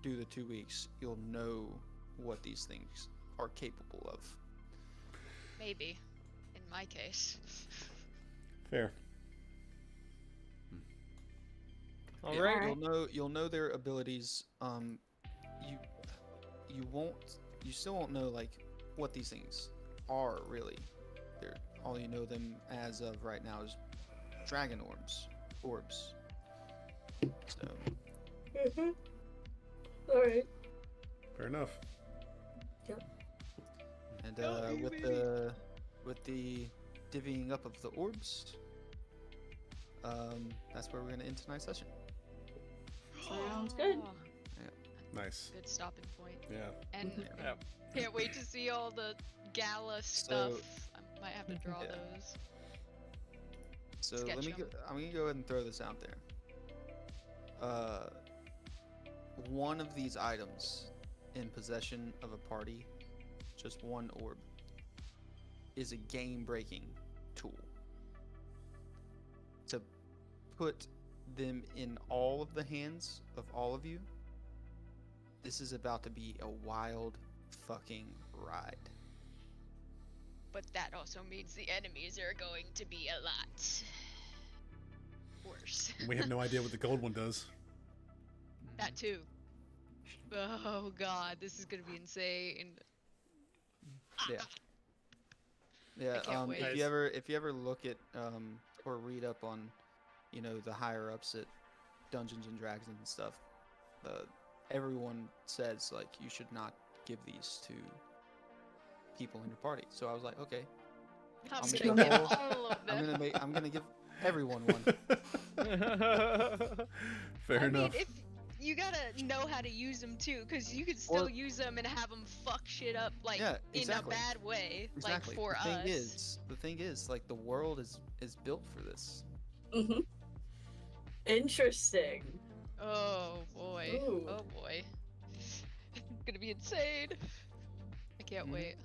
Speaker 3: do the 2 weeks, you'll know what these things are capable of.
Speaker 4: Maybe. In my case.
Speaker 1: Fair.
Speaker 2: All
Speaker 3: Yeah,
Speaker 2: right.
Speaker 3: You'll know their abilities. You still won't know like what these things are really. They're all you know them as of right now is dragon orbs. So
Speaker 5: Alright.
Speaker 1: Fair enough.
Speaker 3: and
Speaker 4: Oh,
Speaker 3: with the divvying up of the orbs, that's where we're gonna end tonight's session.
Speaker 5: Sounds good.
Speaker 4: Oh,
Speaker 1: Nice.
Speaker 4: good stopping point.
Speaker 1: Yeah.
Speaker 4: And
Speaker 2: Yeah.
Speaker 4: can't wait to see all the gala stuff.
Speaker 3: So-
Speaker 4: I might have to draw
Speaker 3: Yeah.
Speaker 4: those.
Speaker 3: So
Speaker 4: Sketch
Speaker 3: let me
Speaker 4: 'em.
Speaker 3: go, I'm gonna go ahead and throw this out there. One of these items in possession of a party, just one orb, is a game-breaking tool. To put them in all of the hands of all of you, this is about to be a wild fucking ride.
Speaker 4: But that also means the enemies are going to be a lot worse.
Speaker 1: We have no idea what the gold one does.
Speaker 4: That too. Oh god, this is gonna be insane.
Speaker 3: Yeah. Yeah.
Speaker 4: can't wait.
Speaker 3: If you ever look at or read up on, the higher ups at Dungeons and Dragons and stuff, everyone says like you should not give these to people in your party. So I was like, okay,
Speaker 4: I'm
Speaker 3: I'm
Speaker 4: gonna
Speaker 3: gonna
Speaker 4: give
Speaker 3: go-
Speaker 4: all of them.
Speaker 3: I'm gonna give everyone one.
Speaker 1: Fair
Speaker 4: I
Speaker 1: enough.
Speaker 4: mean, if you gotta know how to use them too, because you can still use them and have them fuck shit up like
Speaker 3: Yeah,
Speaker 4: in a
Speaker 3: exactly.
Speaker 4: bad way,
Speaker 3: Exactly.
Speaker 4: like for
Speaker 3: The thing is, like the world is built for this.
Speaker 5: Mm-hmm. Interesting.
Speaker 4: Oh boy.
Speaker 5: Ooh.
Speaker 4: Oh boy. It's gonna be insane. I can't wait.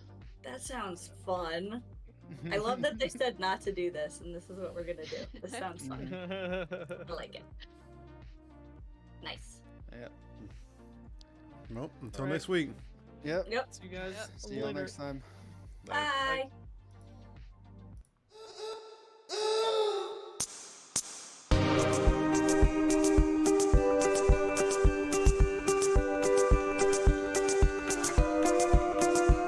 Speaker 5: That sounds fun. I love that they said not to do this, and this is what we're gonna do. This sounds fun. I like it. Nice.
Speaker 3: Yeah.
Speaker 1: Well, until
Speaker 2: Alright.
Speaker 1: next week.
Speaker 3: Yep.
Speaker 5: Yep.
Speaker 2: See you guys
Speaker 4: Yep.
Speaker 3: See you all
Speaker 2: later.
Speaker 3: next time.
Speaker 5: Bye.